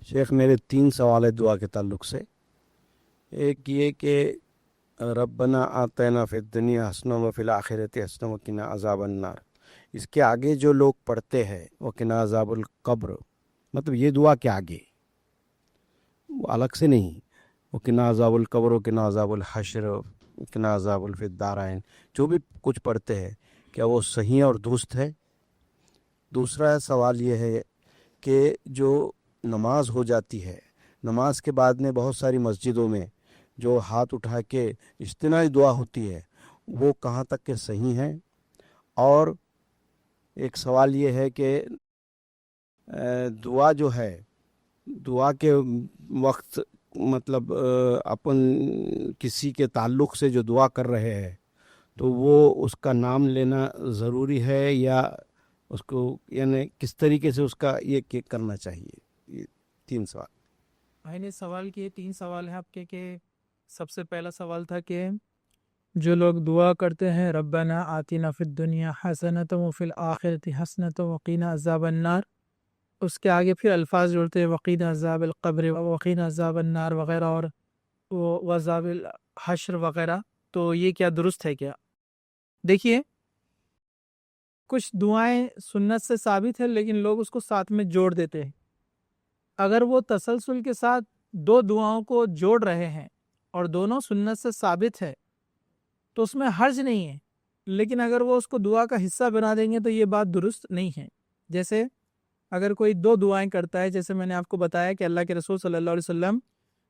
شیخ میرے 3 سوال ہے دعا کے تعلق سے۔ ایک یہ کہ ربنا آتینا فی الدنیا حسنہ وفی الآخرۃ حسنہ وقنا عذاب النار، اس کے آگے جو لوگ پڑھتے ہیں وقنا عذاب القبر، مطلب یہ دعا کے آگے وہ الگ سے نہیں، وقنا عذاب القبر، وقنا عذاب الحشر، وقنا عذاب فی الدارین، جو بھی کچھ پڑھتے ہیں کیا وہ صحیح اور درست ہے؟ دوسرا سوال یہ ہے کہ جو نماز ہو جاتی ہے، نماز کے بعد میں بہت ساری مسجدوں میں جو ہاتھ اٹھا کے اجتماعی دعا ہوتی ہے وہ کہاں تک کہ صحیح ہے؟ اور ایک سوال یہ ہے کہ دعا جو ہے، دعا کے وقت مطلب اپن کسی کے تعلق سے جو دعا کر رہے ہیں تو وہ اس کا نام لینا ضروری ہے یا اس کو یعنی کس طریقے سے اس کا یہ کرنا چاہیے؟ یہ 3 سوال بھائی نے سوال کیے، 3 سوال ہیں آپ کے۔ کہ سب سے پہلا سوال تھا کہ جو لوگ دعا کرتے ہیں ربنا آتنا فی الدنیا حسنۃ وفی الآخرۃ حسنۃ وقنا عذاب النار، اس کے آگے پھر الفاظ جوڑتے ہیں وقنا عذاب القبر وقنا عذاب النار وغیرہ اور وعذاب الحشر وغیرہ، تو یہ کیا درست ہے کیا؟ دیکھیے کچھ دعائیں سنت سے ثابت ہے لیکن لوگ اس کو ساتھ میں جوڑ دیتے ہیں۔ اگر وہ تسلسل کے ساتھ 2 دعاؤں کو جوڑ رہے ہیں اور دونوں سنت سے ثابت ہے تو اس میں حرج نہیں ہے، لیکن اگر وہ اس کو دعا کا حصہ بنا دیں گے تو یہ بات درست نہیں ہے۔ جیسے اگر کوئی دو دعائیں کرتا ہے، جیسے میں نے آپ کو بتایا کہ اللہ کے رسول صلی اللہ علیہ وسلم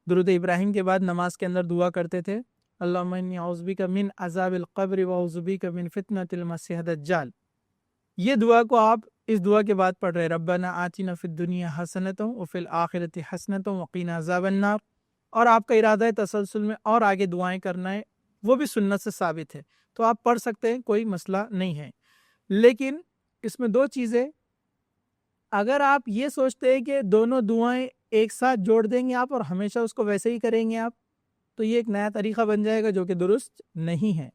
درود ابراہیم کے بعد نماز کے اندر دعا کرتے تھے، اللہم انی اعوذ بک من عذاب القبر واعوذ بک من فتنۃ المسیح الدجال۔ یہ دعا کو آپ اس دعا کے بعد پڑھ رہے ربنا آتنا فی الدنیا حسنۃ وفی الآخرۃ حسنۃ وقنا عذاب النار، اور آپ کا ارادہ ہے تسلسل میں اور آگے دعائیں کرنا ہے، وہ بھی سنت سے ثابت ہے، تو آپ پڑھ سکتے ہیں، کوئی مسئلہ نہیں ہے۔ لیکن اس میں دو چیزیں، اگر آپ یہ سوچتے ہیں کہ دونوں دعائیں ایک ساتھ جوڑ دیں گے آپ اور ہمیشہ اس کو ویسے ہی کریں گے آپ، تو یہ ایک نیا طریقہ بن جائے گا جو کہ درست نہیں ہے۔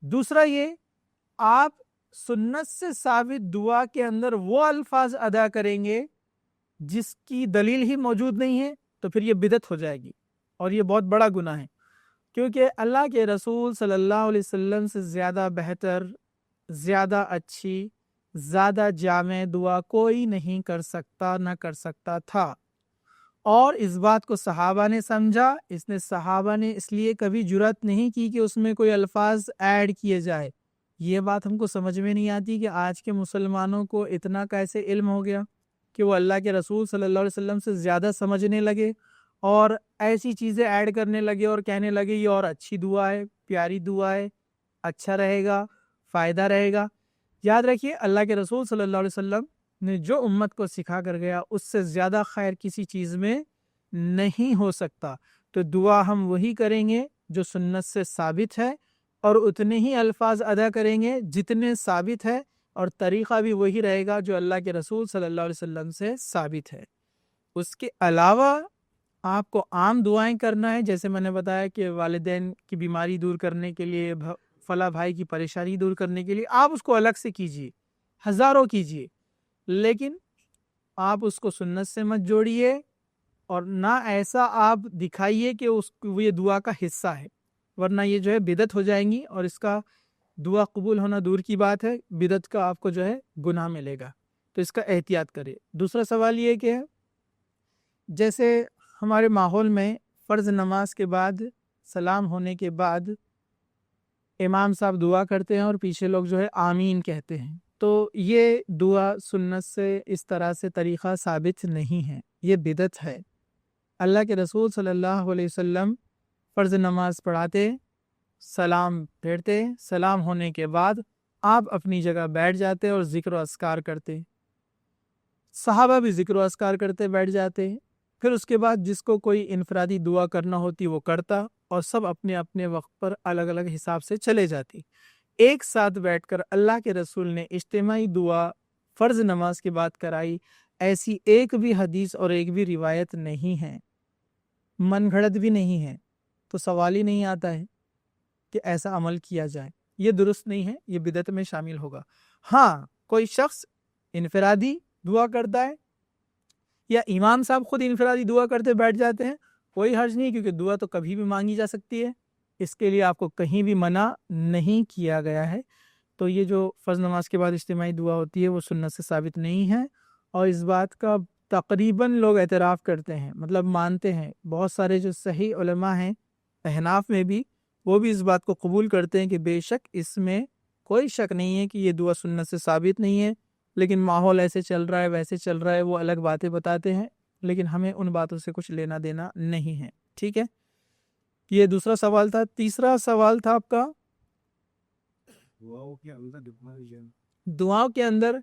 دوسرا یہ، آپ سنت سے ثابت دعا کے اندر وہ الفاظ ادا کریں گے جس کی دلیل ہی موجود نہیں ہے، تو پھر یہ بدعت ہو جائے گی، اور یہ بہت بڑا گناہ ہے، کیونکہ اللہ کے رسول صلی اللہ علیہ وسلم سے زیادہ بہتر، زیادہ اچھی، زیادہ جامع دعا کوئی نہیں کر سکتا، نہ کر سکتا تھا، اور اس بات کو صحابہ نے سمجھا۔ صحابہ نے اس لیے کبھی جرأت نہیں کی کہ اس میں کوئی الفاظ ایڈ کیے جائے۔ یہ بات ہم کو سمجھ میں نہیں آتی کہ آج کے مسلمانوں کو اتنا کیسے علم ہو گیا کہ وہ اللہ کے رسول صلی اللہ علیہ وسلم سے زیادہ سمجھنے لگے اور ایسی چیزیں ایڈ کرنے لگے اور کہنے لگے یہ اور اچھی دعا ہے، پیاری دعا ہے، اچھا رہے گا، فائدہ رہے گا۔ یاد رکھیے، اللہ کے رسول صلی اللہ علیہ وسلم نے جو امت کو سکھا کر گیا اس سے زیادہ خیر کسی چیز میں نہیں ہو سکتا۔ تو دعا ہم وہی کریں گے جو سنت سے ثابت ہے، اور اتنے ہی الفاظ ادا کریں گے جتنے ثابت ہے، اور طریقہ بھی وہی رہے گا جو اللہ کے رسول صلی اللہ علیہ وسلم سے ثابت ہے۔ اس کے علاوہ آپ کو عام دعائیں کرنا ہے، جیسے میں نے بتایا کہ والدین کی بیماری دور کرنے کے لیے، فلاں بھائی کی پریشانی دور کرنے کے لیے، آپ اس کو الگ سے کیجئے، ہزاروں کیجئے، لیکن آپ اس کو سنت سے مت جوڑیے، اور نہ ایسا آپ دکھائیے کہ یہ دعا کا حصہ ہے، ورنہ یہ جو ہے بدعت ہو جائیں گی، اور اس کا دعا قبول ہونا دور کی بات ہے، بدعت کا آپ کو جو ہے گناہ ملے گا، تو اس کا احتیاط کرے۔ دوسرا سوال یہ کہ جیسے ہمارے ماحول میں فرض نماز کے بعد سلام ہونے کے بعد امام صاحب دعا کرتے ہیں اور پیچھے لوگ جو ہے آمین کہتے ہیں، تو یہ دعا سنت سے اس طرح سے طریقہ ثابت نہیں ہے، یہ بدعت ہے۔ اللہ کے رسول صلی اللہ علیہ وسلم فرض نماز پڑھاتے، سلام پھیرتے، سلام ہونے کے بعد آپ اپنی جگہ بیٹھ جاتے اور ذکر و اذکار کرتے، صحابہ بھی ذکر و اذکار کرتے بیٹھ جاتے، پھر اس کے بعد جس کو کوئی انفرادی دعا کرنا ہوتی وہ کرتا، اور سب اپنے اپنے وقت پر الگ الگ حساب سے چلے جاتی۔ ایک ساتھ بیٹھ کر اللہ کے رسول نے اجتماعی دعا فرض نماز کے بعد کرائی، ایسی ایک بھی حدیث اور ایک بھی روایت نہیں ہے، من گھڑت بھی نہیں ہے، تو سوال ہی نہیں آتا ہے کہ ایسا عمل کیا جائے، یہ درست نہیں ہے، یہ بدعت میں شامل ہوگا۔ ہاں، کوئی شخص انفرادی دعا کرتا ہے یا امام صاحب خود انفرادی دعا کرتے بیٹھ جاتے ہیں، کوئی حرج نہیں، کیونکہ دعا تو کبھی بھی مانگی جا سکتی ہے، اس کے لیے آپ کو کہیں بھی منع نہیں کیا گیا ہے۔ تو یہ جو فرض نماز کے بعد اجتماعی دعا ہوتی ہے وہ سنت سے ثابت نہیں ہے، اور اس بات کا تقریباً لوگ اعتراف کرتے ہیں، مطلب مانتے ہیں، بہت سارے جو صحیح علماء ہیں احناف میں بھی، وہ بھی اس بات کو قبول کرتے ہیں کہ بے شک اس میں کوئی شک نہیں ہے کہ یہ دعا سنت سے ثابت نہیں ہے، لیکن ماحول ایسے چل رہا ہے، ویسے چل رہا ہے، وہ الگ باتیں بتاتے ہیں، لیکن ہمیں ان باتوں سے کچھ لینا دینا نہیں ہے۔ ٹھیک ہے، یہ دوسرا سوال تھا۔ تیسرا سوال تھا آپ کا دعاؤں کے اندر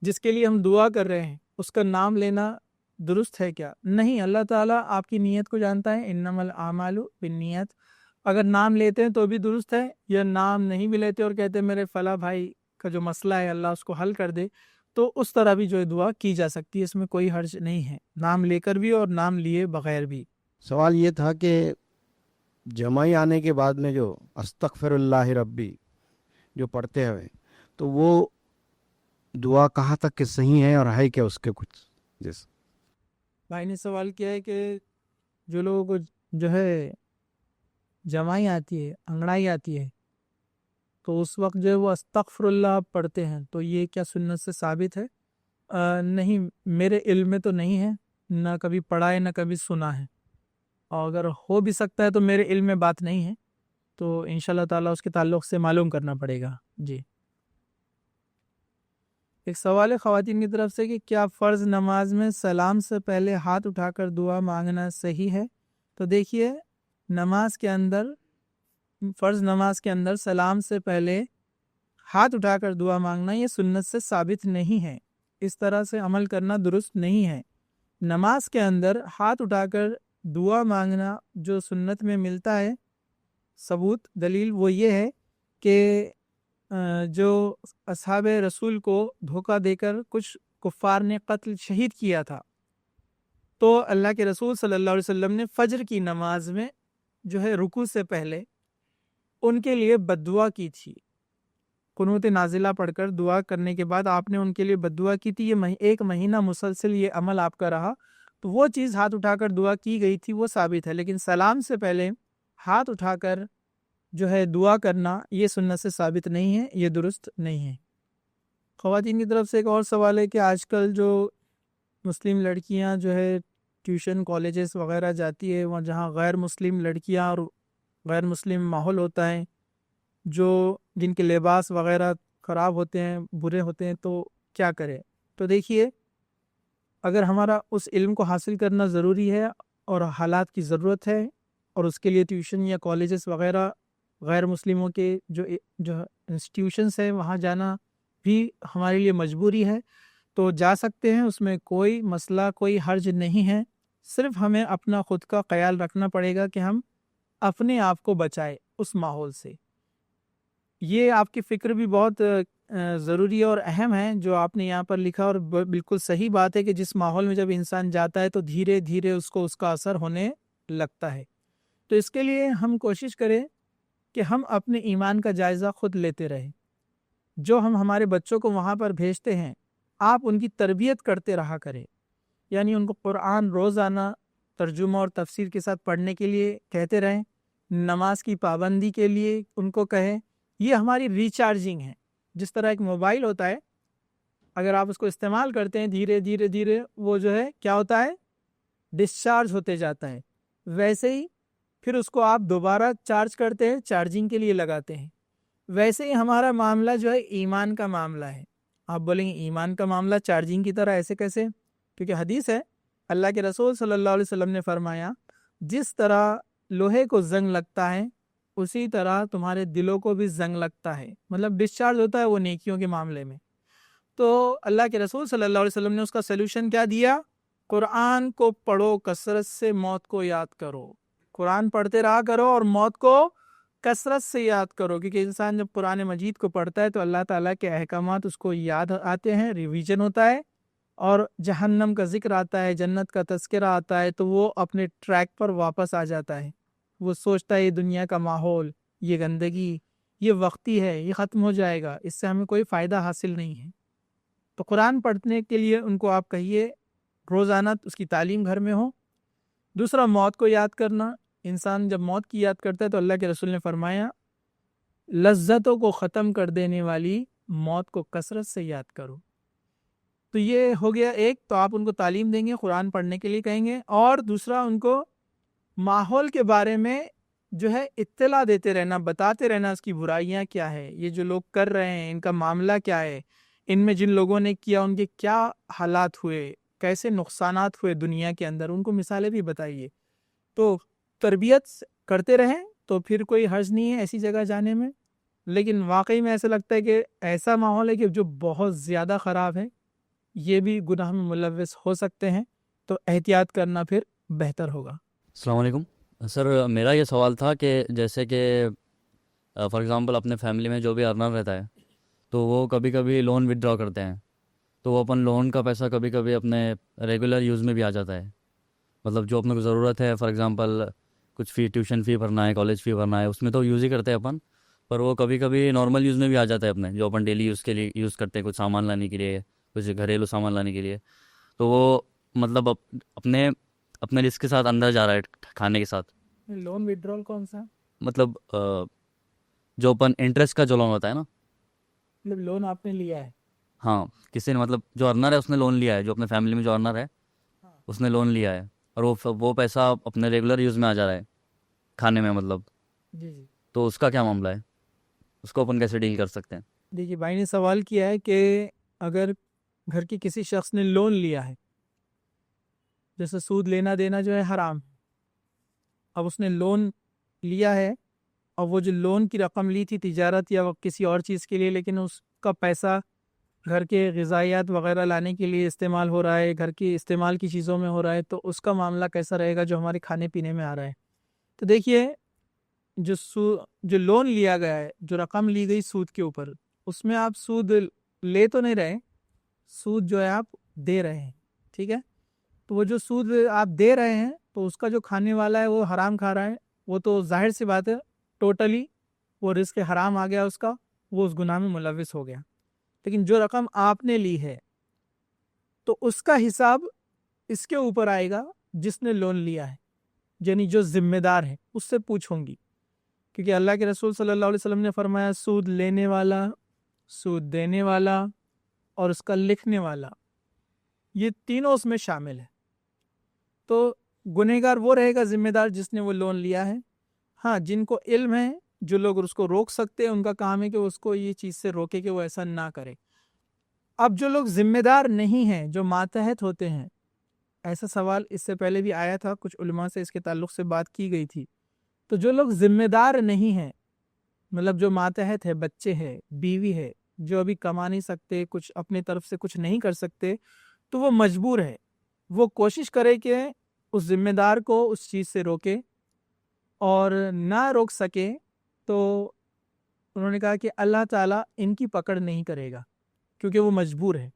جس کے لیے ہم دعا کر رہے ہیں اس کا نام لینا درست ہے کیا؟ نہیں، اللہ تعالیٰ آپ کی نیت کو جانتا ہے، انما الاعمال بالنیت۔ اگر نام لیتے ہیں تو بھی درست ہے، یا نام نہیں بھی لیتے اور کہتے ہیں میرے فلاں بھائی کا جو مسئلہ ہے اللہ اس کو حل کر دے، تو اس طرح بھی جو ہے دعا کی جا سکتی ہے، اس میں کوئی حرج نہیں ہے، نام لے کر بھی اور نام لیے بغیر بھی۔ سوال یہ تھا کہ جمعی آنے کے بعد میں جو استغفر اللہ ربی جو پڑھتے ہوئے، تو وہ دعا کہاں تک کہ صحیح ہے اور ہے کیا اس کے کچھ؟ جیسے بھائی نے سوال کیا ہے کہ جو لوگوں کو جو ہے جمعی آتی ہے، انگڑائی آتی ہے، تو اس وقت جو ہے وہ استغفر اللہ پڑھتے ہیں، تو یہ کیا سنت سے ثابت ہے؟ نہیں، میرے علم میں تو نہیں ہے، نہ کبھی پڑھا ہے نہ کبھی سنا ہے، اور اگر ہو بھی سکتا ہے تو میرے علم میں بات نہیں ہے، تو انشاءاللہ تعالیٰ اس کے تعلق سے معلوم کرنا پڑے گا. جی ایک سوال ہے خواتین کی طرف سے کہ کیا فرض نماز میں سلام سے پہلے ہاتھ اٹھا کر دعا مانگنا صحیح ہے؟ تو دیکھیے نماز کے اندر، فرض نماز کے اندر سلام سے پہلے ہاتھ اٹھا کر دعا مانگنا یہ سنت سے ثابت نہیں ہے. اس طرح سے عمل کرنا درست نہیں ہے. نماز کے اندر ہاتھ اٹھا کر دعا مانگنا جو سنت میں ملتا ہے ثبوت دلیل وہ یہ ہے کہ جو اصحاب رسول کو دھوکہ دے کر کچھ کفار نے قتل شہید کیا تھا، تو اللہ کے رسول صلی اللہ علیہ وسلم نے فجر کی نماز میں جو ہے رکوع سے پہلے ان کے لیے بد دعا کی تھی. قنوت نازلہ پڑھ کر دعا کرنے کے بعد آپ نے ان کے لیے بد دعا کی تھی. یہ ایک مہینہ مسلسل یہ عمل آپ کا رہا، تو وہ چیز ہاتھ اٹھا کر دعا کی گئی تھی وہ ثابت ہے. لیکن سلام سے پہلے ہاتھ اٹھا کر جو ہے دعا کرنا یہ سنت سے ثابت نہیں ہے، یہ درست نہیں ہے. خواتین کی طرف سے ایک اور سوال ہے کہ آج کل جو مسلم لڑکیاں جو ہے ٹیوشن کالجز وغیرہ جاتی ہے، وہاں جہاں غیر مسلم لڑکیاں اور غیر مسلم ماحول ہوتا ہے، جو جن کے لباس وغیرہ خراب ہوتے ہیں، برے ہوتے ہیں، تو کیا کرے؟ تو دیکھیے اگر ہمارا اس علم کو حاصل کرنا ضروری ہے اور حالات کی ضرورت ہے اور اس کے لیے ٹیوشن یا کالجز وغیرہ غیر مسلموں کے جو انسٹیٹیوشنس ہیں وہاں جانا بھی ہمارے لیے مجبوری ہے، تو جا سکتے ہیں، اس میں کوئی مسئلہ کوئی حرج نہیں ہے. صرف ہمیں اپنا خود کا خیال رکھنا پڑے گا کہ ہم اپنے آپ کو بچائے اس ماحول سے. یہ آپ کی فکر بھی بہت ضروری اور اہم ہے جو آپ نے یہاں پر لکھا، اور بالکل صحیح بات ہے کہ جس ماحول میں جب انسان جاتا ہے تو دھیرے دھیرے اس کو اس کا اثر ہونے لگتا ہے. تو اس کے لیے ہم کوشش کریں کہ ہم اپنے ایمان کا جائزہ خود لیتے رہیں. جو ہم ہمارے بچوں کو وہاں پر بھیجتے ہیں آپ ان کی تربیت کرتے رہا کریں، یعنی ان کو قرآن روزانہ ترجمہ اور تفسیر کے ساتھ پڑھنے کے لیے کہتے رہیں، نماز کی پابندی کے لیے ان کو کہیں. یہ ہماری ریچارجنگ ہے. جس طرح ایک موبائل ہوتا ہے، اگر آپ اس کو استعمال کرتے ہیں دھیرے دھیرے دھیرے وہ جو ہے کیا ہوتا ہے، ڈسچارج ہوتے جاتا ہے. ویسے ہی پھر اس کو آپ دوبارہ چارج کرتے ہیں، چارجنگ کے لیے لگاتے ہیں. ویسے ہی ہمارا معاملہ جو ہے ایمان کا معاملہ ہے. آپ بولیں گے ایمان کا معاملہ چارجنگ کی طرح ایسے کیسے؟ کیونکہ حدیث ہے، اللہ کے رسول صلی اللہ علیہ وسلم نے فرمایا جس طرح لوہے کو زنگ لگتا ہے اسی طرح تمہارے دلوں کو بھی زنگ لگتا ہے، مطلب ڈسچارج ہوتا ہے وہ نیکیوں کے معاملے میں. تو اللہ کے رسول صلی اللہ علیہ وسلم نے اس کا سلوشن کیا دیا؟ قرآن کو پڑھو، کثرت سے موت کو یاد کرو. قرآن پڑھتے رہا کرو اور موت کو کثرت سے یاد کرو، کیونکہ انسان جب قرآن مجید کو پڑھتا ہے تو اللہ تعالیٰ کے احکامات اس کو یاد آتے ہیں، ریویژن ہوتا ہے، اور جہنم کا ذکر آتا ہے، جنت کا تذکرہ آتا ہے، تو وہ اپنے ٹریک پر واپس آ جاتا ہے. وہ سوچتا ہے یہ دنیا کا ماحول، یہ گندگی، یہ وقتی ہے، یہ ختم ہو جائے گا، اس سے ہمیں کوئی فائدہ حاصل نہیں ہے. تو قرآن پڑھنے کے لیے ان کو آپ کہیے روزانہ اس کی تعلیم گھر میں ہو. دوسرا موت کو یاد کرنا. انسان جب موت کی یاد کرتا ہے تو اللہ کے رسول نے فرمایا لذتوں کو ختم کر دینے والی موت کو کثرت سے یاد کرو. تو یہ ہو گیا ایک، تو آپ ان کو تعلیم دیں گے، قرآن پڑھنے کے لیے کہیں گے. اور دوسرا ان کو ماحول کے بارے میں جو ہے اطلاع دیتے رہنا، بتاتے رہنا اس کی برائیاں کیا ہے، یہ جو لوگ کر رہے ہیں ان کا معاملہ کیا ہے، ان میں جن لوگوں نے کیا ان کے کیا حالات ہوئے، کیسے نقصانات ہوئے دنیا کے اندر، ان کو مثالیں بھی بتائیے. تو تربیت کرتے رہیں تو پھر کوئی حرج نہیں ہے ایسی جگہ جانے میں. لیکن واقعی میں ایسا لگتا ہے کہ ایسا ماحول ہے کہ جو بہت زیادہ خراب ہے، یہ بھی گناہ میں ملوث ہو سکتے ہیں، تو احتیاط کرنا پھر بہتر ہوگا. السلام علیکم سر. میرا یہ سوال تھا کہ جیسے کہ فار ایگزامپل اپنے فیملی میں جو بھی ارنر رہتا ہے تو وہ کبھی کبھی لون وڈرا کرتے ہیں، تو وہ اپن لون کا پیسہ کبھی کبھی اپنے ریگولر یوز میں بھی آ جاتا ہے. مطلب جو اپنے کو ضرورت ہے، فار ایگزامپل کچھ فی ٹیوشن فی بھرنا ہے، کالج فی بھرنا ہے، اس میں تو یوز ہی کرتے ہیں اپن، پر وہ کبھی کبھی نارمل یوز میں بھی آ جاتا ہے اپنے، جو اپن ڈیلی یوز کے لیے یوز کرتے ہیں، کچھ سامان لانے کے لیے، کچھ گھریلو سامان لانے کے لیے. تو وہ مطلب اپنے رسک کے ساتھ اندر جا رہا ہے کھانے کے ساتھ. لون وڈرول کون سا؟ مطلب جو اپن انٹرسٹ کا جو لون ہوتا ہے نا، مطلب لون آپ نے لیا ہے؟ ہاں، کسی نے مطلب جو ارنر ہے اس نے لون لیا ہے، جو اپنے فیملی میں جو ارنر ہے اس نے لون لیا ہے، اور وہ پیسہ اپنے ریگولر یوز میں آ جا رہا ہے کھانے میں. مطلب جی جی تو اس کا کیا معاملہ ہے, اس کو اپن کیسے ڈیل کر سکتے ہیں؟ دیکھیے بھائی نے سوال کیا ہے کہ اگر گھر کے کسی شخص نے لون لیا ہے, جیسے سود لینا دینا جو ہے حرام, اب اس نے لون لیا ہے اور وہ جو لون کی رقم لی تھی تجارت یا کسی اور چیز کے لیے, لیکن اس کا پیسہ گھر کے غذائیات وغیرہ لانے کے لیے استعمال ہو رہا ہے, گھر کی استعمال کی چیزوں میں ہو رہا ہے, تو اس کا معاملہ کیسا رہے گا جو ہمارے کھانے پینے میں آ رہا ہے؟ تو دیکھیے جو لون لیا گیا ہے, جو رقم لی گئی سود کے اوپر, اس میں آپ سود لے تو نہیں رہے, سود جو ہے آپ دے رہے ہیں, ٹھیک ہے. تو وہ جو سود آپ دے رہے ہیں تو اس کا جو کھانے والا ہے وہ حرام کھا رہا ہے, وہ تو ظاہر سی بات ہے ٹوٹلی وہ رزق حرام آ گیا اس کا, وہ اس گناہ میں ملوث ہو گیا. لیکن جو رقم آپ نے لی ہے تو اس کا حساب اس کے اوپر آئے گا جس نے لون لیا ہے, یعنی جو ذمہ دار ہے اس سے پوچھوں گی, کیونکہ اللہ کے رسول صلی اللہ علیہ وسلم نے فرمایا سود لینے والا, سود دینے والا اور اس کا لکھنے والا, یہ تینوں اس میں شامل ہے. تو گنہگار وہ رہے گا ذمہ دار جس نے وہ لون لیا ہے. ہاں, جن کو علم ہے, جو لوگ اس کو روک سکتے ہیں, ان کا کام ہے کہ اس کو یہ چیز سے روکے کہ وہ ایسا نہ کرے. اب جو لوگ ذمہ دار نہیں ہیں, جو ماتحت ہوتے ہیں, ایسا سوال اس سے پہلے بھی آیا تھا, کچھ علماء سے اس کے تعلق سے بات کی گئی تھی. تو جو لوگ ذمہ دار نہیں ہیں, مطلب جو ماتحت ہے, بچے ہے, بیوی ہے, جو ابھی کما نہیں سکتے, کچھ اپنے طرف سے کچھ نہیں کر سکتے, تو وہ مجبور ہے, وہ کوشش کرے کہ اس ذمہ دار کو اس چیز سے روکے, اور نہ روک سکے تو انہوں نے کہا کہ اللہ تعالیٰ ان کی پکڑ نہیں کرے گا, کیونکہ وہ مجبور ہے,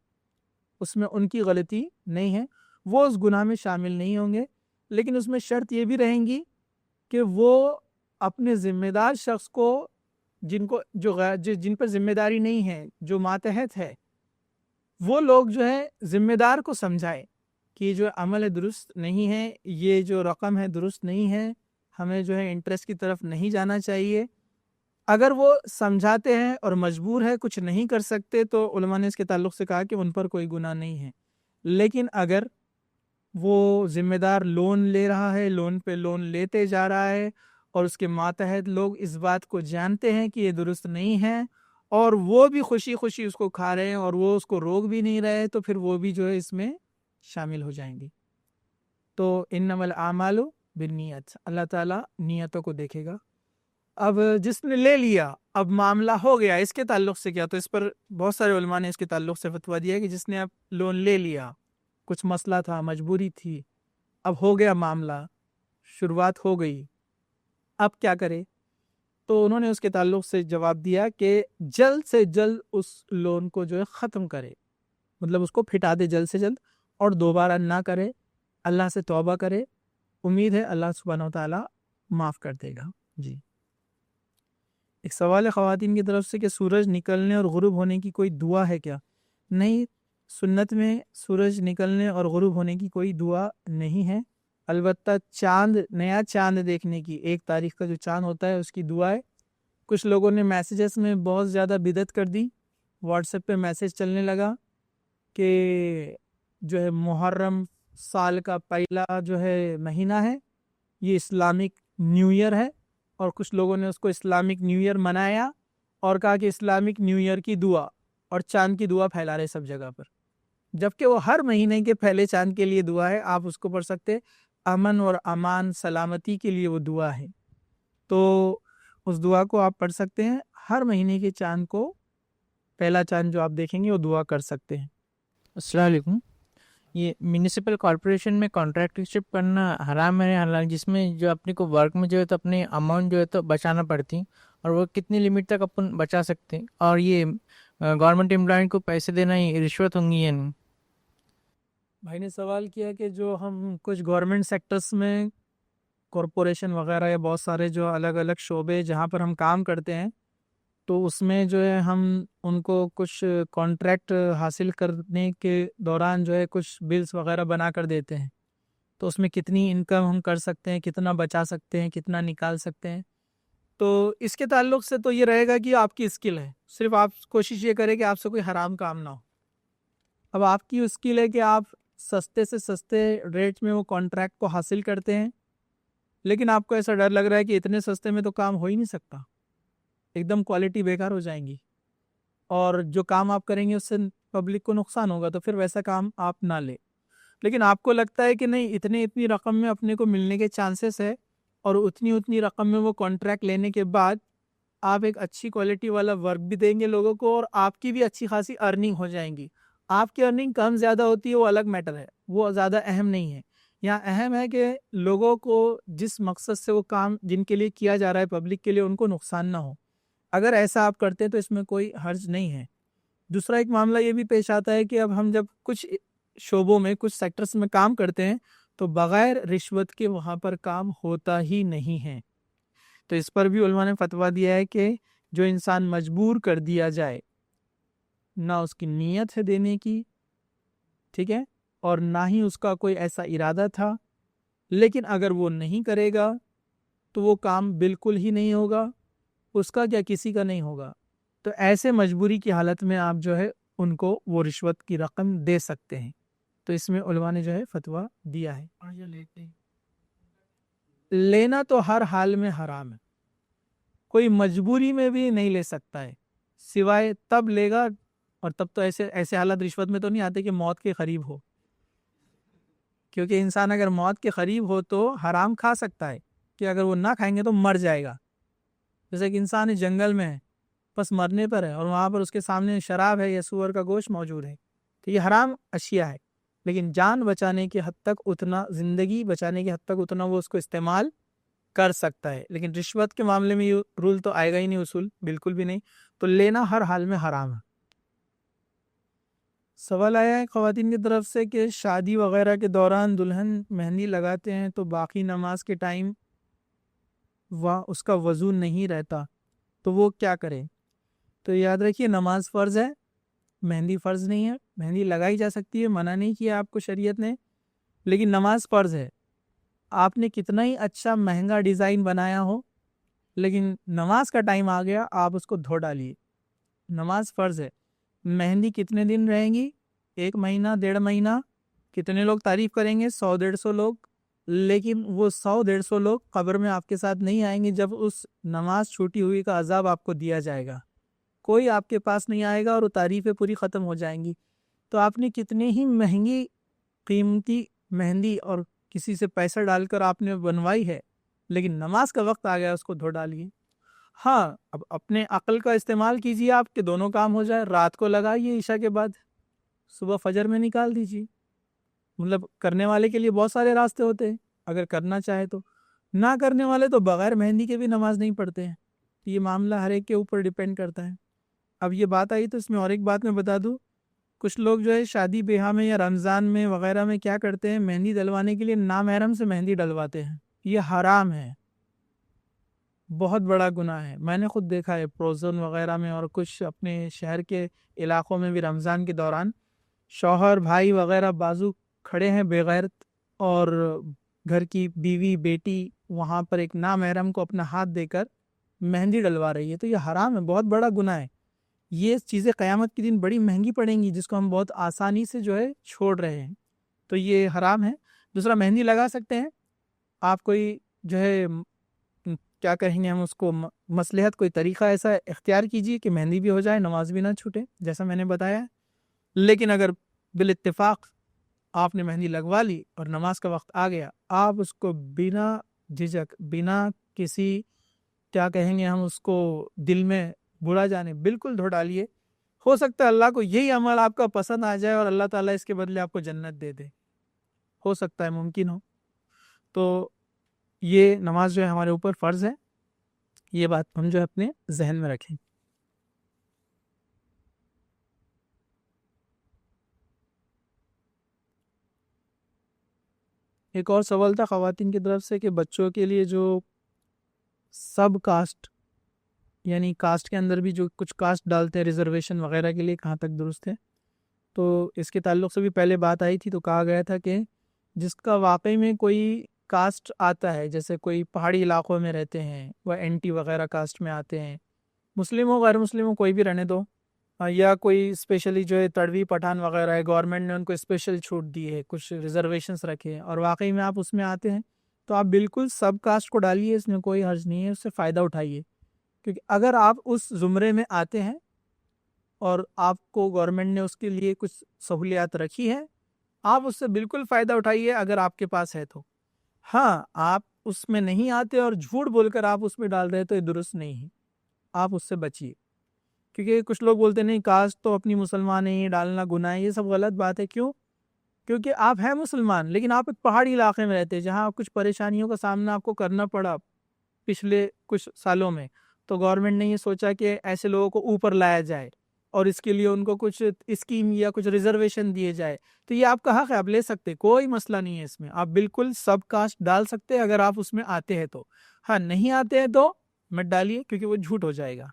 اس میں ان کی غلطی نہیں ہے, وہ اس گناہ میں شامل نہیں ہوں گے. لیکن اس میں شرط یہ بھی رہیں گی کہ وہ اپنے ذمہ دار شخص کو, جن پر ذمہ داری نہیں ہے, جو ماتحت ہے, وہ لوگ جو ہے ذمہ دار کو سمجھائے کہ یہ جو عمل ہے درست نہیں ہے, یہ جو رقم ہے درست نہیں ہے, ہمیں جو ہے انٹرسٹ کی طرف نہیں جانا چاہیے. اگر وہ سمجھاتے ہیں اور مجبور ہے, کچھ نہیں کر سکتے, تو علماء نے اس کے تعلق سے کہا کہ ان پر کوئی گناہ نہیں ہے. لیکن اگر وہ ذمہ دار لون لے رہا ہے, لون پہ لون لیتے جا رہا ہے, اور اس کے ماتحت لوگ اس بات کو جانتے ہیں کہ یہ درست نہیں ہے, اور وہ بھی خوشی خوشی اس کو کھا رہے ہیں, اور وہ اس کو روک بھی نہیں رہے, تو پھر وہ بھی جو ہے اس میں شامل ہو جائیں گے. تو انما الاعمال بالنیت, اللہ تعالیٰ نیتوں کو دیکھے گا. اب جس نے لے لیا, اب معاملہ ہو گیا, اس کے تعلق سے کیا, تو اس پر بہت سارے علماء نے اس کے تعلق سے فتویٰ دیا کہ جس نے اب لون لے لیا, کچھ مسئلہ تھا, مجبوری تھی, اب ہو گیا معاملہ, شروعات ہو گئی, اب کیا کرے؟ تو انہوں نے اس کے تعلق سے جواب دیا کہ جلد سے جلد اس لون کو جو ہے ختم کرے, مطلب اس کو پھٹا دے جلد سے جلد, اور دوبارہ نہ کرے, اللہ سے توبہ کرے, امید ہے اللہ سبحانہ و تعالیٰ معاف کر دے گا. جی, ایک سوال ہے خواتین کی طرف سے کہ سورج نکلنے اور غروب ہونے کی کوئی دعا ہے کیا؟ نہیں, سنت میں سورج نکلنے اور غروب ہونے کی کوئی دعا نہیں ہے. البتہ چاند, نیا چاند دیکھنے کی, 1 تاریخ کا جو چاند ہوتا ہے اس کی دعا ہے. کچھ لوگوں نے میسیجز میں بہت زیادہ بدعت کر دی, واٹس ایپ پہ میسیج چلنے لگا کہ جو ہے محرم سال کا پہلا جو ہے مہینہ ہے, یہ اسلامک نیو ایئر ہے, اور کچھ لوگوں نے اس کو اسلامک نیو ایئر منایا اور کہا کہ اسلامک نیو ایئر کی دعا, اور چاند کی دعا پھیلا رہے سب جگہ پر, جبکہ وہ ہر مہینے کے پہلے چاند کے لیے دعا ہے, آپ اس کو پڑھ سکتے, امن اور امان سلامتی کے لیے وہ دعا ہے. تو اس دعا کو آپ پڑھ سکتے ہیں, ہر مہینے کے چاند کو, پہلا چاند جو آپ دیکھیں گے وہ دعا کر سکتے ہیں. السلام علیکم. یہ میونسپل کارپوریشن میں کانٹریکٹرشپ کرنا حرام ہے حالانکہ جس میں جو اپنے کو ورک میں جو ہے تو اپنے اماؤنٹ جو ہے تو بچانا پڑتی, اور وہ کتنی لمٹ تک اپن بچا سکتے, اور یہ گورنمنٹ امپلائنٹ کو پیسے دینا ہی رشوت ہوں گی یا نہیں؟ بھائی نے سوال کیا کہ جو ہم کچھ گورنمنٹ سیکٹرز میں, کارپوریشن وغیرہ یا بہت سارے جو الگ الگ شعبے جہاں پر ہم کام کرتے ہیں, تو اس میں جو ہے ہم ان کو کچھ کانٹریکٹ حاصل کرنے کے دوران جو ہے کچھ بلز وغیرہ بنا کر دیتے ہیں, تو اس میں کتنی انکم ہم کر سکتے ہیں, کتنا بچا سکتے ہیں, کتنا نکال سکتے ہیں. تو اس کے تعلق سے تو یہ رہے گا کہ آپ کی اسکل ہے, صرف آپ کوشش یہ کریں کہ آپ سے کوئی حرام کام نہ ہو. اب آپ کی اسکل ہے کہ آپ سستے سے سستے ریٹ میں وہ کانٹریکٹ کو حاصل کرتے ہیں, لیکن آپ کو ایسا ڈر لگ رہا ہے کہ اتنے سستے میں تو کام ہو ہی نہیں سکتا، ایک دم کوالٹی بیکار ہو جائیں گی اور جو کام آپ کریں گے اس سے پبلک کو نقصان ہوگا، تو پھر ویسا کام آپ نہ لیں۔ لیکن آپ کو لگتا ہے کہ نہیں، اتنی رقم میں اپنے کو ملنے کے چانسز ہے اور اتنی رقم میں وہ کانٹریکٹ لینے کے بعد آپ ایک اچھی کوالٹی والا ورک بھی دیں گے لوگوں کو اور آپ کی بھی اچھی خاصی ارننگ ہو جائیں گی۔ آپ کی ارننگ کم زیادہ ہوتی ہے وہ الگ میٹر ہے، وہ زیادہ اہم نہیں ہے۔ یہاں اہم ہے کہ لوگوں کو جس مقصد سے وہ کام جن کے لیے کیا جا رہا ہے پبلک کے لیے، ان کو نقصان نہ ہو۔ اگر ایسا آپ کرتے ہیں تو اس میں کوئی حرج نہیں ہے۔ دوسرا ایک معاملہ یہ بھی پیش آتا ہے کہ اب ہم جب کچھ شعبوں میں کچھ سیکٹرز میں کام کرتے ہیں تو بغیر رشوت کے وہاں پر کام ہوتا ہی نہیں ہے۔ تو اس پر بھی علماء نے فتویٰ دیا ہے کہ جو انسان مجبور کر دیا جائے، نہ اس کی نیت ہے دینے کی، ٹھیک ہے، اور نہ ہی اس کا کوئی ایسا ارادہ تھا، لیکن اگر وہ نہیں کرے گا تو وہ کام بالکل ہی نہیں ہوگا، اس کا کیا کسی کا نہیں ہوگا۔ تو ایسے مجبوری کی حالت میں آپ جو ہے ان کو وہ رشوت کی رقم دے سکتے ہیں۔ تو اس میں علماء نے جو ہے فتویٰ دیا ہے۔ لینا تو ہر حال میں حرام ہے، کوئی مجبوری میں بھی نہیں لے سکتا ہے، سوائے تب لے گا، اور تب تو ایسے حالت رشوت میں تو نہیں آتے کہ موت کے قریب ہو، کیونکہ انسان اگر موت کے قریب ہو تو حرام کھا سکتا ہے کہ اگر وہ نہ کھائیں گے تو مر جائے گا۔ جیسے کہ انسان جنگل میں ہے، بس مرنے پر ہے، اور وہاں پر اس کے سامنے شراب ہے یا سور کا گوشت موجود ہے، تو یہ حرام اشیاء ہے، لیکن جان بچانے کے حد تک اتنا، زندگی بچانے کے حد تک اتنا وہ اس کو استعمال کر سکتا ہے۔ لیکن رشوت کے معاملے میں یہ رول تو آئے گا ہی نہیں، اصول بالکل بھی نہیں، تو لینا ہر حال میں حرام ہے۔ سوال آیا ہے خواتین کی طرف سے کہ شادی وغیرہ کے دوران دلہن مہندی لگاتے ہیں تو باقی نماز کے ٹائم اس کا وضو نہیں رہتا، تو وہ کیا کرے؟ تو یاد رکھیے نماز فرض ہے، مہندی فرض نہیں ہے۔ مہندی لگائی جا سکتی ہے، منع نہیں کیا آپ کو شریعت نے، لیکن نماز فرض ہے۔ آپ نے کتنا ہی اچھا مہنگا ڈیزائن بنایا ہو، لیکن نماز کا ٹائم آ گیا، آپ اس کو دھو ڈالیے۔ نماز فرض ہے۔ مہندی کتنے دن رہیں گی؟ 1 مہینہ، 1.5 مہینہ۔ کتنے لوگ تعریف کریں گے؟ 100-150 لوگ، لیکن وہ 100-150 لوگ قبر میں آپ کے ساتھ نہیں آئیں گے جب اس نماز چھوٹی ہوئی کا عذاب آپ کو دیا جائے گا۔ کوئی آپ کے پاس نہیں آئے گا اور وہ تعریفیں پوری ختم ہو جائیں گی۔ تو آپ نے کتنے ہی مہنگی قیمتی مہندی اور کسی سے پیسہ ڈال کر آپ نے بنوائی ہے، لیکن نماز کا وقت آ گیا، اس کو دھو ڈالیے۔ ہاں، اب اپنے عقل کا استعمال کیجیے آپ کہ دونوں کام ہو جائے۔ رات کو لگائیے عشاء کے بعد، صبح فجر میں نکال دیجیے۔ مطلب کرنے والے کے لیے بہت سارے راستے ہوتے ہیں، اگر کرنا چاہے تو۔ نہ کرنے والے تو بغیر مہندی کے بھی نماز نہیں پڑھتے ہیں۔ یہ معاملہ ہر ایک کے اوپر ڈیپینڈ کرتا ہے۔ اب یہ بات آئی تو اس میں اور ایک بات میں بتا دوں، کچھ لوگ جو ہے شادی بیاہ میں یا رمضان میں وغیرہ میں کیا کرتے ہیں، مہندی ڈلوانے کے لیے نامحرم سے مہندی ڈلواتے ہیں۔ یہ حرام ہے، بہت بڑا گناہ ہے۔ میں نے خود دیکھا ہے پروزن وغیرہ میں اور کچھ اپنے شہر کے علاقوں میں بھی رمضان کے دوران شوہر بھائی وغیرہ بازو کھڑے ہیں بے غیرت، اور گھر کی بیوی بیٹی وہاں پر ایک نامحرم کو اپنا ہاتھ دے کر مہندی ڈلوا رہی ہے۔ تو یہ حرام ہے، بہت بڑا گناہ ہے۔ یہ چیزیں قیامت کے دن بڑی مہنگی پڑیں گی، جس کو ہم بہت آسانی سے جو ہے چھوڑ رہے ہیں، تو یہ حرام ہے۔ دوسرا، مہندی لگا سکتے ہیں آپ، کوئی جو ہے کیا کہیں گے ہم اس کو، مصلحت کوئی طریقہ ایسا اختیار کیجیے کہ مہندی بھی ہو جائے، نماز بھی نہ چھوٹے، جیسا میں نے بتایا۔ لیکن اگر بالاتفاق آپ نے مہندی لگوا لی اور نماز کا وقت آ گیا، آپ اس کو بنا جھجک، بنا کسی کیا کہیں گے ہم اس کو دل میں برا جانے، بالکل دھو ڈالیے۔ ہو سکتا ہے اللہ کو یہی عمل آپ کا پسند آ جائے اور اللہ تعالیٰ اس کے بدلے آپ کو جنت دے دے، ہو سکتا ہے، ممکن ہو۔ تو یہ نماز جو ہے ہمارے اوپر فرض ہے، یہ بات ہم جو ہے اپنے ذہن میں رکھیں۔ ایک اور سوال تھا خواتین کی طرف سے کہ بچوں کے لیے جو سب کاسٹ، یعنی کاسٹ کے اندر بھی جو کچھ کاسٹ ڈالتے ہیں ریزرویشن وغیرہ کے لیے، کہاں تک درست ہے؟ تو اس کے تعلق سے بھی پہلے بات آئی تھی، تو کہا گیا تھا کہ جس کا واقعی میں کوئی کاسٹ آتا ہے، جیسے کوئی پہاڑی علاقوں میں رہتے ہیں، وہ NT وغیرہ کاسٹ میں آتے ہیں، مسلم ہو غیر مسلم ہو کوئی بھی رہنے دو، یا کوئی اسپیشلی جو ہے تڑوی پٹھان وغیرہ ہے، گورنمنٹ نے ان کو اسپیشل چھوٹ دی ہے، کچھ ریزرویشنز رکھے، اور واقعی میں آپ اس میں آتے ہیں، تو آپ بالکل سب کاسٹ کو ڈالیے، اس میں کوئی حرج نہیں ہے، اس سے فائدہ اٹھائیے، کیونکہ اگر آپ اس زمرے میں آتے ہیں اور آپ کو گورنمنٹ نے اس کے لیے کچھ سہولیات رکھی ہیں، آپ اس سے بالکل فائدہ اٹھائیے اگر آپ کے پاس ہے تو۔ ہاں، آپ اس میں نہیں آتے اور جھوٹ بول کر آپ اس میں ڈال رہے تو یہ درست نہیں ہے، آپ اس سے بچیے، کیونکہ کچھ لوگ بولتے نہیں کاسٹ تو اپنی مسلمان ہے، ڈالنا گناہ ہے، یہ سب غلط بات ہے۔ کیوں؟ کیونکہ آپ ہیں مسلمان، لیکن آپ ایک پہاڑی علاقے میں رہتے ہیں جہاں کچھ پریشانیوں کا سامنا آپ کو کرنا پڑا پچھلے کچھ سالوں میں، تو گورنمنٹ نے یہ سوچا کہ ایسے لوگوں کو اوپر لایا جائے اور اس کے لیے ان کو کچھ اسکیم یا کچھ ریزرویشن دیے جائے، تو یہ آپ کا حق ہے، آپ لے سکتے، کوئی مسئلہ نہیں ہے اس میں، آپ بالکل سب کاسٹ ڈال سکتے اگر آپ اس میں آتے ہیں تو۔ ہاں، نہیں آتے ہیں تو مت ڈالیے، کیونکہ وہ جھوٹ ہو جائے گا۔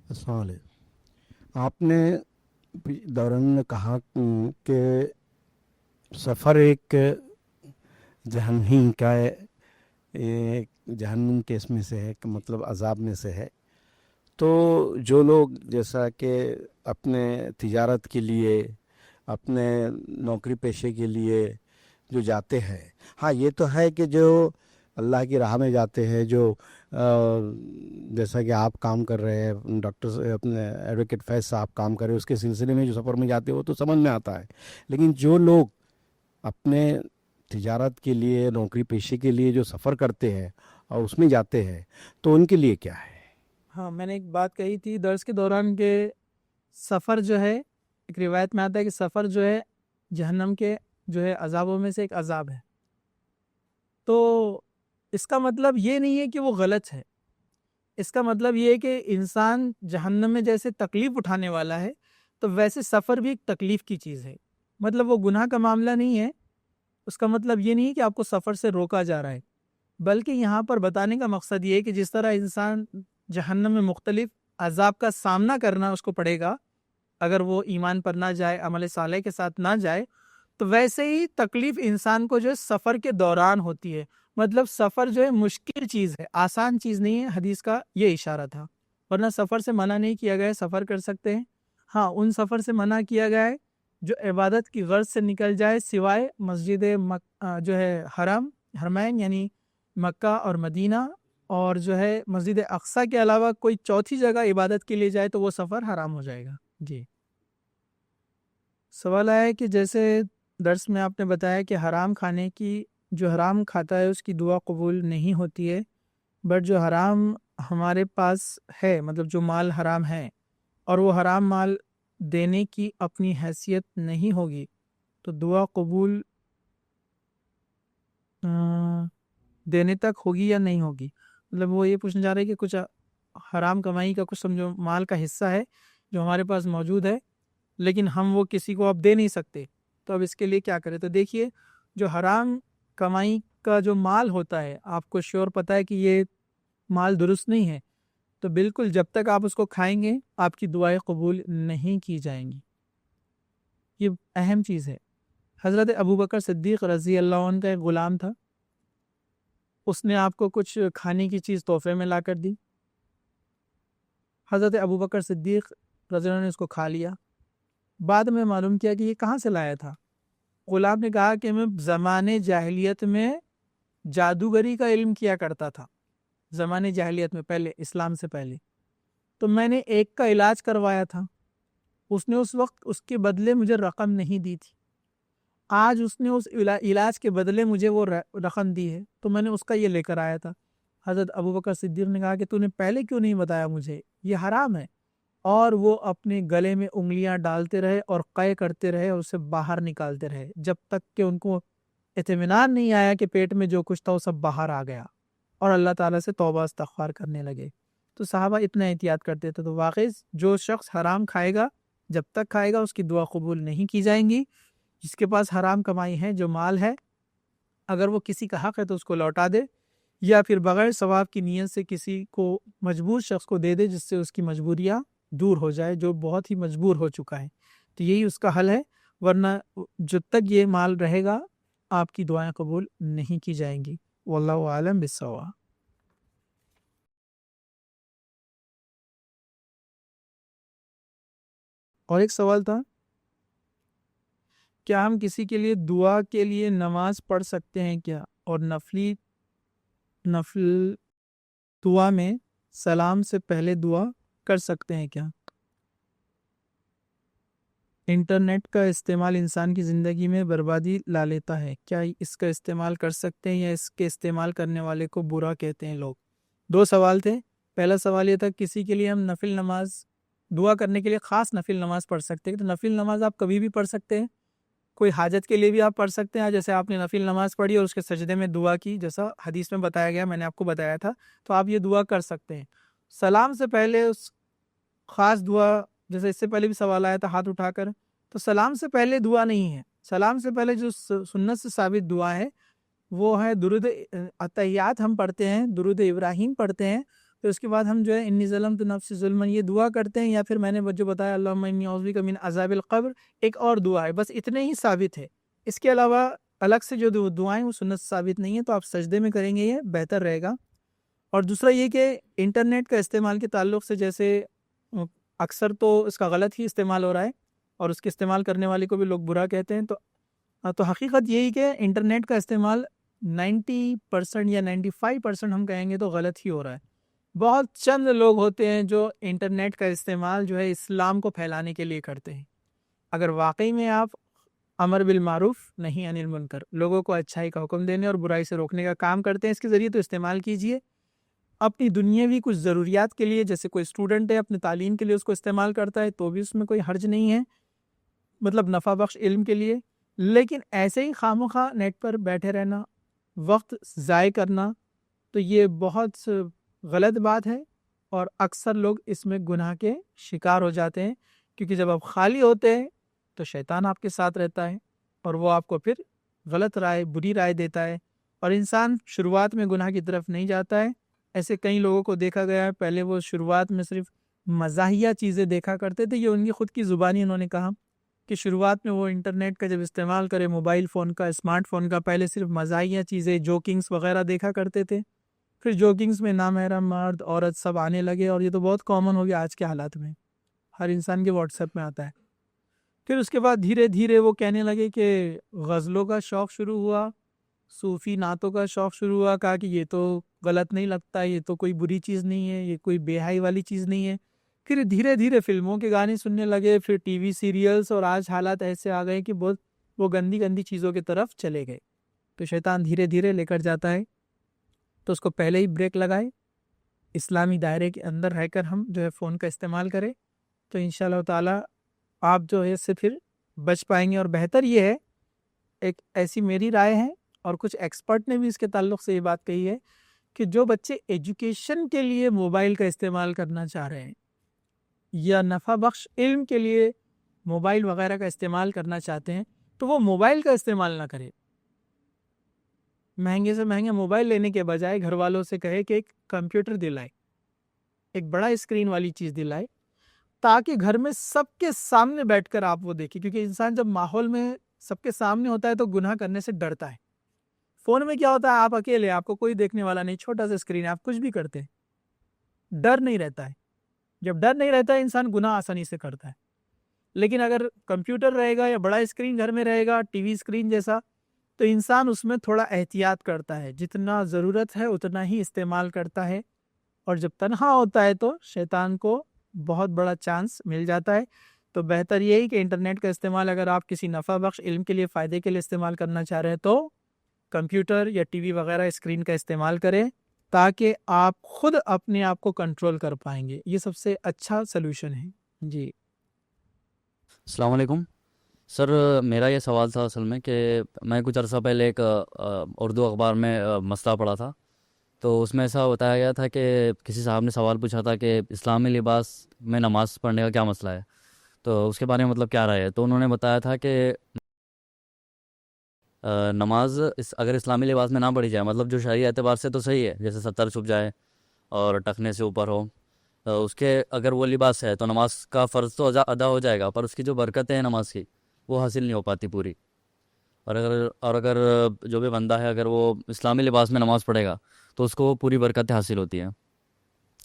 السلام علیکم۔ آپ نے دوران میں کہا کہ سفر ایک جہنم کا ایک جہنم کے اس میں سے ہے، کہ مطلب عذاب میں سے ہے، تو جو لوگ جیسا کہ اپنے تجارت کے لیے، اپنے نوکری پیشے کے لیے جو جاتے ہیں، ہاں یہ تو ہے کہ جو اللہ کی راہ میں جاتے ہیں، جو جیسا کہ آپ کام کر رہے ہیں، ڈاکٹر اپنے ایڈوکیٹ فیض صاحب کام کر رہے ہیں، اس کے سلسلے میں جو سفر میں جاتے ہیں وہ تو سمجھ میں آتا ہے، لیکن جو لوگ اپنے تجارت کے لیے، نوکری پیشے کے لیے جو سفر کرتے ہیں اور اس میں جاتے ہیں، تو ان کے لیے کیا ہے؟ ہاں، میں نے ایک بات کہی تھی درس کے دوران کہ سفر جو ہے، ایک روایت میں آتا ہے کہ سفر جو ہے جہنم کے جو ہے عذابوں میں سے ایک عذاب ہے، تو اس کا مطلب یہ نہیں ہے کہ وہ غلط ہے، اس کا مطلب یہ ہے کہ انسان جہنم میں جیسے تکلیف اٹھانے والا ہے تو ویسے سفر بھی ایک تکلیف کی چیز ہے، مطلب وہ گناہ کا معاملہ نہیں ہے، اس کا مطلب یہ نہیں ہے کہ آپ کو سفر سے روکا جا رہا ہے، بلکہ یہاں پر بتانے کا مقصد یہ ہے کہ جس طرح انسان جہنم میں مختلف عذاب کا سامنا کرنا اس کو پڑے گا اگر وہ ایمان پر نہ جائے، عمل صالح کے ساتھ نہ جائے، تو ویسے ہی تکلیف انسان کو جو ہے سفر کے دوران ہوتی ہے، مطلب سفر جو ہے مشکل چیز ہے، آسان چیز نہیں ہے، حدیث کا یہ اشارہ تھا، ورنہ سفر سے منع نہیں کیا گیا ہے، سفر کر سکتے ہیں۔ ہاں، ان سفر سے منع کیا گیا ہے جو عبادت کی غرض سے نکل جائے، سوائے مسجد جو ہے حرمین یعنی مکہ اور مدینہ، اور جو ہے مسجد اقصیٰ کے علاوہ کوئی چوتھی جگہ عبادت کے لیے جائے تو وہ سفر حرام ہو جائے گا۔ جی، سوال آیا ہے کہ جیسے درس میں آپ نے بتایا کہ حرام کھانے کی، جو حرام کھاتا ہے اس کی دعا قبول نہیں ہوتی ہے، بٹ جو حرام ہمارے پاس ہے، مطلب جو مال حرام ہے اور وہ حرام مال دینے کی اپنی حیثیت نہیں ہوگی تو دعا قبول دینے تک ہوگی یا نہیں ہوگی؟ مطلب وہ یہ پوچھنا چاہ رہے کہ کچھ حرام کمائی کا کچھ سمجھو مال کا حصہ ہے جو ہمارے پاس موجود ہے لیکن ہم وہ کسی کو اب دے نہیں سکتے، تو اب اس کے لیے کیا کریں؟ تو دیکھیے، جو حرام کمائی کا جو مال ہوتا ہے، آپ کو شیور پتہ ہے کہ یہ مال درست نہیں ہے، تو بالکل جب تک آپ اس کو کھائیں گے آپ کی دعائیں قبول نہیں کی جائیں گی، یہ اہم چیز ہے۔ حضرت ابوبکر صدیق رضی اللہ عنہ کا ایک غلام تھا، اس نے آپ کو کچھ کھانے کی چیز تحفے میں لا کر دی، حضرت ابوبکر صدیق رضی اللہ عنہ نے اس کو کھا لیا، بعد میں معلوم کیا کہ یہ کہاں سے لایا تھا؟ غلام نے کہا کہ میں زمانے جاہلیت میں جادوگری کا علم کیا کرتا تھا، زمانے جاہلیت میں، پہلے اسلام سے پہلے، تو میں نے ایک کا علاج کروایا تھا، اس نے اس وقت اس کے بدلے مجھے رقم نہیں دی تھی، آج اس نے اس علاج کے بدلے مجھے وہ رقم دی ہے، تو میں نے اس کا یہ لے کر آیا تھا۔ حضرت ابوبکر صدیق نے کہا کہ تو نے پہلے کیوں نہیں بتایا مجھے، یہ حرام ہے، اور وہ اپنے گلے میں انگلیاں ڈالتے رہے اور قے کرتے رہے اور اسے باہر نکالتے رہے جب تک کہ ان کو اطمینان نہیں آیا کہ پیٹ میں جو کچھ تھا وہ سب باہر آ گیا، اور اللہ تعالیٰ سے توبہ استغفار کرنے لگے۔ تو صحابہ اتنا احتیاط کرتے تھے، تو واقعی جو شخص حرام کھائے گا، جب تک کھائے گا اس کی دعا قبول نہیں کی جائیں گی۔ جس کے پاس حرام کمائی ہے، جو مال ہے، اگر وہ کسی کا حق ہے تو اس کو لوٹا دے، یا پھر بغیر ثواب کی نیت سے کسی کو مجبور شخص کو دے دے جس سے اس کی مجبوریاں دور ہو جائے، جو بہت ہی مجبور ہو چکا ہے، تو یہی اس کا حل ہے، ورنہ جب تک یہ مال رہے گا آپ کی دعائیں قبول نہیں کی جائیں گی۔ واللہ عالم بالصواب۔ اور ایک سوال تھا، کیا ہم کسی کے لیے دعا کے لیے نماز پڑھ سکتے ہیں کیا، اور نفلی نفل دعا میں سلام سے پہلے دعا کر سکتے ہیں کیا؟ انٹرنیٹ کا استعمال انسان کی زندگی میں بربادی لا لیتا ہے، کیا اس کا استعمال کر سکتے ہیں یا اس کے استعمال کرنے والے کو برا کہتے ہیں لوگ؟ دو سوال تھے. پہلا سوال یہ تھا کسی کے لیے ہم نفل نماز دعا کرنے کے لیے خاص نفل نماز پڑھ سکتے ہیں؟ تو نفل نماز آپ کبھی بھی پڑھ سکتے ہیں، کوئی حاجت کے لیے بھی آپ پڑھ سکتے ہیں. جیسے آپ نے نفل نماز پڑھی اور اس کے سجدے میں دعا کی جیسا حدیث میں بتایا گیا، میں نے آپ کو بتایا تھا، تو آپ یہ دعا کر سکتے ہیں. سلام سے پہلے اس خاص دعا، جیسے اس سے پہلے بھی سوال آیا تھا ہاتھ اٹھا کر، تو سلام سے پہلے دعا نہیں ہے. سلام سے پہلے جو سنت سے ثابت دعا ہے وہ ہے درود اتحیات ہم پڑھتے ہیں، درود ابراہیم پڑھتے ہیں، پھر اس کے بعد ہم جو ہے انی ظلمت نفسی ظلما یہ دعا کرتے ہیں، یا پھر میں نے جو بتایا اللہم انی اعوذ بک من عذاب القبر ایک اور دعا ہے. بس اتنے ہی ثابت ہے. اس کے علاوہ الگ سے جو دعائیں وہ سنت ثابت نہیں ہیں، تو آپ سجدے میں کریں گے، یہ بہتر رہے گا. اور دوسرا یہ کہ انٹرنیٹ کا استعمال کے تعلق سے جیسے اکثر تو اس کا غلط ہی استعمال ہو رہا ہے اور اس کے استعمال کرنے والے کو بھی لوگ برا کہتے ہیں، تو حقیقت یہی کہ انٹرنیٹ کا استعمال 90% یا 95% ہم کہیں گے تو غلط ہی ہو رہا ہے. بہت چند لوگ ہوتے ہیں جو انٹرنیٹ کا استعمال جو ہے اسلام کو پھیلانے کے لیے کرتے ہیں. اگر واقعی میں آپ امر بالمعروف نہیں عن المنکر، لوگوں کو اچھائی کا حکم دینے اور برائی سے روکنے کا کام کرتے ہیں اس کے ذریعے، تو استعمال کیجئے. اپنی دنیاوی کچھ ضروریات کے لیے، جیسے کوئی اسٹوڈنٹ ہے اپنے تعلیم کے لیے اس کو استعمال کرتا ہے تو بھی اس میں کوئی حرج نہیں ہے، مطلب نفع بخش علم کے لیے. لیکن ایسے ہی خواہ نیٹ پر بیٹھے رہنا، وقت ضائع کرنا، تو یہ بہت غلط بات ہے اور اکثر لوگ اس میں گناہ کے شکار ہو جاتے ہیں. کیونکہ جب آپ خالی ہوتے ہیں تو شیطان آپ کے ساتھ رہتا ہے اور وہ آپ کو پھر غلط رائے، بری رائے دیتا ہے، اور انسان شروعات میں گناہ کی طرف نہیں جاتا ہے. ایسے کئی لوگوں کو دیکھا گیا ہے، پہلے وہ شروعات میں صرف مزاحیہ چیزیں دیکھا کرتے تھے. یہ ان کی خود کی زبانی انہوں نے کہا کہ شروعات میں وہ انٹرنیٹ کا جب استعمال کرے، موبائل فون کا، اسمارٹ فون کا، پہلے صرف مزاحیہ چیزیں، جوکنگز وغیرہ دیکھا کرتے تھے. پھر جوکنگز میں نامحرم مرد عورت سب آنے لگے اور یہ تو بہت کامن ہو گیا آج کے حالات میں، ہر انسان کے واٹس ایپ میں آتا ہے. پھر اس کے بعد دھیرے دھیرے وہ کہنے لگے کہ غزلوں کا شوق شروع ہوا، صوفی نعتوں کا شوق شروع ہوا. کہا کہ یہ تو غلط نہیں لگتا، یہ تو کوئی بری چیز نہیں ہے، یہ کوئی بے حیائی والی چیز نہیں ہے. پھر دھیرے دھیرے فلموں کے گانے سننے لگے، پھر ٹی وی سیریلز، اور آج حالات ایسے آ گئے کہ بہت وہ گندی گندی چیزوں کی طرف چلے گئے. تو شیطان دھیرے دھیرے لے کر جاتا ہے، تو اس کو پہلے ہی بریک لگائے، اسلامی دائرے کے اندر رہ کر ہم جو ہے فون کا استعمال کریں، تو انشاءاللہ تعالی آپ جو ہے اس سے پھر بچ پائیں گے. اور بہتر یہ ہے، ایک ایسی میری رائے ہے اور کچھ ایکسپرٹ نے بھی اس کے تعلق سے یہ بات کہی ہے کہ جو بچے ایجوکیشن کے لیے موبائل کا استعمال کرنا چاہ رہے ہیں یا نفع بخش علم کے لیے موبائل وغیرہ کا استعمال کرنا چاہتے ہیں، تو وہ موبائل کا استعمال نہ کرے. مہنگے سے مہنگا موبائل لینے کے بجائے گھر والوں سے کہے کہ ایک کمپیوٹر دلائے، ایک بڑا اسکرین والی چیز دلائے، تاکہ گھر میں سب کے سامنے بیٹھ کر آپ وہ دیکھیں. کیونکہ انسان جب ماحول میں سب کے سامنے ہوتا ہے تو گناہ کرنے سے ڈرتا ہے. فون میں کیا ہوتا ہے، آپ اکیلے، آپ کو کوئی دیکھنے والا نہیں، چھوٹا سا اسکرین ہے، آپ کچھ بھی کرتے ہیں، ڈر نہیں رہتا ہے. جب ڈر نہیں رہتا ہے انسان گناہ آسانی سے کرتا ہے. لیکن اگر کمپیوٹر رہے گا یا بڑا اسکرین گھر میں رہے گا، ٹی وی اسکرین جیسا، تو انسان اس میں تھوڑا احتیاط کرتا ہے، جتنا ضرورت ہے اتنا ہی استعمال کرتا ہے. اور جب تنہا ہوتا ہے تو شیطان کو بہت بڑا چانس مل جاتا ہے. تو بہتر یہی کہ انٹرنیٹ کا استعمال اگر آپ کسی نفع بخش علم کے لیے، فائدے کے لیے استعمال کرنا چاہ رہے ہیں تو کمپیوٹر یا ٹی وی وغیرہ اسکرین کا استعمال کریں، تاکہ آپ خود اپنے آپ کو کنٹرول کر پائیں گے. یہ سب سے اچھا سلوشن ہے. جی السلام علیکم سر. میرا یہ سوال تھا اصل میں کہ میں کچھ عرصہ پہلے ایک اردو اخبار میں مسئلہ پڑھا تھا، تو اس میں ایسا بتایا گیا تھا کہ کسی صاحب نے سوال پوچھا تھا کہ اسلامی لباس میں نماز پڑھنے کا کیا مسئلہ ہے، تو اس کے بارے میں مطلب کیا رائے ہے. تو انہوں نے بتایا تھا کہ نماز اگر اسلامی لباس میں نہ پڑھی جائے، مطلب جو شرعی اعتبار سے تو صحیح ہے، جیسے ستر چھپ جائے اور ٹخنے سے اوپر ہو، اس کے اگر وہ لباس ہے تو نماز کا فرض تو ادا ہو جائے گا، پر اس کی جو برکتیں ہیں نماز کی وہ حاصل نہیں ہو پاتی پوری. اور اگر جو بھی بندہ ہے اگر وہ اسلامی لباس میں نماز پڑھے گا تو اس کو وہ پوری برکتیں حاصل ہوتی ہیں.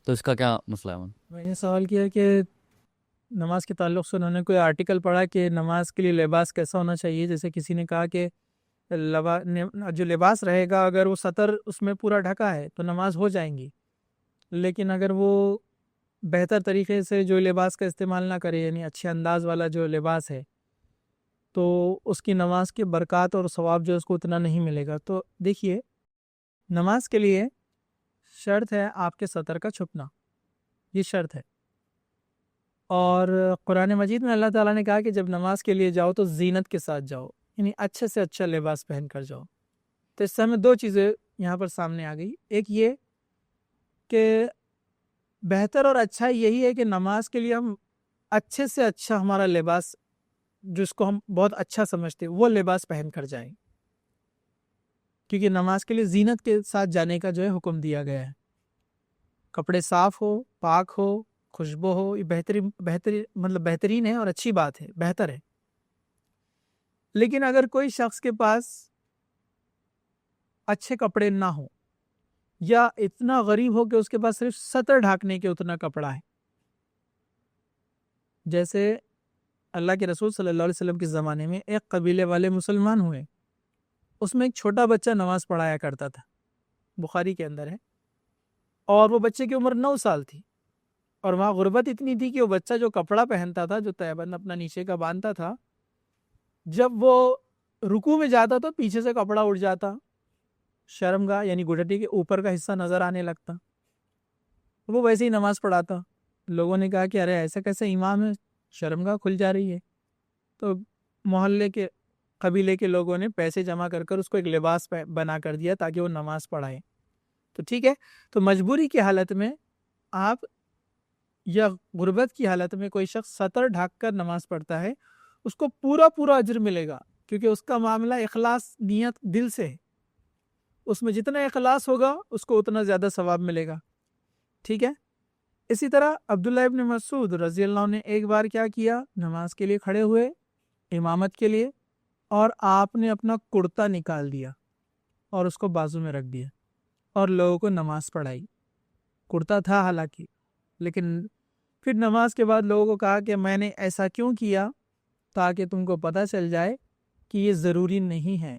تو اس کا کیا مسئلہ ہے؟ میں نے سوال کیا کہ نماز کے تعلق سے انہوں نے کوئی آرٹیکل پڑھا کہ نماز کے لیے لباس کیسا ہونا چاہیے. جیسے کسی نے کہا کہ جو لباس رہے گا اگر وہ سطر اس میں پورا ڈھکا ہے تو نماز ہو جائیں گی، لیکن اگر وہ بہتر طریقے سے جو لباس کا استعمال نہ کرے، یعنی اچھے انداز والا جو لباس ہے، تو اس کی نماز کے برکات اور ثواب جو اس کو اتنا نہیں ملے گا۔ تو دیکھیے، نماز کے لیے شرط ہے آپ کے سطر کا چھپنا، یہ شرط ہے۔ اور قرآن مجید میں اللہ تعالیٰ نے کہا کہ جب نماز کے لیے جاؤ تو زینت کے ساتھ جاؤ، یعنی اچھے سے اچھا لباس پہن کر جاؤ۔ تو اس سے ہمیں دو چیزیں یہاں پر سامنے آ گئی، ایک یہ کہ بہتر اور اچھا یہی ہے کہ نماز کے لیے ہم اچھے سے اچھا ہمارا لباس جس کو ہم بہت اچھا سمجھتے ہیں وہ لباس پہن کر جائیں، کیونکہ نماز کے لیے زینت کے ساتھ جانے کا جو ہے حکم دیا گیا ہے۔ کپڑے صاف ہو، پاک ہو، خوشبو ہو، یہ بہترین ہے اور اچھی بات ہے، بہتر ہے۔ لیکن اگر کوئی شخص کے پاس اچھے کپڑے نہ ہو یا اتنا غریب ہو کہ اس کے پاس صرف سطر ڈھانکنے کے اتنا کپڑا ہے، جیسے اللہ کے رسول صلی اللہ علیہ وسلم کے زمانے میں ایک قبیلے والے مسلمان ہوئے، اس میں ایک چھوٹا بچہ نماز پڑھایا کرتا تھا، بخاری کے اندر ہے، اور وہ بچے کی عمر 9 سال تھی، اور وہاں غربت اتنی تھی کہ وہ بچہ جو کپڑا پہنتا تھا، جو تہبند اپنا نیچے کا باندھتا تھا، جب وہ رکوع میں جاتا تو پیچھے سے کپڑا اڑ جاتا، شرمگاہ یعنی گھٹنے کے اوپر کا حصہ نظر آنے لگتا، وہ ویسے ہی نماز پڑھاتا۔ لوگوں نے کہا کہ ارے ایسا کیسے امام ہے، شرمگاہ کھل جا رہی ہے۔ تو محلے کے قبیلے کے لوگوں نے پیسے جمع کر کر اس کو ایک لباس بنا کر دیا تاکہ وہ نماز پڑھائے۔ تو ٹھیک ہے، تو مجبوری کی حالت میں آپ یا غربت کی حالت میں کوئی شخص سطر ڈھانک کر نماز پڑھتا ہے، اس کو پورا اجر ملے گا، کیونکہ اس کا معاملہ اخلاص، نیت دل سے ہے، اس میں جتنا اخلاص ہوگا اس کو اتنا زیادہ ثواب ملے گا، ٹھیک ہے۔ اسی طرح عبداللہ ابن مسعود رضی اللہ عنہ نے ایک بار کیا کیا، نماز کے لیے کھڑے ہوئے امامت کے لیے، اور آپ نے اپنا کرتا نکال دیا اور اس کو بازو میں رکھ دیا اور لوگوں کو نماز پڑھائی۔ کرتا تھا حالانکہ، لیکن پھر نماز کے بعد لوگوں کو کہا کہ میں نے ایسا کیوں کیا، تاکہ تم کو پتہ چل جائے کہ یہ ضروری نہیں ہے،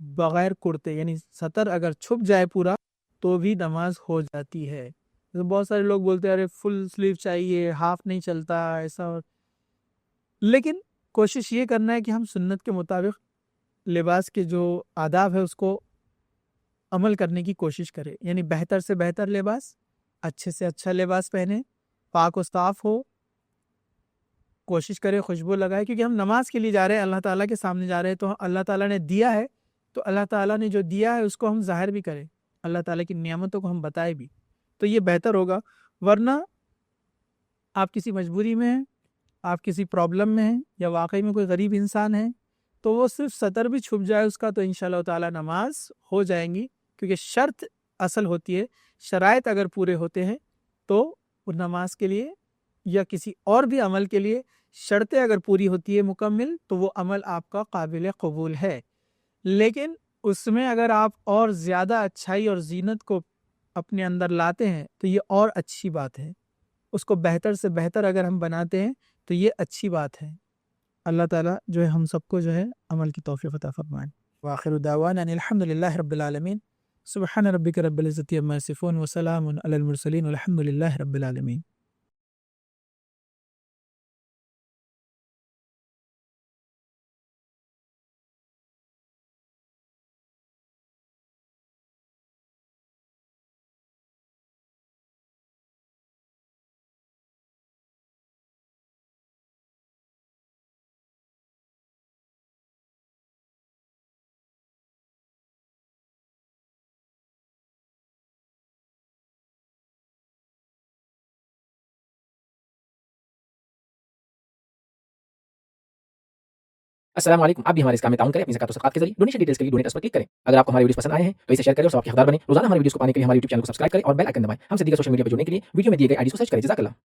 بغیر کرتے یعنی سطر اگر چھپ جائے پورا تو بھی نماز ہو جاتی ہے۔ بہت سارے لوگ بولتے ہیں ارے فل سلیو چاہیے، ہاف نہیں چلتا ایسا، لیکن کوشش یہ کرنا ہے کہ ہم سنت کے مطابق لباس کے جو آداب ہے اس کو عمل کرنے کی کوشش کریں، یعنی بہتر سے بہتر لباس، اچھے سے اچھا لباس پہنے، پاک و صاف ہو، کوشش کرے خوشبو لگائے، کیونکہ ہم نماز کے لیے جا رہے ہیں، اللہ تعالیٰ کے سامنے جا رہے ہیں، تو اللہ تعالیٰ نے دیا ہے، تو اللہ تعالیٰ نے جو دیا ہے اس کو ہم ظاہر بھی کریں، اللہ تعالیٰ کی نعمتوں کو ہم بتائے بھی، تو یہ بہتر ہوگا۔ ورنہ آپ کسی مجبوری میں ہیں، آپ کسی پرابلم میں ہیں، یا واقعی میں کوئی غریب انسان ہے، تو وہ صرف سطر بھی چھپ جائے اس کا تو انشاءاللہ تعالیٰ نماز ہو جائیں گی، کیونکہ شرط اصل ہوتی ہے، شرائط اگر پورے ہوتے ہیں تو وہ نماز کے لیے یا کسی اور بھی عمل کے لیے شرطیں اگر پوری ہوتی ہے مکمل تو وہ عمل آپ کا قابل قبول ہے۔ لیکن اس میں اگر آپ اور زیادہ اچھائی اور زینت کو اپنے اندر لاتے ہیں تو یہ اور اچھی بات ہے، اس کو بہتر سے بہتر اگر ہم بناتے ہیں تو یہ اچھی بات ہے۔ اللہ تعالیٰ جو ہے ہم سب کو جو ہے عمل کی توفیق عطا فرمائے۔ وآخر دعوانا ان الحمد للہ رب العالمین، سبحان ربک رب العزۃ عما یصفون وسلام علی المرسلین والحمد للہ رب العالمین۔ السلام علیکم، آپ بھی ہمارے اس کام میں تعاون کریں اپنی زکات و صدقات کے ذریعے۔ ڈونیشن ڈیٹیلز کے لیے ڈونیٹ اس پر کلک کریں۔ اگر آپ کو ہمارے ویڈیوز پسند آئے ہیں تو اسے شیئر کریں اور ثواب کے حقدار بنیں۔ روزانہ ہمارے ویڈیوز کو پانے کے لیے ہمارے یوٹیوب چینل کو سبسکرائب کریں اور بیل آئکن دبائیں۔ ہم سے دیگر سوشل میڈیا پر جڑنے کے لیے ویڈیو میں دیے گئے آئی ڈیز کو سرچ کریں۔ جزاک اللہ۔